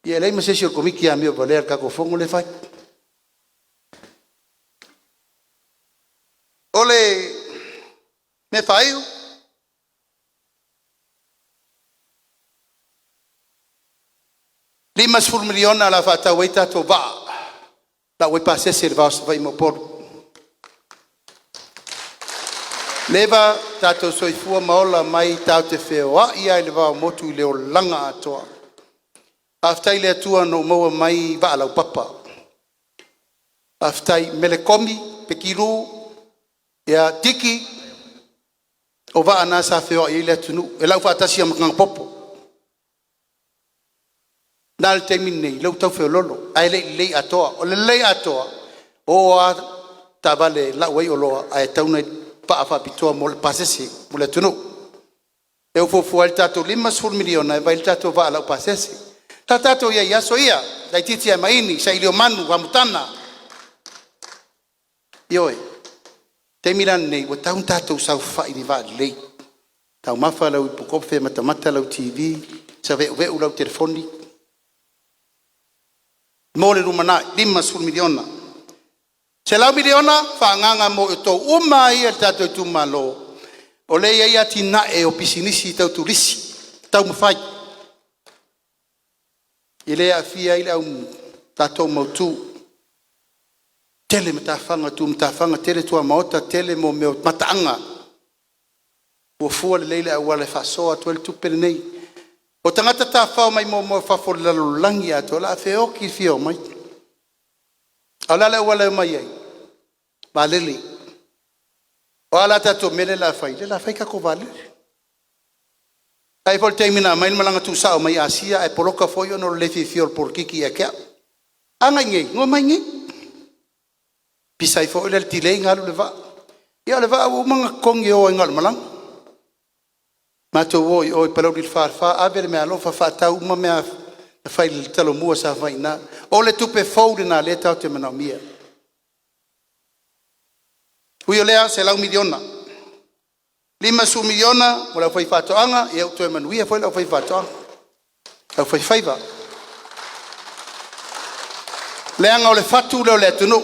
Ia lei ma sesi o komiki a mea valer kako fongo le fai. O le me FEILOAIGA, Limas full miliona la fata waita to ba. La we passe servas vai mo por. Leva tato soi fua maola mai tau te wheoa ia I le wao motu I leo langa atoa. Aftai le atua no moa mai wa alau papa. Aftai melekomi pekiru ia tiki o wa anasa wheoa I le atunu. E lau whaatasi amakanga popo. Nal te minei, lau tau wheo lolo, ai lei atoa, o le lei atoa, o a tawale lau wei oloa, ai tauna paafa pitoa mo le pasesi, mo le tunu. E ufofu al tato 5 miliona, e vai il tato va lau pasesi. Ta tato ia iaso ia, dai titi ai maini, sa ilio manu, wamutana. Ioe, te miran nei, wa taun tato sau fai ni va lei. Tau mafa lau ipukofe, matamata lau TV, sa veu lau telefoni. Mole LUMANA'I 5 miliona. Se lau miliona whaanganga mo e tau umai e tato ITUMALO. O le ia tina e o pisinisi tau turisi. Tau mawhai. I le a fia I le au tato mautu. Tele matawhanga tu matawhanga tele tua maota tele mo meo mataanga. Ua fua le leile au wale whasoa tuel tupere nei. O tangata ta whao mai mo whafore lalo langi ato, la wheo ki whio mai. Au la leo wale mai ai. Ba lele. O ala tato mele la whai kako va lele. Ai pol teimina mai malanga tu sao mai asia, ai poloka foio no le whio por kiki e kia. Anga ngei, ngō mai ngei. Pisai fo le tilei ngalu le va. Ia le va o manga kongi o ngalu malanga. Mato oi palau di farfa ave me ALOFA fata uma me fai le talo mua sa vai na o le tupe fold na le tau te manamia. Uio lea se lau miliona. 5 miliona mo la fai fatoanga e au to MANUIA foi la fai fatoanga. La fai faiva. Leanga o le fatu le tunu.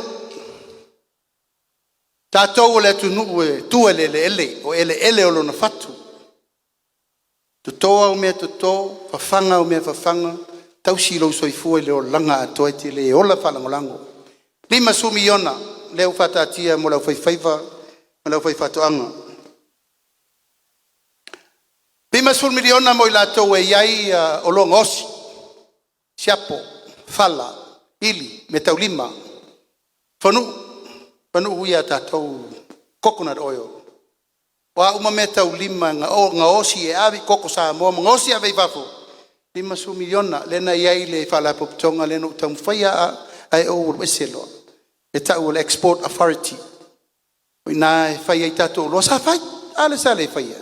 Tatou le tunu tu ele o ele o lona fatu. Tutoa o mea tuto, whawhanga o mea whawhanga, tau silo soifua leo langa atoa te le ola whalangolango. 5 miliona, leo whatatia mo lau whaiwhaiva, mo lau whaifatoanga. 5 miliona mo I latou e iai o longa osi, siapo, fala, ili, me taulima, whanu, Panu uia tatou coconut oil. Wa uma meta ulima nga osi e avi koko Samoa nga osi ave vafo. 5 miliona lena iai le fala poptonga lena utam faya ai o weselo. E TAEU le export authority. Na faya tatou lo sa fai ale sa le faya.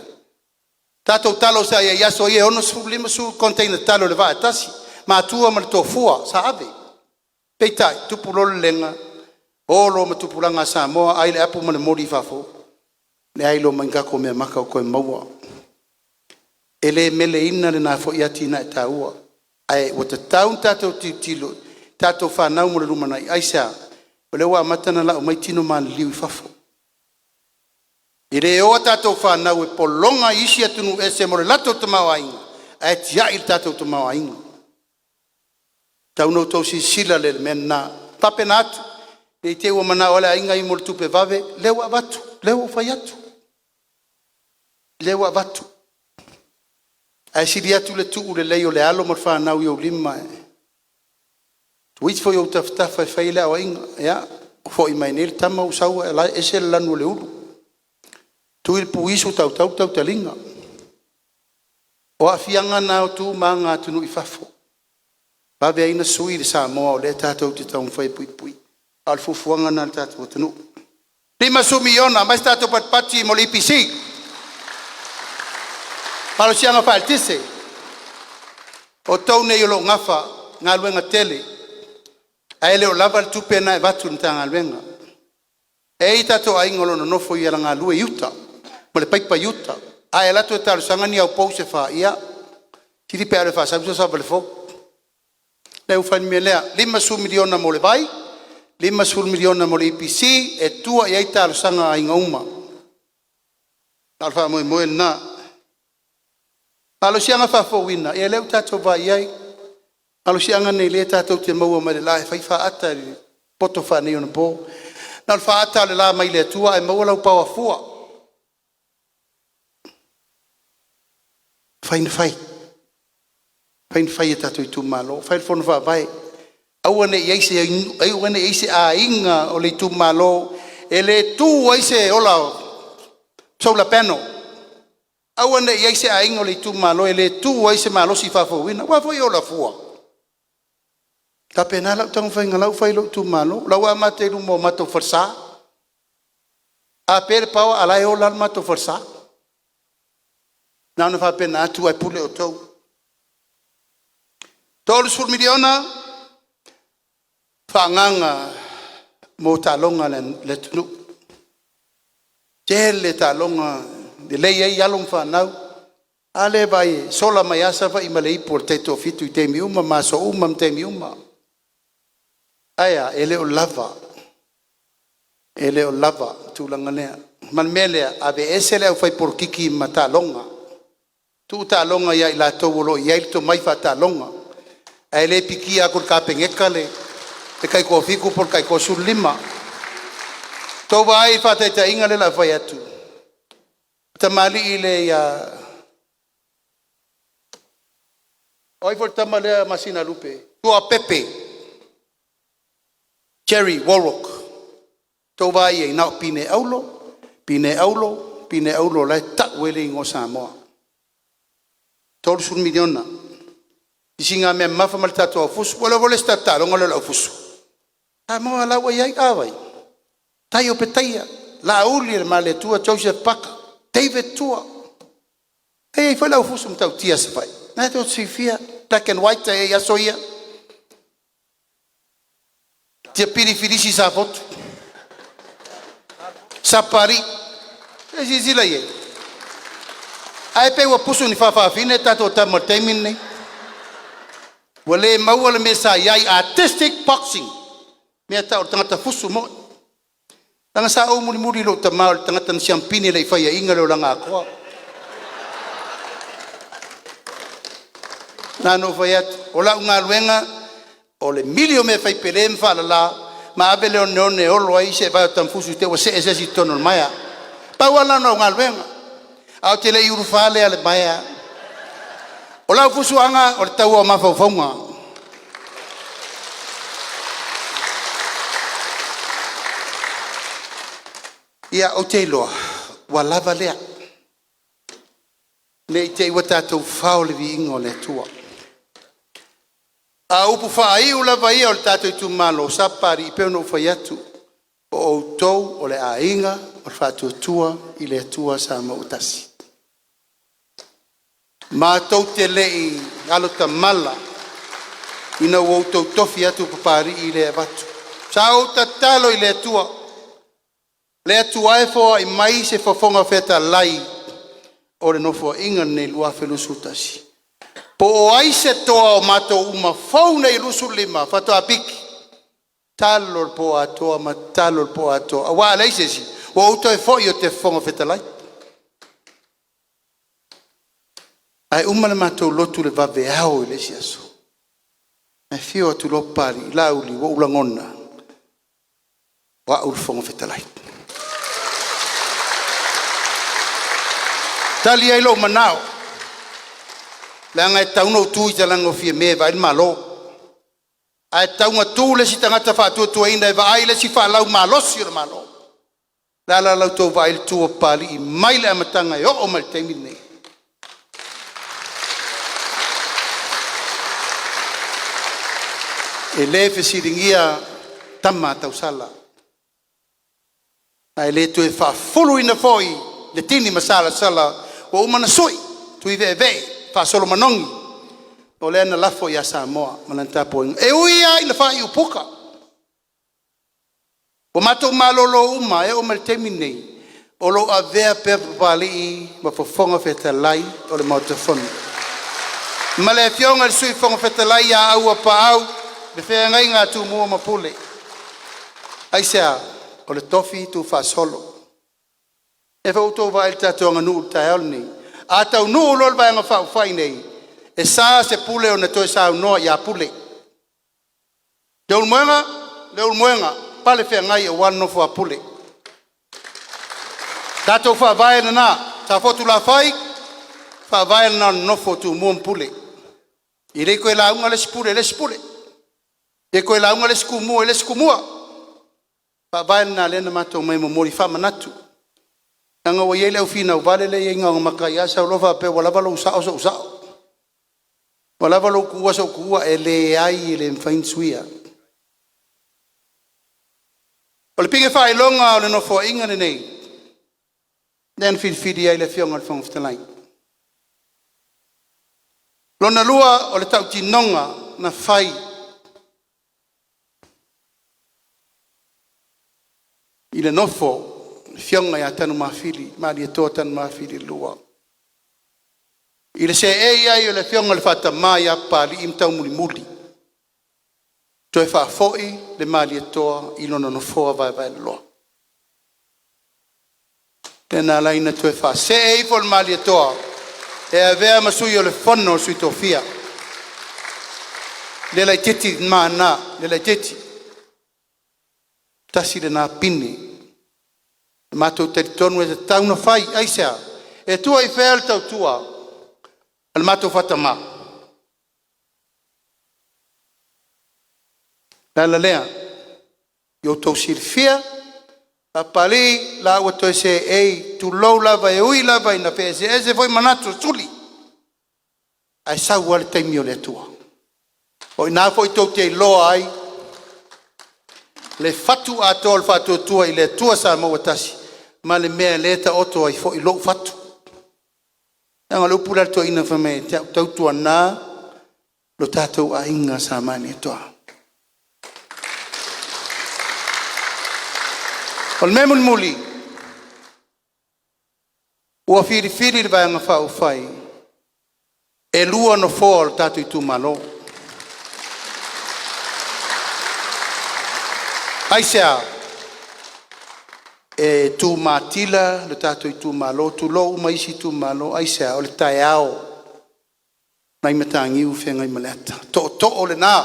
Tatou talo sa ia yaso ia ono su 5 container talo le va tasi. Ma tua mal tofua sa ave. Peitai tupulo lenga. Olo matupulanga Samoa ai le apu male mori fafo. Le ai lo manga ko me maka ko maua. Ele mele ina le na fo iati na taua. Ai o te taun tatou tilo. Tatou fa nau mo le LUMANA'I ai sa. O le wa matana la o mai tino man liu fafo. Ile o tatou fa nau e polonga isi atunu ese mo le lato te mawainga. Ai tia il tatou te mawainga. Tau no tau si sila le men na. Pape na atu. E te ua mana ole ainga I mo le tupe vave. Lewa vatu. Lewa fai atu. Lewa vatu. Ai siri atu le tuu le leo le alo mar whanau I o lima. Tuit fo I o taftafa e whaile au inga. Ya. Fo I mai nere tama usaua. Ese le lanu le ulu. Tuil pu isu tau talinga. O a fianga nao tu maanga tunu I fafo. Vave aina sui le Samoa o le tatou te taun whai pui pui. Al fufuanga na tatou tunu. 5 miliona, mas tatou patpati mo le IPC. Palo sianga faltise. O tau ne yolo ngafa, ngaluenga tele. Aele o lava le tupe na e vatu nita ngaluenga. E I tatou aingolo no nofo I ala ngalue yuta. Mo le paipa yuta. Ae lato e talo sangani au pause fa ia. Tiri pe ale fa sabiso sa vale fo. Le ufani me lea, 5 miliona mo le vai. 5 miliona mo le IPC e tua I aita alusanga a inga uma. Alfa moe na. Alusianga whafowina. E leu tatou vai iai. Alusianga nei le tatou te maua mai le la. E whaifa ata le poto whanei ona po. Nalfa ata le la mai le tua e maua lau paua fua. Whain whai. Whain whai e tatou ITUMALO. Whain whona wha vai. Awane ise a inga o le ITUMALO e le tu ise ola solar panel. Awane ise a inga o le ITUMALO e le tu ise malosi fafowina. Wa foi ola fua. Ta pena la tang fai ngalau fai lo ITUMALO. La wa mate lu mo mato forsa. A per pawa ala e ola mato forsa. Na no fa pena tu ai pule o tou. Tolu sur miliona Whanganga mo talonga le tunu. Jele talonga de lei ai along whanau. Ale vai sola mai asa va I malei por teto fitu I te miuma ma so umam te miuma. Aya ele o lava. Ele o lava tulanga lea. Man melea ave esele au fai por kiki ma talonga. Tu talonga ia I la towolo ia I to mai fa talonga. Ele piki a kur kapengeka le. Te kai ko fiku por kai ko sur lima. Tau vai fa te inga le la vai atu. Tamali ile ya. Oi for tamale masina lupe. Tua pepe. Cherry Warrock. Tau vai e na pine aulo la ta wele ngo Samoa. Tol sur miliona. Isinga me mafa mal tatou fusu wala vole sta lo ngolo fusu. Samoa la wa iai awai. Tai o petaia. La uli ma le tua Joseph Paka. David tua. E foi la fusu mtau tia se fai. Na to sifia black and white e ya soia. Tia piri firisi sa voto. Sapari. E zizila ye. Ai pe wa pusu ni fa fine tato tamal temine. Wale mawala mesa iai artistic boxing. Mea tau tangata fusu mo. Tanga sa o muri lo tamau tangata na champine le fai inga lo langa akoa. Nano fai atu. Ola unga luenga. O le milio me fai pelem fa la. Ma abele o neone olo ai se vai tam fusu te o se si tono maya. Pa wala no unga luenga. Au te le urufale ale maya. Ola fusu anga o tau o mafafonga. Ia o te iloa, wa lava lea. Nei te iwa tātou whao le vi ingo le tua. A upu whaiu lava ia o le tātou ITUMALO, sapari i peona ufai atu, o outou o le AIGA, o le whātua tua i le tua SAMOA utasi. Mātou te lei alo tamala, ina outou tofi atu papari i le avatu. Sa o tatalo i le tua, le atua e foa i mai se fofonga feta lai, o le nofo inga nei lua felusu utasi. Po o ai se toa o mātou uma fauna i lusu lima, fatoa piki. Talo po atoa, ma talo po atoa. Awa leisesi, o auto e foi o te fonga fetalai. Ai uma le mātou lotu le vave au i lesi aso. E fio atu lopari, lauli, wa ulangona. Wa ul fonga fetalai. Tali ai lo manao. Langa e tauno tui talango fie me vai malo. Ai taunga tu le si tangata fatu tu ina va ai le si fa lau malo si malo. La lau to vai tu pali i mai le matanga yo o mal temine. E le fe siringia tama tau sala. Ai le tu e fa fulu ina foi le tini masala sala o umana sui tu i ve Solo manongi o le ana lafo ia Samoa mananta po e uia i le fa i upuka o mato malolo uma e o mal terminei o lo avea pe PAPALI'I ma fofonga fetalai o le motofon ma le fionga sui fonga fetalai a au pa au le fe ngai nga tu mo ma pule ai sea o le tofi tu fa solo e fa uto va il tatonga nu taelni Atau nu lol ba nga fa nei. E sa se pule o na to sa no ya pule. Le ulmuenga pale fe ngai o wan no fa pule. Tato fa vai na sa fotu la fai fa vai na no fotu mo pule. Ire ko la unga le spule. E ko la unga le skumua. Fa vai na le na mato mai mo mori fa manatu. Nanga wa yele au fina vale le inga makaya sa ALOFA pe wala valo sa. Wala valo kuwa ele ai le mfain suia. Ole pinge fa ilonga ole no fo inga nei. Den fidi ai le fionga fong ftelai. Lona lua ole tau tinonga na fai. Ile nofo fionga ya tanu mafili mali e toa tanu mafili lua ile se ai le fionga le fata mai a pali imtau muli to e fa foi le mali e toa ilona no foa vai loa tena laina to e fa se ai fo le mali e toa e avea masui o le fono sui tofia le lai teti mana le lai teti tasi le na pini Mato te tonu e te tauna fai, aisea. E tua i whea tau tua. Al mato fatama. Lala lea. Yo tau sirfia. PAPALI'I la ua toi se ei. Tu lou lava e ui lava ina whea. Se eze foi manato suli. Ai sau wale taimio le tua. O ina foi tau te loa ai. Le fatu a tol fatu tua i le tua SAMOA tasi. Ma le mea leta oto ai fo i lo fatu. Anga lo pula to ina fa me tau tua na lo tatou a inga sa mani toa. Ol memul muli. Ua firi le vai anga fa u fai. E lua no fo tatou ITUMALO. Aisea. E tu matila le tatou ITUMALO tu lo uma isi ITUMALO aisea o le TAEU nai matangiu fenga i maleta to o le na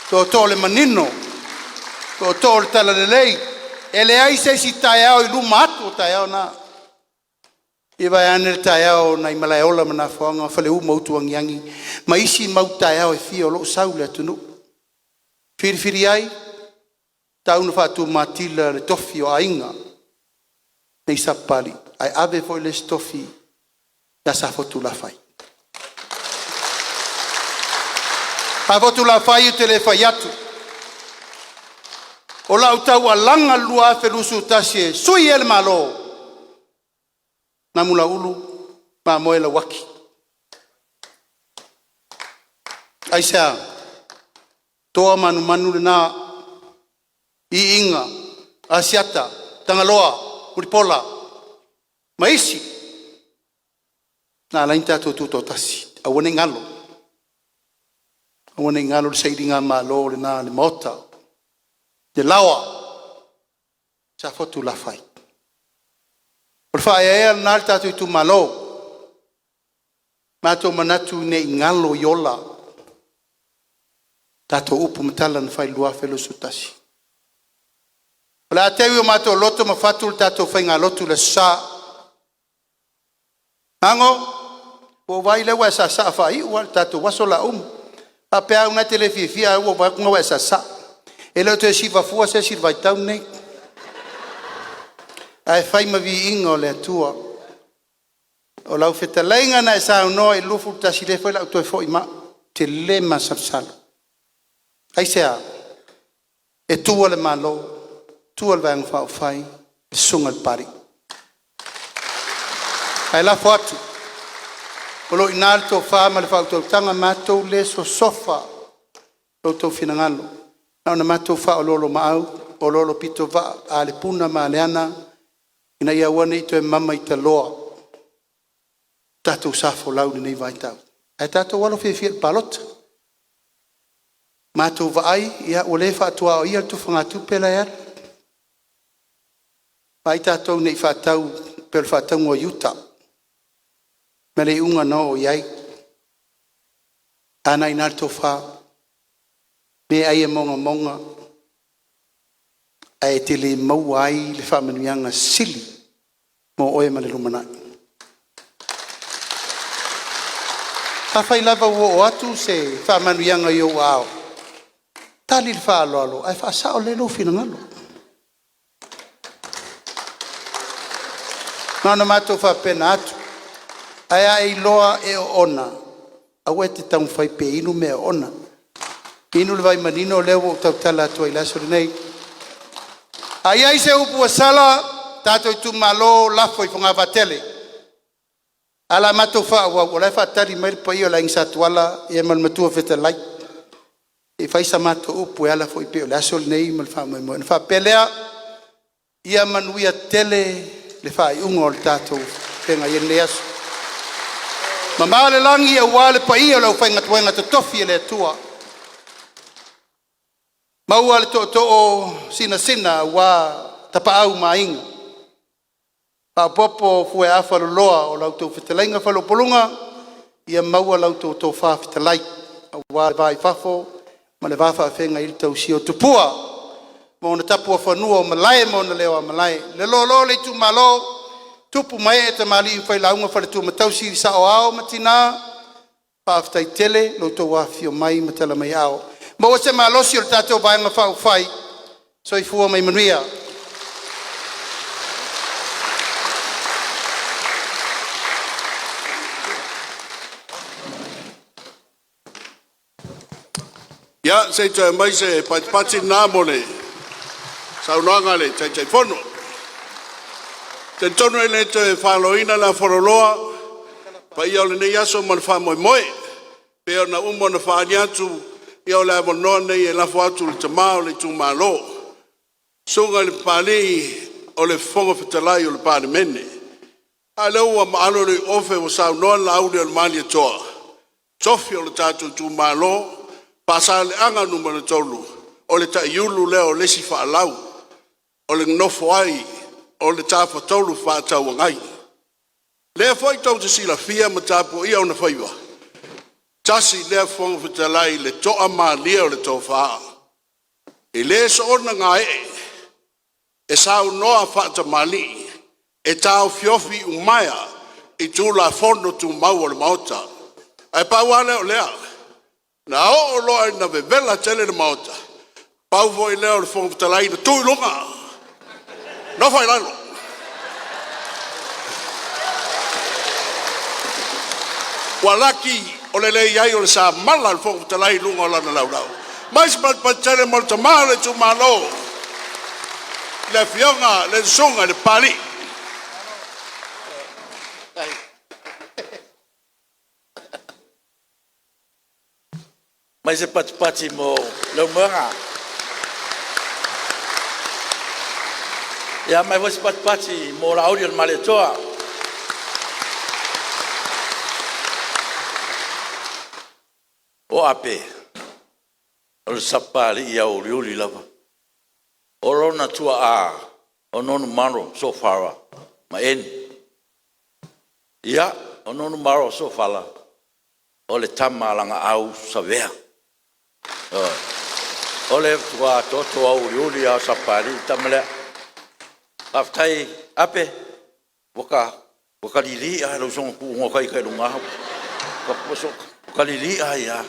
to le manino to le tala le lei e le aise si TAEU i luma atu o TAEU na i vai ane le TAEU nai malaeola mana whaanga whale u mautu angiangi ma isi mau TAEU e fia o lo sau le atunu firi ai Tauna fatu matila le tofi o ainga. nei sapali ai ave foi le stofi ya sa fotu la fai a fotu la fai te le fai atu o la utau alanga lua felusu tasie sui el malo na mula ulu ma moela waki aisa toa manu na I inga asiata tangaloa ULOIPOLA maisi na lain tatou tuto tasi awane ngalo le sailinga malo le na le mota le lawa sa fotu la fai o fa ia na tatou ITUMALO mato manatu ne ngalo yola tatou upu matala na fai lua felo sutasi la TAEU mato loto mafatu tato fainga lotu le sa ango o vai le wa sa fai o tato waso la a pe una telefifia o va com wa sa e lo te siva fu se sirva tau nei ai fai ma vi ingo le tua o la feta lenga na sa no e lufu ta si le foi la to foi ma te le ma sal ai sea e tu le malo tu al vang fa fai sungal pari ai la foto polo inalto fa ma le fa to tanga mato le so sofa lo to finangalo na mato fa o lolo mau o lolo pito va ale puna ma leana ina ia wane to mama italoa tato safo lau nei vai tau ai tato walo fe palota mato vai ia o le fa tua ia tu fanga tu pela ia Pai tatou nei whatau, per whatau o Utah. Mele unga no o iai. Ana i narto wha. Me ai e monga. Ai te le mau ai le whamanuianga sili. Mo oe ma le LUMANA'I. A whai lava o atu se whamanuianga i o ao. Tali le whaaloalo. Ai whaasao le lo fina ngalo. Nana mato fa pena atu. Ai loa e ona. Awe te tau fai pe inu me ona. Inu le vai manino leo tau tala tua i laso nei. Ai se upu sala tato ITUMALO lafo i fonga vatele. Ala mato fa wa la fa tari mai pa io la insa tuala e mal matua feta lai. E fai sa mato upu ala foi pe laso nei mal fa mo fa pelea ia MANUIA tele le fai ungo le tatou tenga i le aso. Ma male langi e wale pa ia lau fai ngatuenga to tofi le tua. Ma ua le to o sina wa tapau mainga. Pa popo fue afa loa o lau tau fitalainga falo polunga ia maua lau to fa fitalai. Wa vai fafo ma le vafa fenga il tau sio tupua. Mo na tapu fanua o malai mo na lewa malai le lo le ITUMALO tupu mai e te mali fai launga fai tu matau si sa o ao matina pa aftai tele lo to wa fio mai matala mai ao mo se malosi o tato vai nga fai so i fua mai MANUIA ya se te mai se pati na mole Saunanga le chai fono. Te tono ele te whaloina la wharoloa. Pa ia ole nei aso man wha moe. Peo na umo na whaaniatu. Ia ole amo noa nei e lafo atu le tamao le ITUMALO. Sunga le pāli'i o le whonga whetalai o le pāne mene. A leo wa maalo le ofe o saunoa la aule o le mani atoa. Tofi o le tātou ITUMALO. Faasaleleaga numana tolu. O le TAEU leo lesi whaalau. O le nofo ai, o le tāwha tolu whātau ngai. Lea whai tau te sila fia ma tāpo ia o na whaiwa. Tasi lea whonga whitalai le toa mālia o le tō whaa. E lea so ona ngā e sau noa whāta mali, e tāo fiofi umaya, i tū la whono tū mau o le maota. Ai pāwale o lea. Na o loa i na vevela tele le maota. Pau foi leo le whonga whitalai na tū lunga. No fai lalo. Walaki o le lei ai o le sa mala le fo talai lunga la na lau. Mais pa tele mo tamale tu malo. Le fionga le sunga le pali. Mai se pati mo le manga. Ya mai se pati mo la audio male toa. O ape. O sapali ia o riuli lava. O lona tua a o nonu maro so fara. Ma en. Ia o nonu maro so fala. O le tamalanga au savea. Ole tua toto au riuli a sapari tamale aftai ape waka lili a lo son ku ngokai kai lunga ka poso ka lili a ya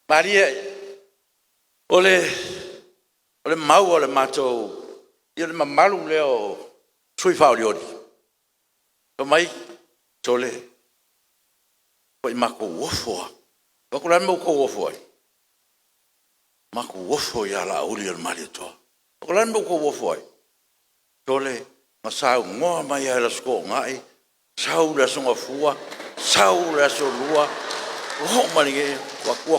maria ole mau ole mato ile mamalu leo sui fa rioli to mai tole ko imako wofo ko lan mo ko wofo Maku wofo ya la uli al mali to. Ko lan mo ko wofo. Tole masau ngoa mai ala sko ngai. Sau la songa fua, sau la so lua. O mali wa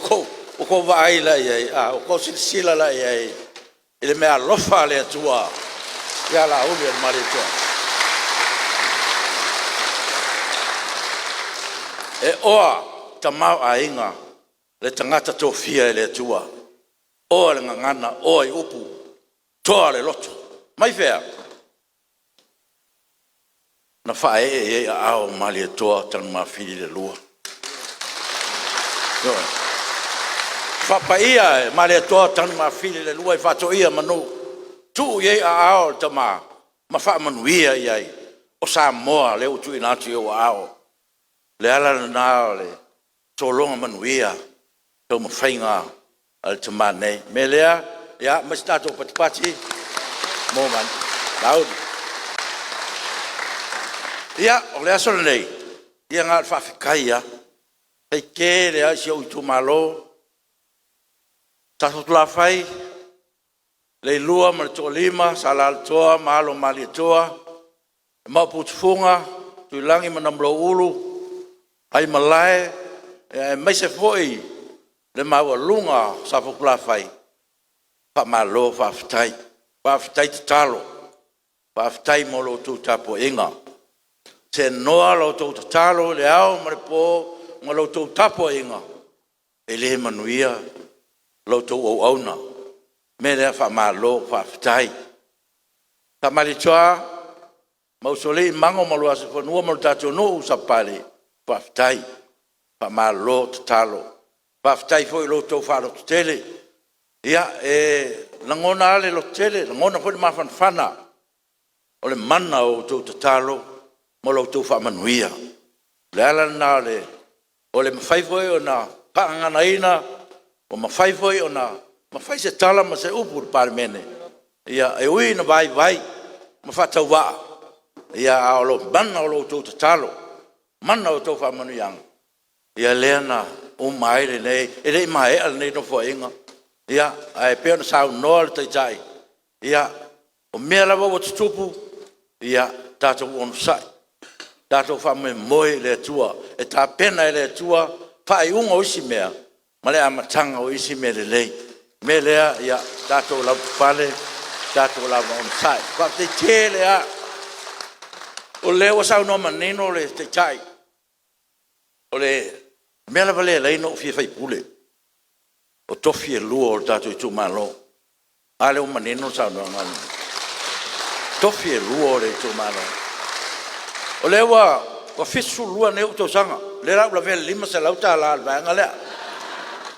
ko vai la ya, o ko sila la ya. Ele me alofa le tua. Ya la uli al mali to. E oa tamau ainga le tangata tofia le tua. O le ngana o I upu toa le loto mai fea na fa e ao mali toa tan ma fili le lua yo fa pa ia mali toa tan ma fili le lua fa to ia manu tu ye ao tama ma fa manuia ia o SAMOA le utu ina tio ao le ala na le tolonga manuia to ma fainga al temane melea ya mestato patpati moment daud ya ole asol nei ya ngal fa fikaya e ke le a si ITUMALO tatula fai le lua mal tolima salal toa malo mali toa ma putfunga tu langi manamlo ulu ai malai mai se foi le maua lunga sa fukula fai pa malo fa ftai talo fa ftai mo lo tu tapo inga se noa lo tu talo le au marepo mo lo tu tapo inga ele manuia lo tu o ona me le fa malo fa ftai ta malitua mausole mango mo lo aso no mo tato no sa pale fa ftai pa malo talo Paftai foi lo to fa lo tele. Ia langona le lo tele, langona foi mafan fana. Ole mana o to talo mo lo to fa manuia. Le ala na le ole mafai foi ona pa ngana ina o mafai foi ona mafai se tala ma se upur par mene. Ia e ui na vai ma tau wa. Ia o lo mana o lo to talo. Mana o to fa manuia. Ia lena o mai le nei ele mai al nei no foinga ia ai pe sa no te tai ia o me la vo tupu ia tato on sai tato fa me moi le tua e ta pena le tua fai un o si mea ma le amatanga o si me le me le ia tato la pale tato la on sai fa te tele a o le o sa no manino le te tai o le Mela vale lei no fie fai pule. O tofi lua o tato ITUMALO. Ale o maneno sa no ngal. Tofi lua o ITUMALO. O lewa o fisu lua ne to sanga. Le ra la vel lima se lauta la va ngale.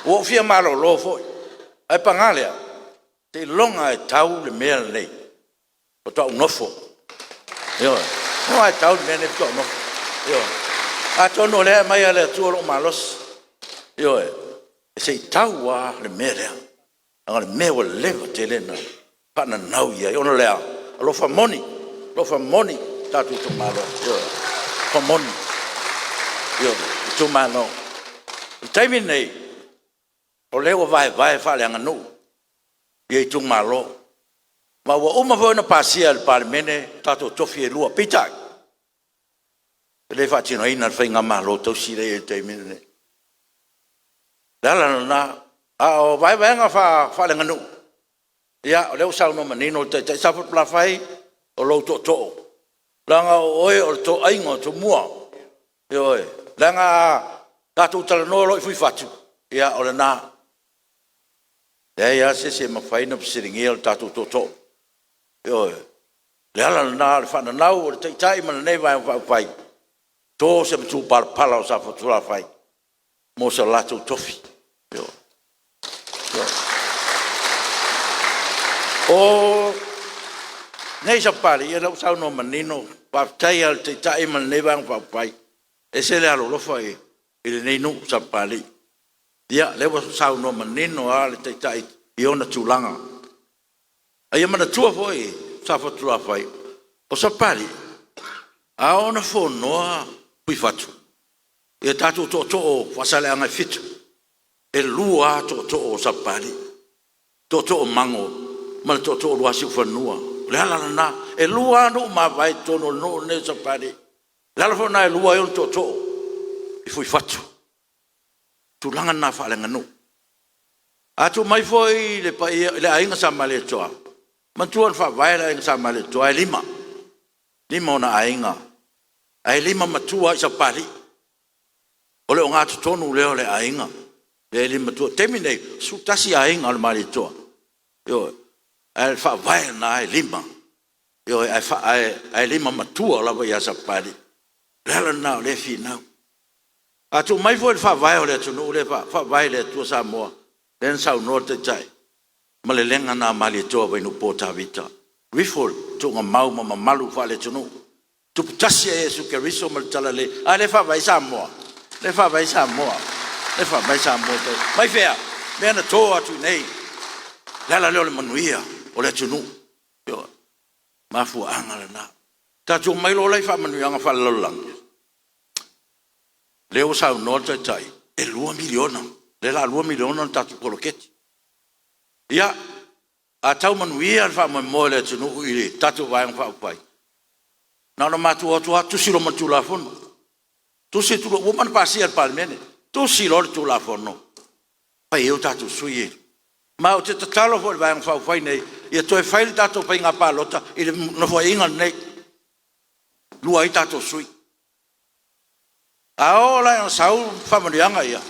O fie malo lo foi. Ai pangale. Te longa e tau le mel nei. O tau nofo. Yo. No ai tau ne ne to nofo. Yo. Atono le mai ale tuolo malos. Yo se taua le mele. Anga le mewa leva telena. Pana nau ia ono le alofa moni tatu ITUMALO. Yo. For money. Yo. ITUMALO. Taimi nei, o leo vai whaleanga nu, i ITUMALO. Ma wa uma foi na pasia al parmene, tato tofi e lua pitai. Le facino ina whainga malo, tau sire e taimi nei. Lala na, o vai nga whaleanga nu. Ia, o leo sau no manino, te safut la whai, o lo to. Langa oe o to aingo, to mua. Ioe, langa tatou talanolo I fui fatu. Ia, o le na. Ia, se mawhaina pisiringia o tatou to. Ioe, le ala na, le whananau, o le teitai mana nei vai whai. Tō se mtu pala o sa fatura whai. Mo sa latou tofi. Ioe. O nei sa pari, ia lau sau no manino, patai al te tae man nevang papai, e se le ALOFA le nei nu sa pari. Ia, lewa sau no manino a le te tae I ona tūlanga. A ia mana tua foi, sa fatua fai, o sa pari, a ona whonoa pui fatu. Ia tātou o Faasaleleaga fitu, e lua o sa pari, o mango, mana to luasi ufanua le ala na e lua no ma vai tono no ne sa pari le ala fona e lua yo to I fui fatu tu langa na fa lenga no atu mai foi le pa le ainga sa male toa man tuan fa vai le sa male toa lima ona ainga ai lima matua I sa pari o le nga tonu le ainga le lima tu temine su tasi ainga le male toa yo ai fa vai na lima yo ai lima matua la vai asa pari la na le fina atu mai foi fa vai le tu no le fa vai le tu SAMOA den sau norte tai male lenga na mali to vai no pota vita rifol tu nga mau malu fa le tu no tu tasi e su ke riso mal talale ale fa vai SAMOA le fa vai SAMOA mai fea me na to atu nei la le MANUIA o le tunu yo mafu angala na tatu mai lo lai fa MANUIA nga fa lolang le o sa no tai e 2 miliona le la 2 miliona tatu koloketi ia a tau MANUIA fa mo le tunu I tatu vai fa pai na no matu tu silo matu la fono tu se tu o man pasi al palmene tu silo tu la fono pa eu tatu sui ma o te tatalo fo le vai fa fai nei ia toe fail tato pa inga PALOTA I no fo inga nei lua I tato sui a ola na sau famalianga ia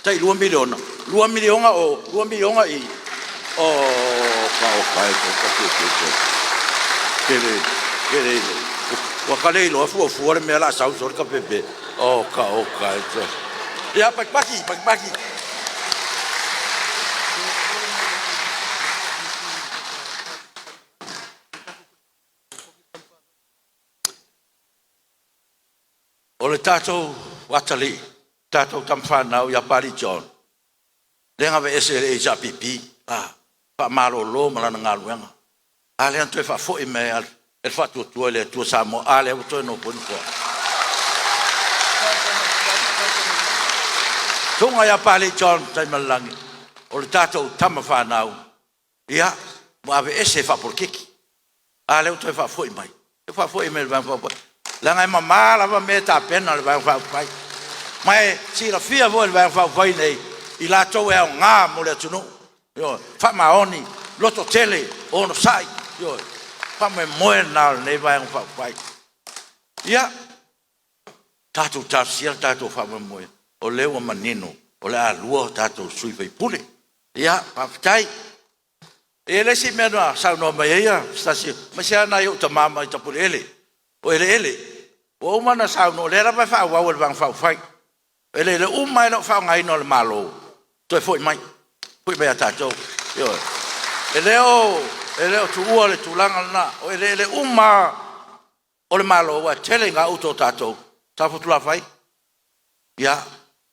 tai 2 miliona o 2 miliona I o kai kere wa kale lo fu me la sau so ka pepe o kai ia pakpaki o le tatou watali, tatou tamwhanau ia pari John. Lenga ve ese le ja pipi, pa malo lo malana ngaluenga. Ale anto e fa fo e me al e fa tu le tu SAMOA ale o to no ponpo. Tonga ia pari John tai malangi. O le tatou tamwhanau. Ia, mo ave ese fa por kiki. Ale o to e fa fo e mai. E fa fo e me va fa. La ngai mama la va meta pena le va fai mai si la fia vo le va fai nei I la to e nga mo le tunu yo fa maoni loto tele ono sai yo fa me moena nei va fai ia tatu tafsir tatu fa me moe o le o manino o le alua tatu sui fai pule ia pa tai e le si me no sa no mai ia sta si ma sia na yo tamama ta pule ele o ele o mana sa no le ra fa wa o bang fa fai ele le mai no fa ngai no le malo to foi mai foi be atato yo ele o tu o le tulanga na o ele o le malo wa telling auto tato ta fu la fai ya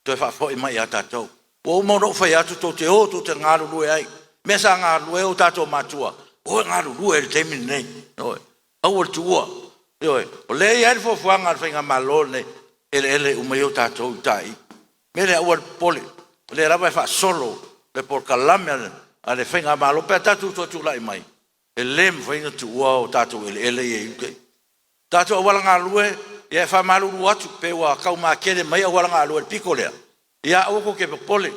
to fa foi mai atato o mo no fai atu to te o tu te ngalu lu ai me sa ngalu e o tato matua o ngalu lu e te min nei no o tu o yo o le ia fo fuanga finga malone ele umeo tatou tai mele awal pole le raba fa solo le por kalame ale fenga malo pe tatou to lai mai ele mfenga tu wa tatou ele ye ke tatou awal ngalue ia fa malu watu pe wa kau ma kele mai awal ngalue pikole ia oko ke pole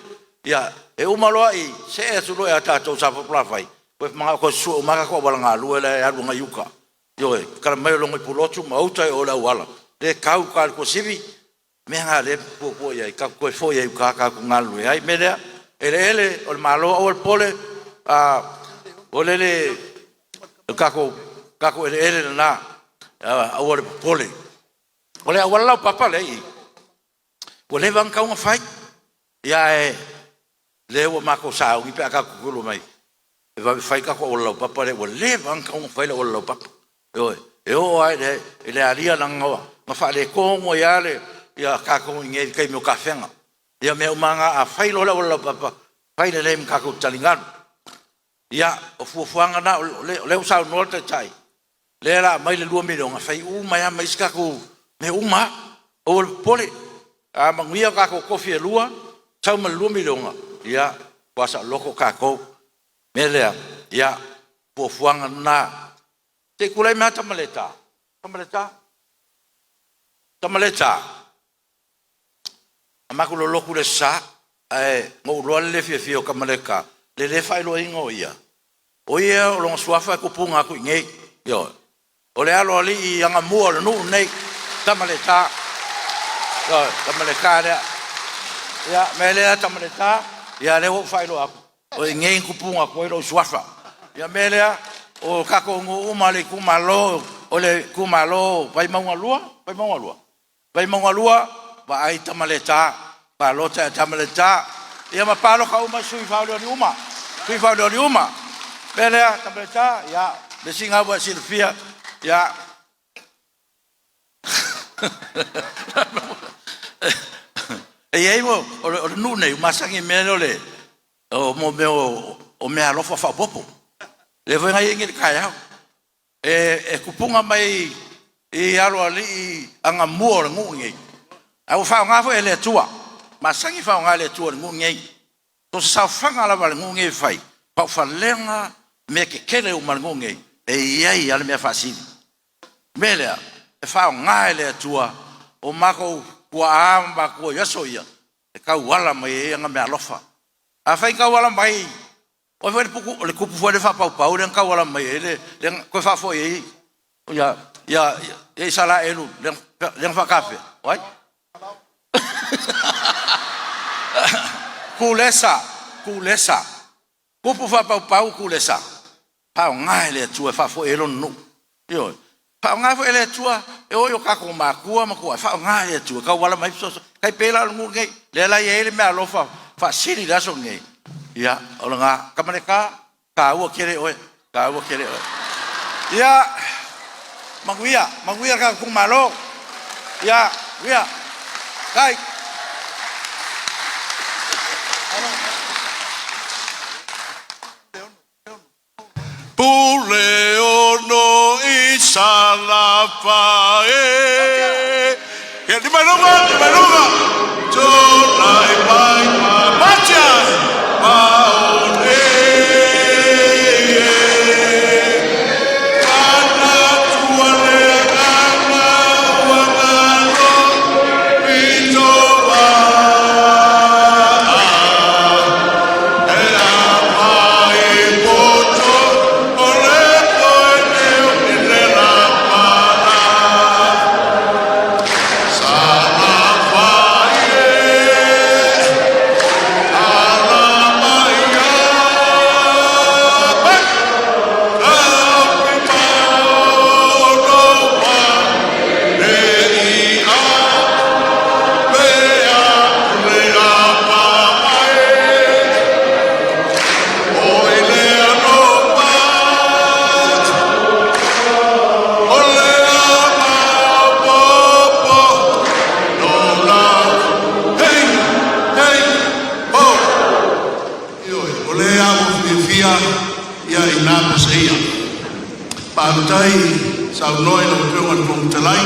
ia e umaloai se e sulo ya tatou sa plafai ko manga ko su manga ko awal ngalue le alu ngayuka yo kala mai lo ngai pulotu mautai o la wala le kau kal ko sivi me nga le po ya ka ko fo ya ka ngalu ai me le ele o malo o el pole a o le ka ko ele na o el pole o le wala PAPALI'I o le van ka un fai ya le o ma ko sa u pe ka ko lo mai e va fai ka ko o PAPALI'I o le van ka un fai o papa yo ai le aria na nga fa le ko mo ya le ya ka ko nge kai mo ka fenga ya me manga a fai lo la papa fai le lem ka ko talingan ya o fuanga na le usau no te chai le la mai le 2 milion fai mai mai ska ko me o pole a mangia ka ko kofi lua chau ma 2 milion ya pasa loko ka ko me le ya fuanga na te kulai mata maleta amaku lo loku le sa mo lo le fie o kamaleka le FEILOAIGA o ia o lo suafa ko punga ku ngai yo o le alo ali anga mo le no nei tamaleta yo tamaleka ya mele tamaleta ya le o FEILOAIGA o ngai ku punga ko lo suafa ya mele o kako ngo umale kumalo o le kumalo vai maungalua ba ai tamaleta palota tamaleta ia ma palo ka uma sui faulo ni uma bele tamaleta ya le singa wa silfia ya e ai mo o nu nei masangi melo le o mo me ALOFA fa popo le venga ingi kaya e kupunga mai e alo ali anga muor ngungi au fa nga fo ele tua masangi fa nga le tua ngungi to sa fanga la val ngungi fai pa fa lenga me ke kele o ngungi e ai ale me fasili mele e fa nga ele tua o mako kwa amba ko yasoia e ka wala mai anga me ALOFA a fa ka wala mai o vai pouco le cupo foi fa pau le ka wala mai le ko fa foi ya sala elu le fa café oi kulesa cupo fa pau kulesa pa nga le tu fa foi elu no yo pa nga foi le tu e o yo ka ko ma ko fa nga le tu ka wala mai so kai pela ngu ngai le la ye le me ALOFA fa sili da so ngai ya olanga kamaneka ka wo kere oe ya manguia ka kumalo ya kai pule ono isalafa ya di malunga tolai pai pacha paone kana tuale ana wangalo pitoba era mai poto ole koe ile la para Pautai sau noi no peungan pung telai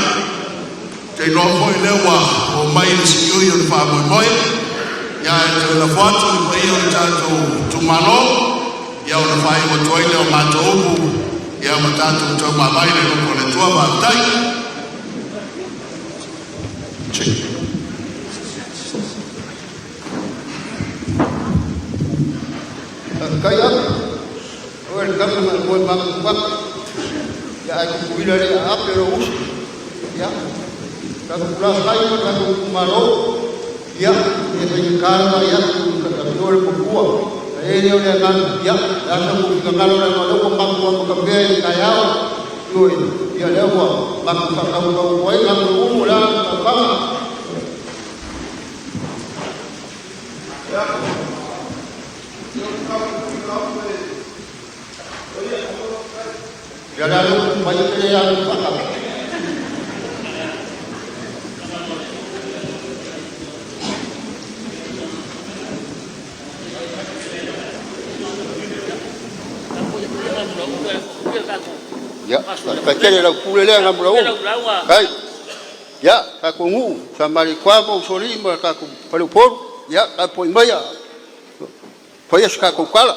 te no foi le wa o mai si yo fa moi ya te la foto i pai o ITUMALO ya o fai o toile o matobu ya matatu to mai le ko le tua ba tai kaya or kami mo mag ya ay kuila le pero ya kakula kai mo ITUMALO ya e kalma ya ka ko kuwa e le le kan ya asa ko ka ngalo le ko ko ka be ka ya yo ya le ko ma ka ka ko ko ka ko la ka ya la lu mai le ya ka ya ka kele la pulele nga mula kai ya ka ko ngu samari kwa mo sori mo ka ko palupor ya ka po maya foi ska ko kala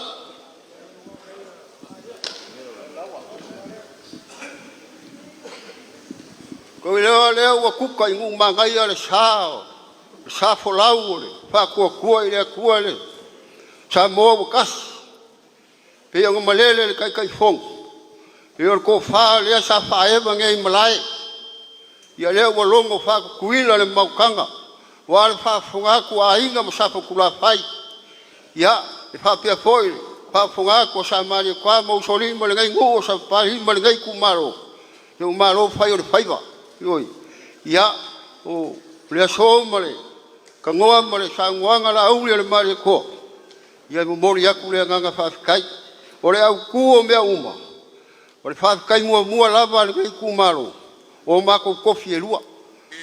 ko le wa ku ka ngu manga ya le sa folau le fa ko ile ko le SAMOA kas pe ngo malele kai fong yo ko fa le sa fa e bangai malai ya le wo longo fa kuila le maukanga wa fa funga ku AIGA mo sa kula fai ya fa pe foi fa funga ko sa mari kwa mo soli mo le ngai ngo sa pa hi mo le ngai ku maro yo maro fa yo fa ba yo ya o le so mo le ka ngoa mo le sa ngoanga la au le mari ko ya mo mori ya ku le nganga fa kai ore au ku o me uma ore fa kai mua lava le ITUMALO o ma ko kofi elua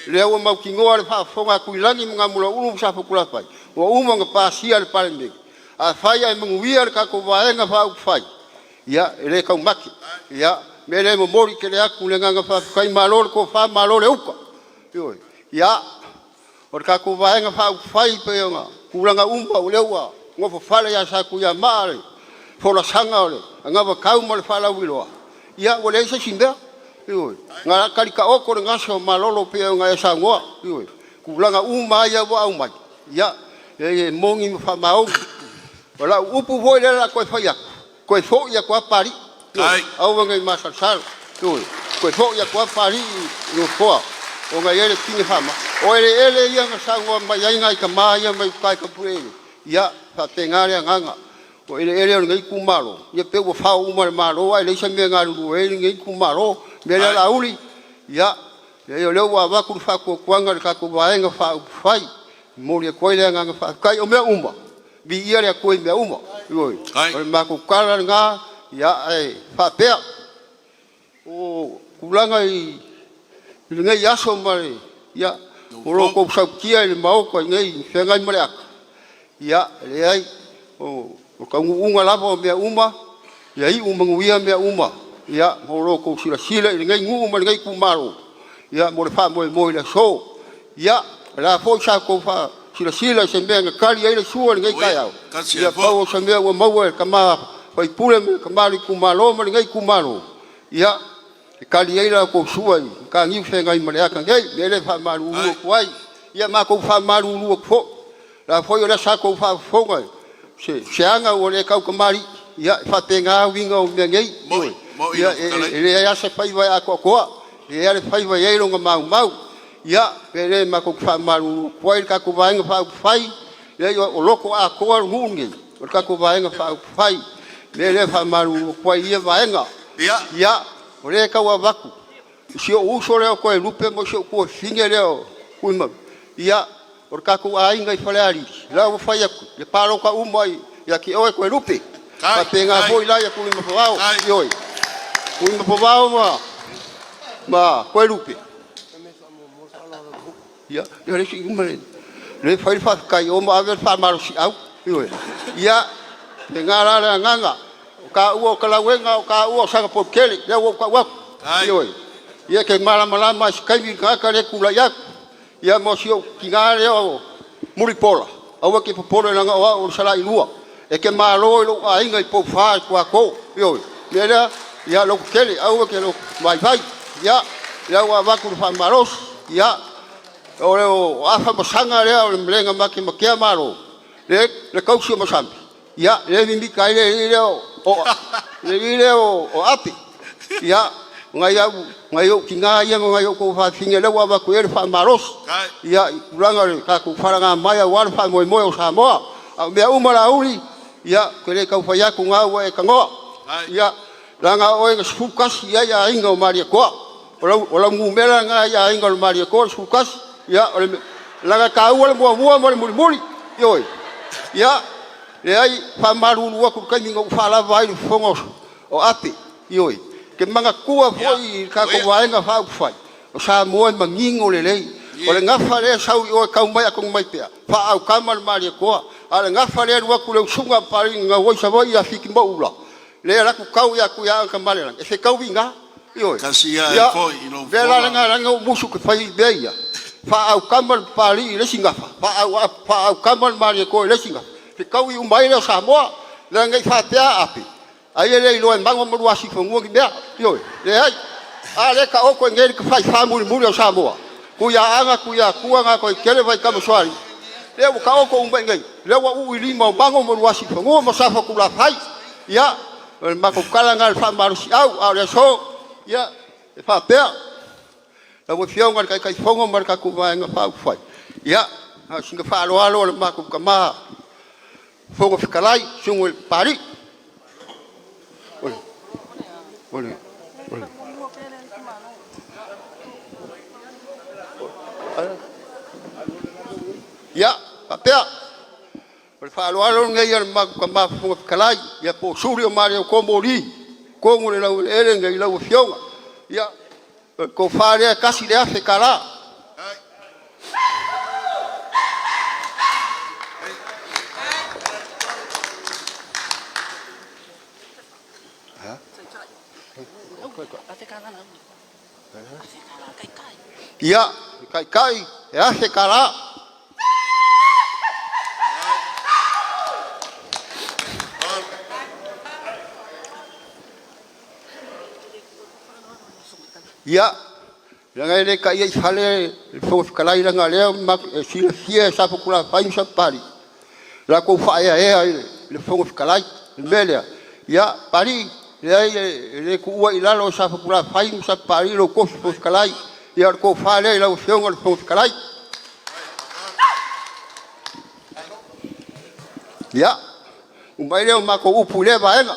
le o ma ki ngoa le fa fonga ku ilangi mga mula ulu sa fa kula fai o uma nga pasia le palme a fai ai manguia le ka ko vaenga fa u fai ya le ka maki ya me le mo mori ke le aku le nga fa kai malo ko fa malo le uka yo ya ore ka ko vaenga fa u fai pe nga kulanga umba le wa ngo fa le ya sa ku ya mare fola sanga ole nga va kau mo le fa la wiloa ya wole se simba yo nga kali ka oko nga so malolo pe nga esa ngoa yo kulanga uma ya wa au mai ya e mongi fa mau wala upu voi la ko fa ya ko pari au nga masal sal yo ko fo ya ko pari yo fo o nga ele kini fama o ele ya nga sa ngoa mai nga ka mai mai kai ka pure ya fa tengare nga o ele ngai ITUMALO ye pe wo fa uma malo ai le same nga lu ele ngai ITUMALO me la uli ya yo le wa va ku fa ko kwanga ka ko va nga fa fai mo le ko ile nga fa kai o me uma bi ia le ko me uma yo o ma ko kala nga ya ai fa pe o kulanga i ngai ya so mare ya o ro ko sa kia le mau ko ngai fe ngai mare ya le ai o ka unga lava me uma ya I umanguia me uma ya mo ro ko sila ngai ngu ma ngai ITUMALO ya mo le fa mo le so ya la fo sa ko fa sila se me nga kali ai le suo ngai kai au ya fa o se me o mo ka ma fa pule me ka ma ITUMALO ma ngai ITUMALO ya kali ai la ko suo ka ngi fe ngai ma le ka ngai me le fa ma lu ko ai ya ma ko fa ma lu ko la fo yo la sa ko fa fo ngai se anga o le kau kamari ya fa tenga winga o me ngai ya ele ya se fai vai a ko ya le fai vai lo mau ya pele ma ko fa maru poil ka ko vai fa fai le o loko a ko ngungi o ka ko vai fa fai le fa maru poil ia vai nga ya o le ka wa vaku si o uso le ko e lupe mo so ko finge le o kuima ya o ka ko ainga I fale ali la o fai aku le palo ka umai ya ki o ko e lupe pa penga foi la ya kuima pavao yoi kuima pavao ma ko e lupe ya le si umare le fai fa kai o ma ave fa maru si au yoi ya penga la nganga ka uo ka la wenga ka uo sa po kele le o ka wa yoi ia ke malama skai ka ka le kula ya ia mo sio kinga le o ULOIPOLA awa ke popolo nga o sala ilua e ke malo lo ainga po fa ko yo le ia lo kele awa ke lo vai ia wa ku fa maros ia o afa masanga le o mlenga maki makia malo le kausi masambi ia le mi kai le o api ia ngai o kinga ia ngai o ko fa finga le wa ku e fa maros ia uranga le ka ku faranga mai wa fa mo o SAMOA a me umara uli ia ko le ka fa ya ku nga wa e kango ia langa o e sukas ia inga o maria ko o ngumela nga ia inga o maria ko sukas ia langa ka ua mo muri yo ia le ai fa maru wa ku ka ningo fa la vai fongo o api yo ke manga kua foi ka ko waenga fa fai o SAMOA mangingo le o le ngafa le sau o ka mai ko mai pea fa au kamal mari ko ale ngafa le wa ku le sunga pari nga wo sa voi a fiki mo ula le la ku kau ya ku ya ka male e se kau vinga yo kasia foi no vela nga musu ke fai beia fa au kamal pari le singa fa au kamal mari ko le singa te kau i mai le SAMOA le ngai fa pea api ai le lo en bango mo wasi fo ngo ki bea yo le ai ale ka o ko ngeri ka fai fa muri o SAMOA ku ya anga ku ya nga ko kele vai ka mo swali le o ka o ko umbai ngai le wa u ili mo bango mo wasi fo ngo mo sa fa ku la fai ya ma ko kala ngal fa maru si au le so ya fa pea la mo fio ngal kai fongo mar ka ku vai nga fa fai ya singa fa alo le ma ku ka ma fongo fikalai sungo pari Boleh. Ya, papel. Por falar ngai ar ma kalai ya po surio mario ko mori ko ngule la ele ngai la fionga ya ko fare kasi le afe kala ya kai hace cara ya yang ele kai fale fo kalai la ngale mak si sa pukula fai sa pari la ko fa ya le fo kalai melia ya pari le ku wa ilalo sa pukula fai sa pari lo ko fo kalai ya ko fale la fo fo kalai ya umbaile mako upule baenga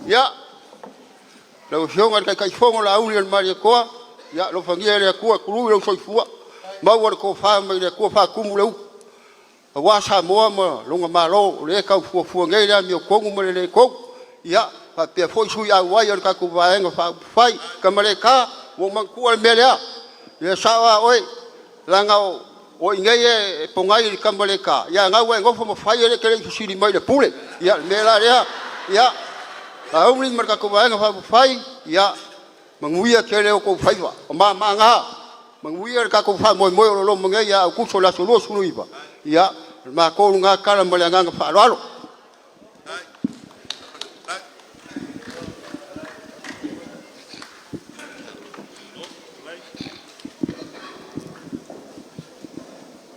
ya lo fionga kai fongo la uli maria ko ya lo fangia le ko kuru lo soifua ma wa ko fa me le ko fa kumule wa SAMOA ma longa malo le ka fu ngai la mi ko ngumele le ko ya pa pe foi su ya wa ya ka ku vaenga fa fai kamaleka wo man ku al melea ya sawa oi langa o ngai e pongai kamaleka ya nga wa ngofo mo fai le kele siri mai le pule ya mela ya a uli marka ko vaenga fa fai ya manguia kele ko fai wa ma nga manguia ka ko fa mo lo ngai ya ku so la so lo sulu iba ya ma ko nga kala mo le nga fa lo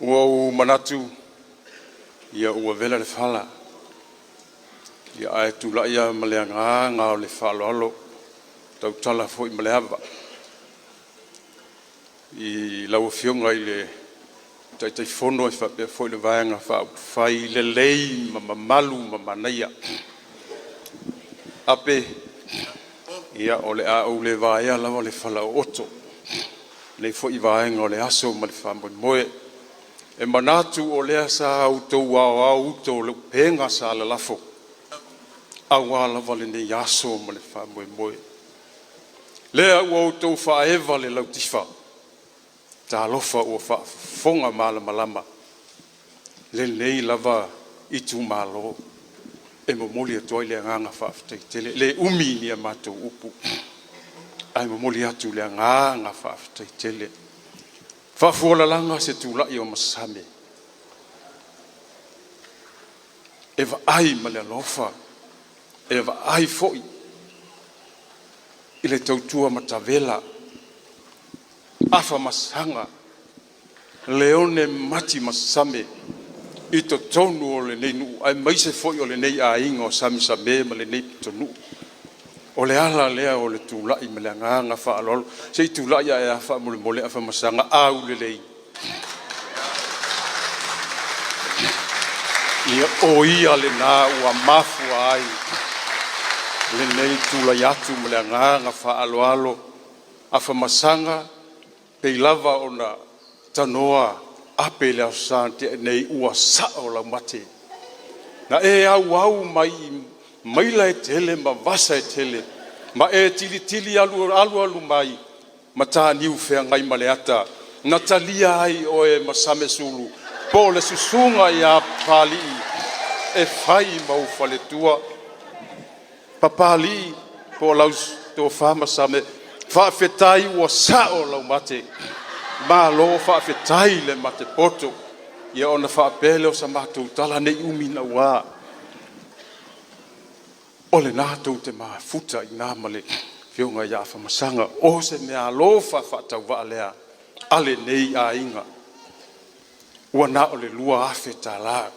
Ua manatu ia ua vela le fala ia ai tula ia maleanga nga le falo alo tau tala foi maleava I lau fionga I le tai fono e fa foi le vaenga fa fai le lei ma malu ma manaia ape ia ole a o le vaia lava le fala oto le foi vaenga le aso ma le fambo moe e manatu o lea sa autou auto le penga sa le lafo awa lava le ne yaso ma le fambo moe lea ua autou faeva le lautifa ta ALOFA o fa fonga mala malama le nei lava ITUMALO e momoli atu le nganga whaafetaitele le umi ni a mātou upu ai momoli atu le nganga whaafetaitele whaafualalanga se tūlai o masame e ai ma le alofa e ai foi i le tautua matavela afa masanga leone mati masame i to tonu o le nei nu ai mai se foi o le nei ainga o sami same ma le nei tonu o le ala lea o le tūlai ma le nganga whaalolo se i tūlai e a wha mole afa masanga au le lei ia o ia le nā ua mafua ai le nei tūlai atu ma le nganga whaaloalo afa masanga pei lava o na tanoa ape le asante nei ua sao la mate na e au mai la tele ma vasa tele ma e tili alu mai ma ta niu fe ngai maleata na talia ai o e masame sulu po le susunga ia PAPALI'I e fai mau faletua PAPALI'I po laus to fama same fa fetai ua sao la mate ma lo fa fetai le mate poto ia ona fa pele o sa matou tala nei umi na wa ole na to te ma futa ina male fionga ia fa masanga o se me alofa fa tau va lea ale nei ainga ua na ole lua afetala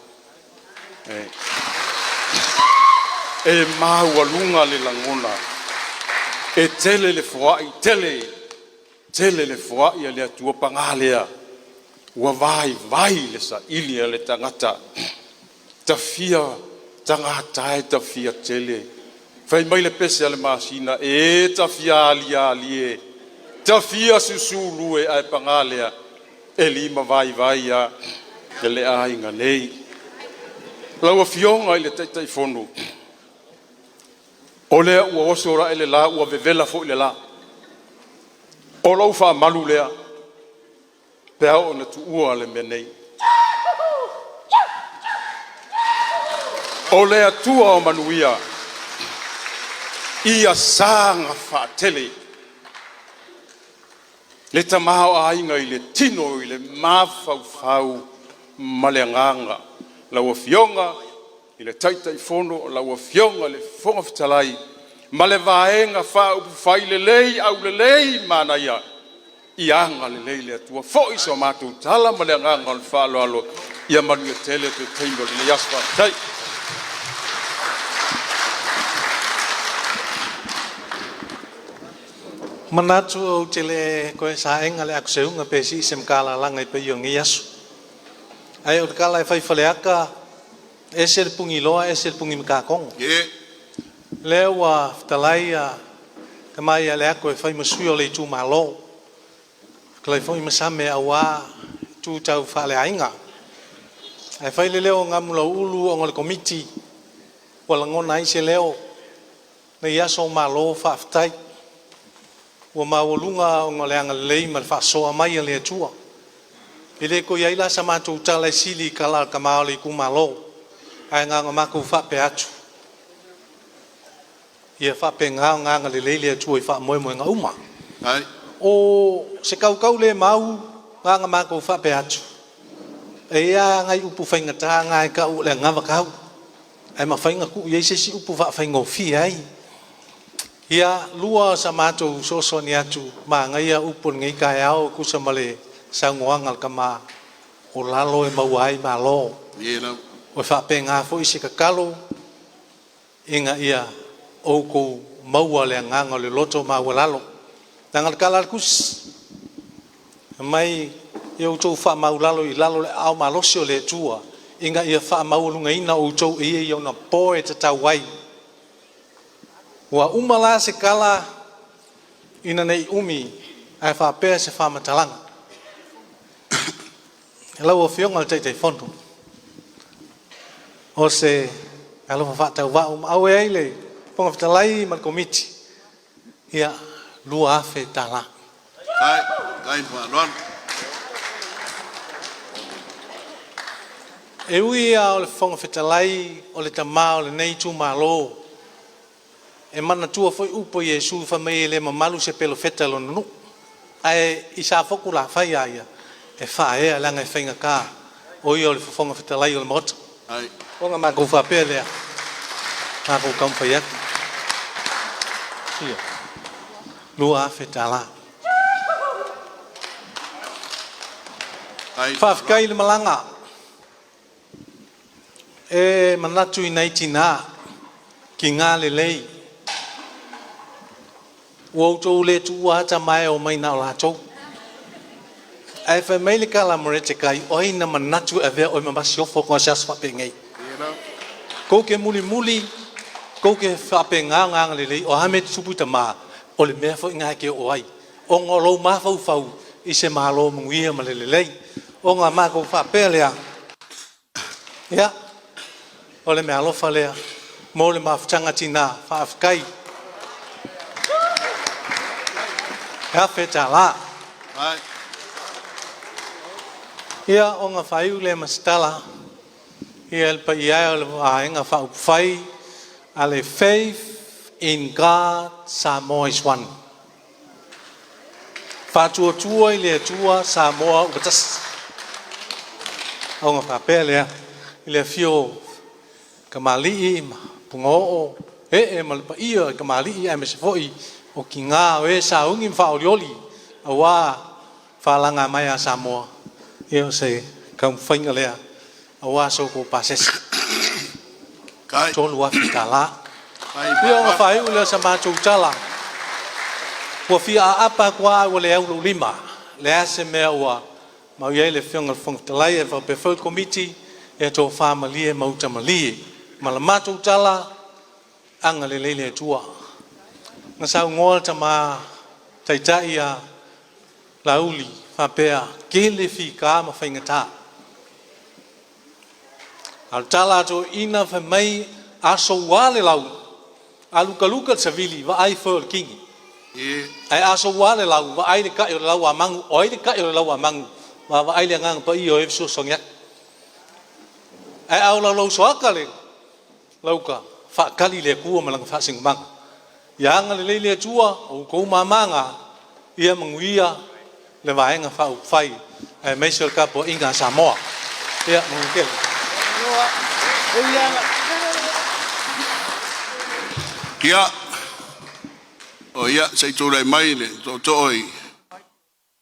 e ma ua lunga le langona e tele le fuai tele le fuai le atua pangalea ua vai le sa ili le tangata tafia tangata e tafia tele fai mai le pese ale masina e tafia ali tafia susulu e ai pangalea e lima vai a le ainga nei lau fionga ile tai fonu ole ua osora ele la ua vevela fo ile la o lau fa malu lea pea o na tu ua le menei o lea tua o manuia ia sanga fa tele le tamao ainga ile tino ile mafau maleanganga lau fionga ile tai fono lau fionga le fonga fitalai male vaenga fa fai le lei au le lei manaia ianga le lei le tua foi so matu tala maleanganga le fa alo ia manuia tele te taimbo le yaspa tai Manatu o tele ko sa enga le akseunga pe si sem kala langa pe yong yasu ai o kala e FEILOAIGA esel pungiloa esel pungi makakong lewa talaia kamai ale ko e fai masui le ITUMALO klai foi masame awa tu tau FEILOAIGA ai fai le leo ngamulo ulu o ngol komiti wala ngona i se leo na yaso malo fa aftai ua mawalunga o ngaleanga lei ma fa soa mai le tua ile ko ia ila sama tu tala sili kala kamao le ITUMALO ai nga maku fa pe atu ia fa pe nga le le tua fa mo nga uma ai o se kau le mau nga maku fa pe atu e ia ngai upu fa ngata ngai ka u le nga vakau ai ma fa nga ku ia se si upu fa ngofi ai ia lua samato soso ni atu ma ngaia upun ngai kai au ku samale sangoanga kama o lalo e mauai malo yena o fa penga fo isi kakalo inga ia o ko maua le nganga le loto ma lalo tangal kalal kus mai eu to fa maulalo I lalo le au malosio le tua inga ia fa maulunga ina o to ia na poe te tawai wa umala se kala ina nei umi ai fa pe se fa matalanga elo fionga te fondo o se alo fa ta wa au ele ponga fitalai mal komiti ia lua fe tala ai pa lon E ui a o le whonga whetalai o le tamā o le nei ITUMALO. E mana tua foi upo Iesu whamei le mamalu se pelo whetalo nunu. Ai i sa foku la whai aia. E whae langa e whainga kā. O i o le whonga whetalai o le mota. Ai. O ngā mākou whapea lea. Mākou kampai atu. Ia. Lua whetala. Ai. Whawhikai le malanga. E manatu I nei tina ki ngā le lei. Wau tau le tua hata mai o mai nao la tau. Ai whai mai le kala morete kai oi na manatu e vea oi mamasi ofo kua sias whape ngai. Kou ke muli muli, kou ke whape ngā le lei o hame tupu ta maa o le mea fo inga ke o ai. O ngā lou maa fau fau I se maa lo munguia ma le lei. O ngā maa kou whape lea. Ia. O le mea alofa lea, mo le mawhitanga tina, whaafkai. Ea wheta la. Ai. Ia o ngā whaiu le masitala, ia le pa iai o le waenga whaukwhai, a le faith in God, Samoa is one. Whātua tua I le tua, Samoa upatas. O ngā whapea lea, I le fio, PAPALI'I pungo'o malipa ia PAPALI'I ai mesefoi o ki ngā o saungi whaorioli a wā whalanga mai a Samoa e o se kaum whainga lea a wā soko pasesi Kai. tolu a whitala Ai. ia o ngā whaiu lea sa mātou tala ua whia a apa kua ua le aulo lima le ase mea ua mau iei le whionga whangtalai e whapewhau komiti e tō whamalie mautamalie ma la mātou tala anga le leile tua. Nga sau ngoa tama taitai a lauli whapea ke le whika ma whaingata. Al tala ato ina whamai aso wale lau a luka luka savili wa ai whore kingi. Ai aso wale lau wa ai le kai o le lau a mangu o ai le kai o le lau a mangu wa ai le ngang pa I o efso songyak. Ai au lau soaka le lauka whaakali le kua malanga whaasing manga. Ia anga le leile tua o kou mamanga ia manguia le vaenga whau whai e meisel kapo inga Samoa. Ia mangukele. Ia. O ia, sei tōrei mai le, tō tōi.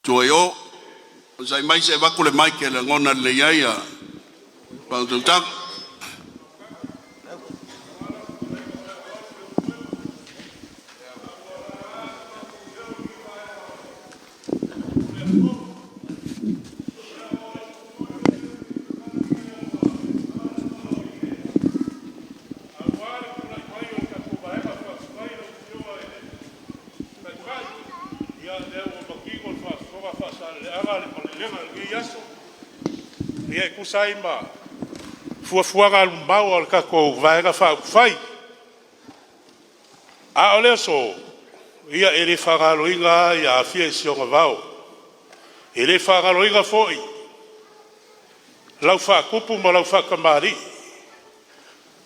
Tōi o. O sei mai se waku le mai ke le ngona le iaia. Pau tō tak. Ia kusai ma fuafuanga lumbau al kako vaega whai a ole so ia ele whangaloinga ia fia sionga vau ele whangaloinga foi lau whakupu ma lau whakamari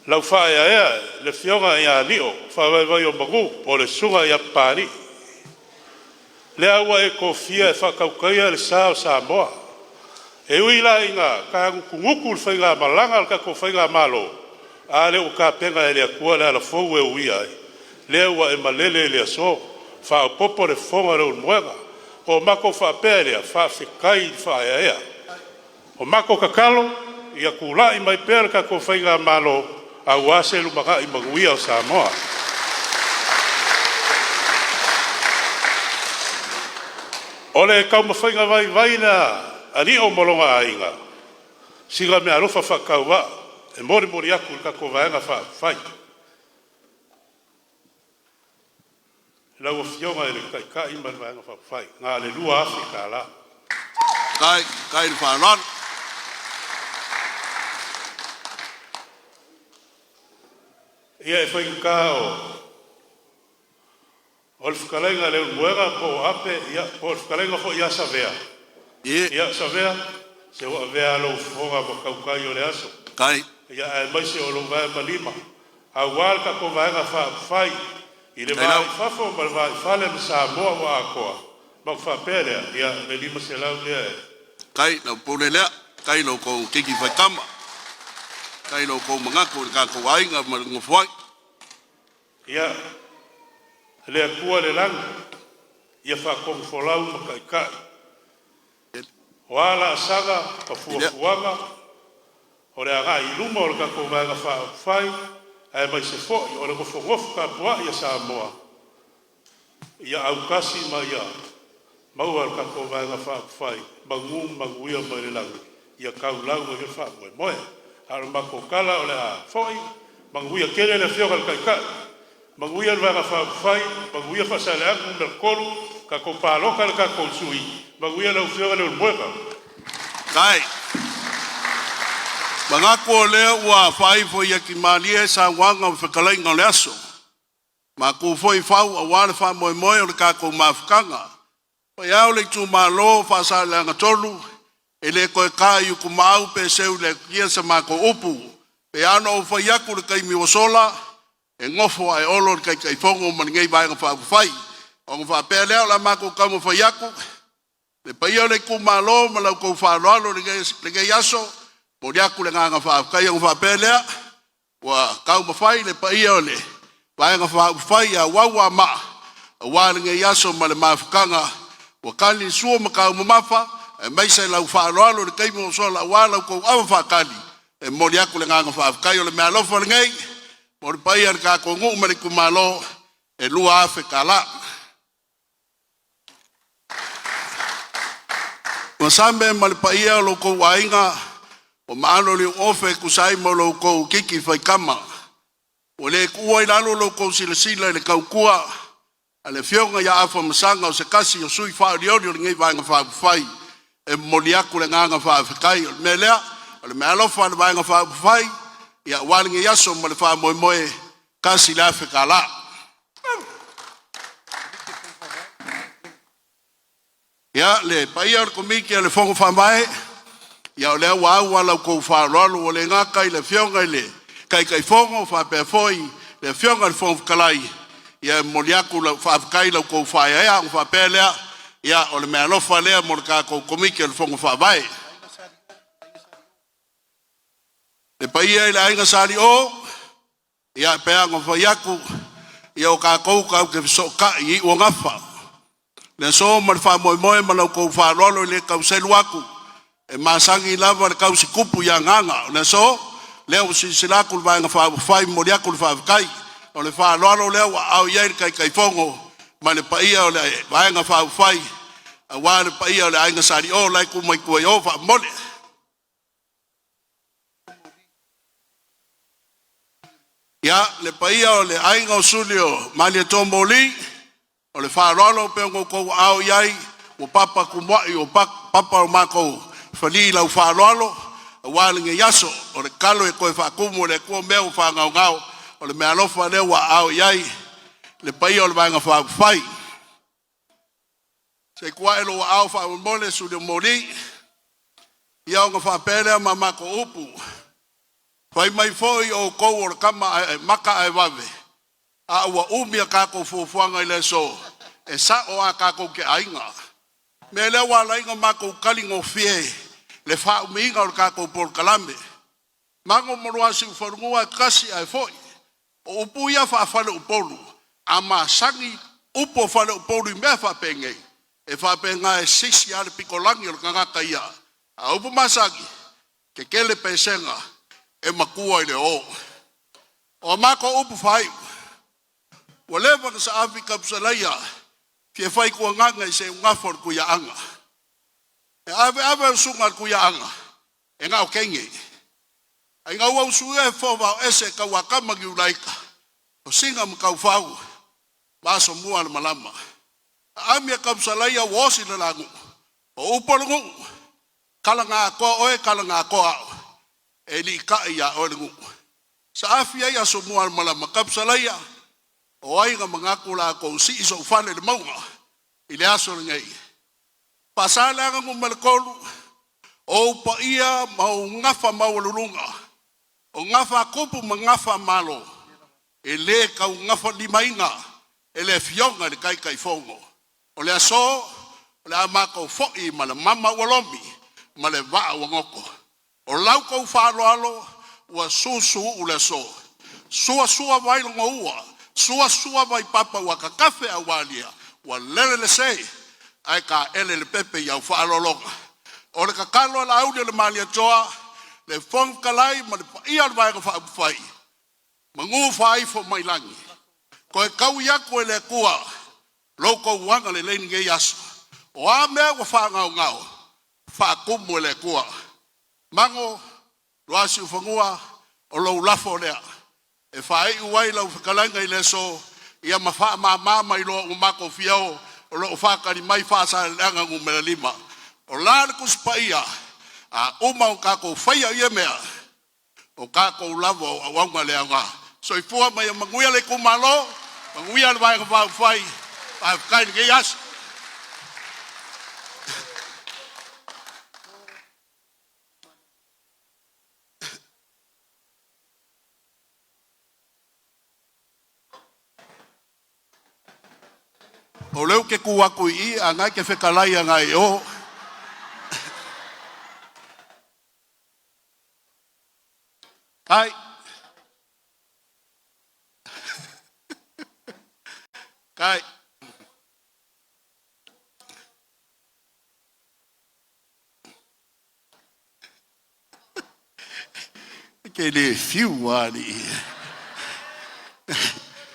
lau whaia ea le fionga ia lio whawaiwai o magu o le sunga ia pari le aua e kofia e whakaukaia le sao Samoa e uila inga ka nguku le whainga malanga le kako whainga malo a le o ka penga e lea kua le ala fau e uia le ua e malele lea so wha popo le fonga reu muenga o mako wha pērea wha whikai wha ea o mako kakalo ia kula I mai pēra kako whainga malo a uase lumaka I maguia o Samoa ole kauma whainga vai na ani o molonga ainga siga me alofa whakaua e mori aku kako vaenga whai lau fionga ele kai ima vaenga whai ngā le lua Afrika la Kai wharan. ia e whainga ka o le whakalenga le muera po ape ia po le whakalenga ho ia savea ia savea se wa vea lo fonga ba kaukai o le aso Kai. ia e mai se o lo vai malima a wal ka ko vai nga fai i le vai fafo ma vai fale ma Samoa wa akoa ma fa pere ia le lima se lau le Kai na pole lea. Kai lo ko kiki fai kama. Kai lo ko mangako ka ko ainga ma ngofoi. ia le akua le lang ia fa ko folau ma kai kai wala saga pa fuafuanga o le aga i luma o le kako mai nga whai ai mai se fo o le ngofu ka pua ia Samoa ia au kasi mai ia mau al kako mai nga whai mangu ia mai le langi ia kau lau mai ke wha moe al mako kala o le a foi mangu ia kere le fio kai kai mangu ia le nga whai mangu ia Faasaleleaga merkolu kako PALOTA le kako Sui manguia lau fio le moeka Kai. Mangako lea ua whai fo ia ki malia sa wanga whakalai ngau le aso. Ma ku foi fau a wale wha moe moe o le kako mawhakanga. Pai au le ITUMALO Faasaleleaga tolu. E le koe ka iu ku mau pe seu le kia sa mako upu. Pe ano o whai aku le kai miwasola. E ngofo ai olo le kai fongo maningei vai ngā whai. O ngā wha pēr leo la mako kamo whai aku. Le paia le kumalo ma lau kou whaaloalo le gai aso, mo le aku le nganga whaakai ang whaapelea, wa kau mawhai le paia le, vaenga whaapwhai a wawa ma, a wale ngai aso ma le mawhakanga, wa kali sua ma kau mamafa, e maisa lau whaaloalo le kai mo sola, wa lau kou awa whaakali, e mo le aku le nganga whaakai o le mea alofa le ngai, mo le paia le kako ngu ma le kumalo, e lua afe kala. Masambe malipaia lo ko wainga o maalo li ofe kusai mo lo ko kiki fai kama o le kuwa ilalo lo ko sila le kaukua ale fionga ya afa masanga o se kasi o sui fa riorio ngai vanga fa fai e moliaku le nganga fa kai melea o le ALOFA le vanga fa fai ya walinga yaso mo le fa moe moe kasi la fe kala ya le paia ko miki le fongo fa mai ya le wa la ko fa lo le nga kai le fionga le kai fongo fa pe foi le fionga le fongo kalai ya moliaku la fa kai la ko fa ya fa pele ya o le ALOFA le mo ka ko miki le fongo fa mai le paia le AIGA sali o ya pe ngo fa yaku ya o ka ko ke so ka i o ngafa le so mal fa moe moe mal ko fa lolo le ka selu aku e masangi lava le ka si kupu ya nganga le so le o si sila ku va nga fa fa mo dia ku fa kai o le fa lolo le au ye kai fongo mal pa ia o le va nga fa fa a wa le pa ia le AIGA sari o lai ku mai ku yo fa mole ya le pa ia o le AIGA o sulio mali tomboli o le whaarolo pe ngo ko au yai o papa kumwai o papa o mako whali lau whaarolo o walinga yaso o le kalo e koe whaakumu le kua meo whaangau ngau o le mea ALOFA le wa au yai le paia o le vanga whaafai se kua elo wa au whaamole su le mori ia o ngā whaapere ma mako upu whai mai foi o kou o le kama maka ai wave a ua umia kako fuafuanga i le so e sa o a kako ke ainga me le wa lainga mako kalingo fie le fa uminga o kako por kalame mango morua si ufarungua kasi ai foi o upu ia fa fale upolu ama sangi upo fale upolu me fa penge e fa penga e sisi ale pikolangi o kangaka ia a upu masagi ke kele pesenga e makua i le o mako upu fai whatever ka sa Afrika psalaya fie fai kua nganga i se ungafor kuya anga e ave sunga kuya anga e ngau kenge ai ngau au sue fova ese ka wakama Iulai o singa mkau fau baso mua le malama amia ka psalaya wosi le langu o upolungu kala ngā koa oe kala ngā koa e li ka ia o lungu sa afia ia so mua le malama ka psalaya o AIGA mangaku la ko si iso fane le maunga i le aso ngai Faasaleleaga ngu malakolu O pa ia mau ngafa mau lulunga. O ngafa kupu ma ngafa malo. E le kau ngafa limainga. E le fionga le kai kai fongo. O le aso, o le amako fo'i ma le mama walomi. Ma le waa wangoko. O lau kau whaaloalo, ua susu u le so. Sua sua vai longa ua. Sua sua vai papa ua kakafe a walia. Ua lele le sei. Ai ka ele le pepe iau whaalolonga. O le kakalo la aude le malia toa. Le fong kalai ma le paia le vai ka whaapufai. Mangu whai fo mai langi. Ko e kau iaku e le kua. Loko wanga le leini nge yaso. O a mea wa wha ngau ngau. Wha kumu e le kua. Mango, luasi ufangua, o lau lafo lea. E whae uwai lau whakalanga i le so. Ia ma wha ma i loa umako fiao. O lo whakari mai Faasaleleaga ngumela 5. O la le kuspaia. A uma o kako whaia ia mea. O kako lavo a wanga lea ngā. So i fua mai a manguia le kumalo. Manguia le vai ka whai. A whakai ke yas. O leu ke kuaku I a ngai ke whekalai a ngai o. Kai. Kai. Ke le fiu wani.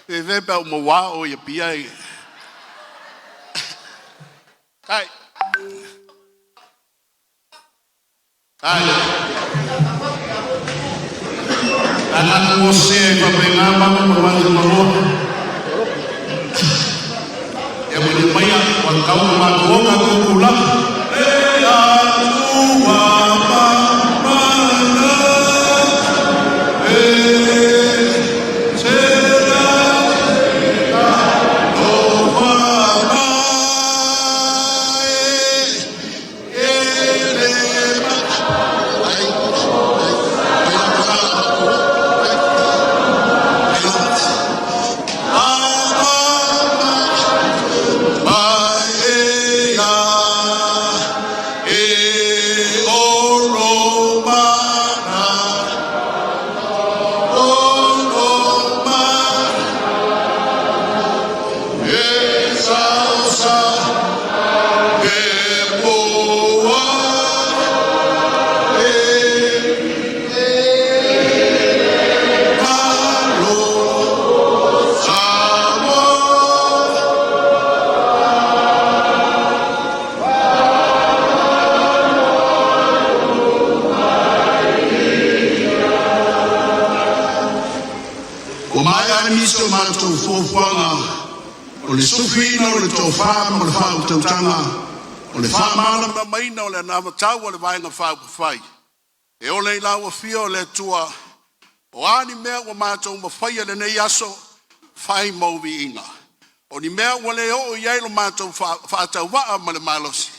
E vepa o mawa o ia pia i. Kai. Kai. Anak mose papengama membantu malu. Yang menyemaya wakau magoka kukula. O le sufina, o le tofama, o le whautautanga, o le whamala ma maina, o le namatau, o le vaenga whaupawhai. E o le laua fia o le tua, o ani mea o mātou mawhaia le nei aso, whai mauvi inga. O ni mea o le o iai lo mātou whaatau waa ma le malosi.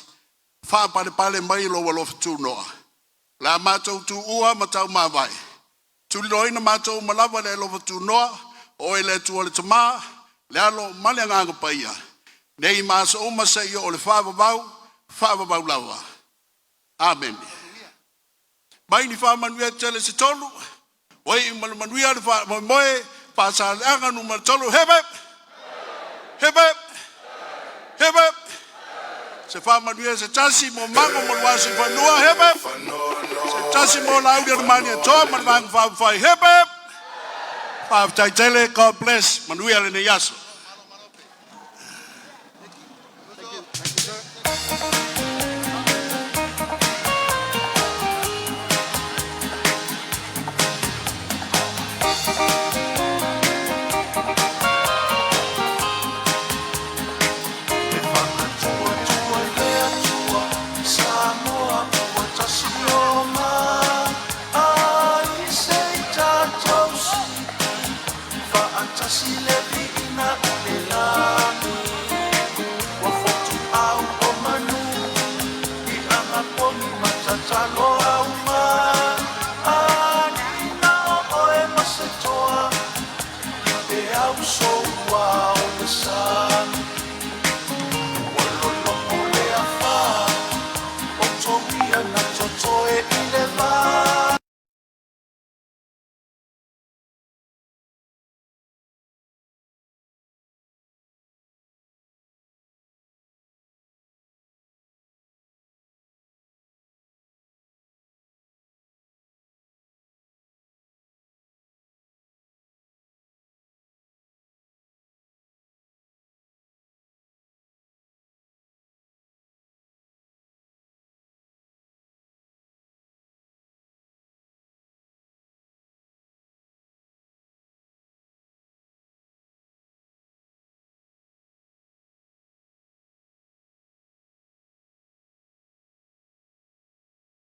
Whaapale pale mai lo walofa tūnoa. La mātou tu ua matau mawai. Tuli roina mātou malawa le lofa tūnoa, o e le tua le tamaa, le alo male nganga paia. Nei masa o masa i o le whaavavau lawa. Amen. Mai ni whaamanuia tele se tolu. Wai i manuia le whaamoe. Faasaleleaga numero 3. Hebe. Hebe. Hebe. Se whaamanuia se tasi mo mango mo luasi whanua. Hebe. Se tasi mo laudia le mania toa. Manvanga whaavawhai. Hebe. Whaavtai tele. God bless. Manuia le ne yaso.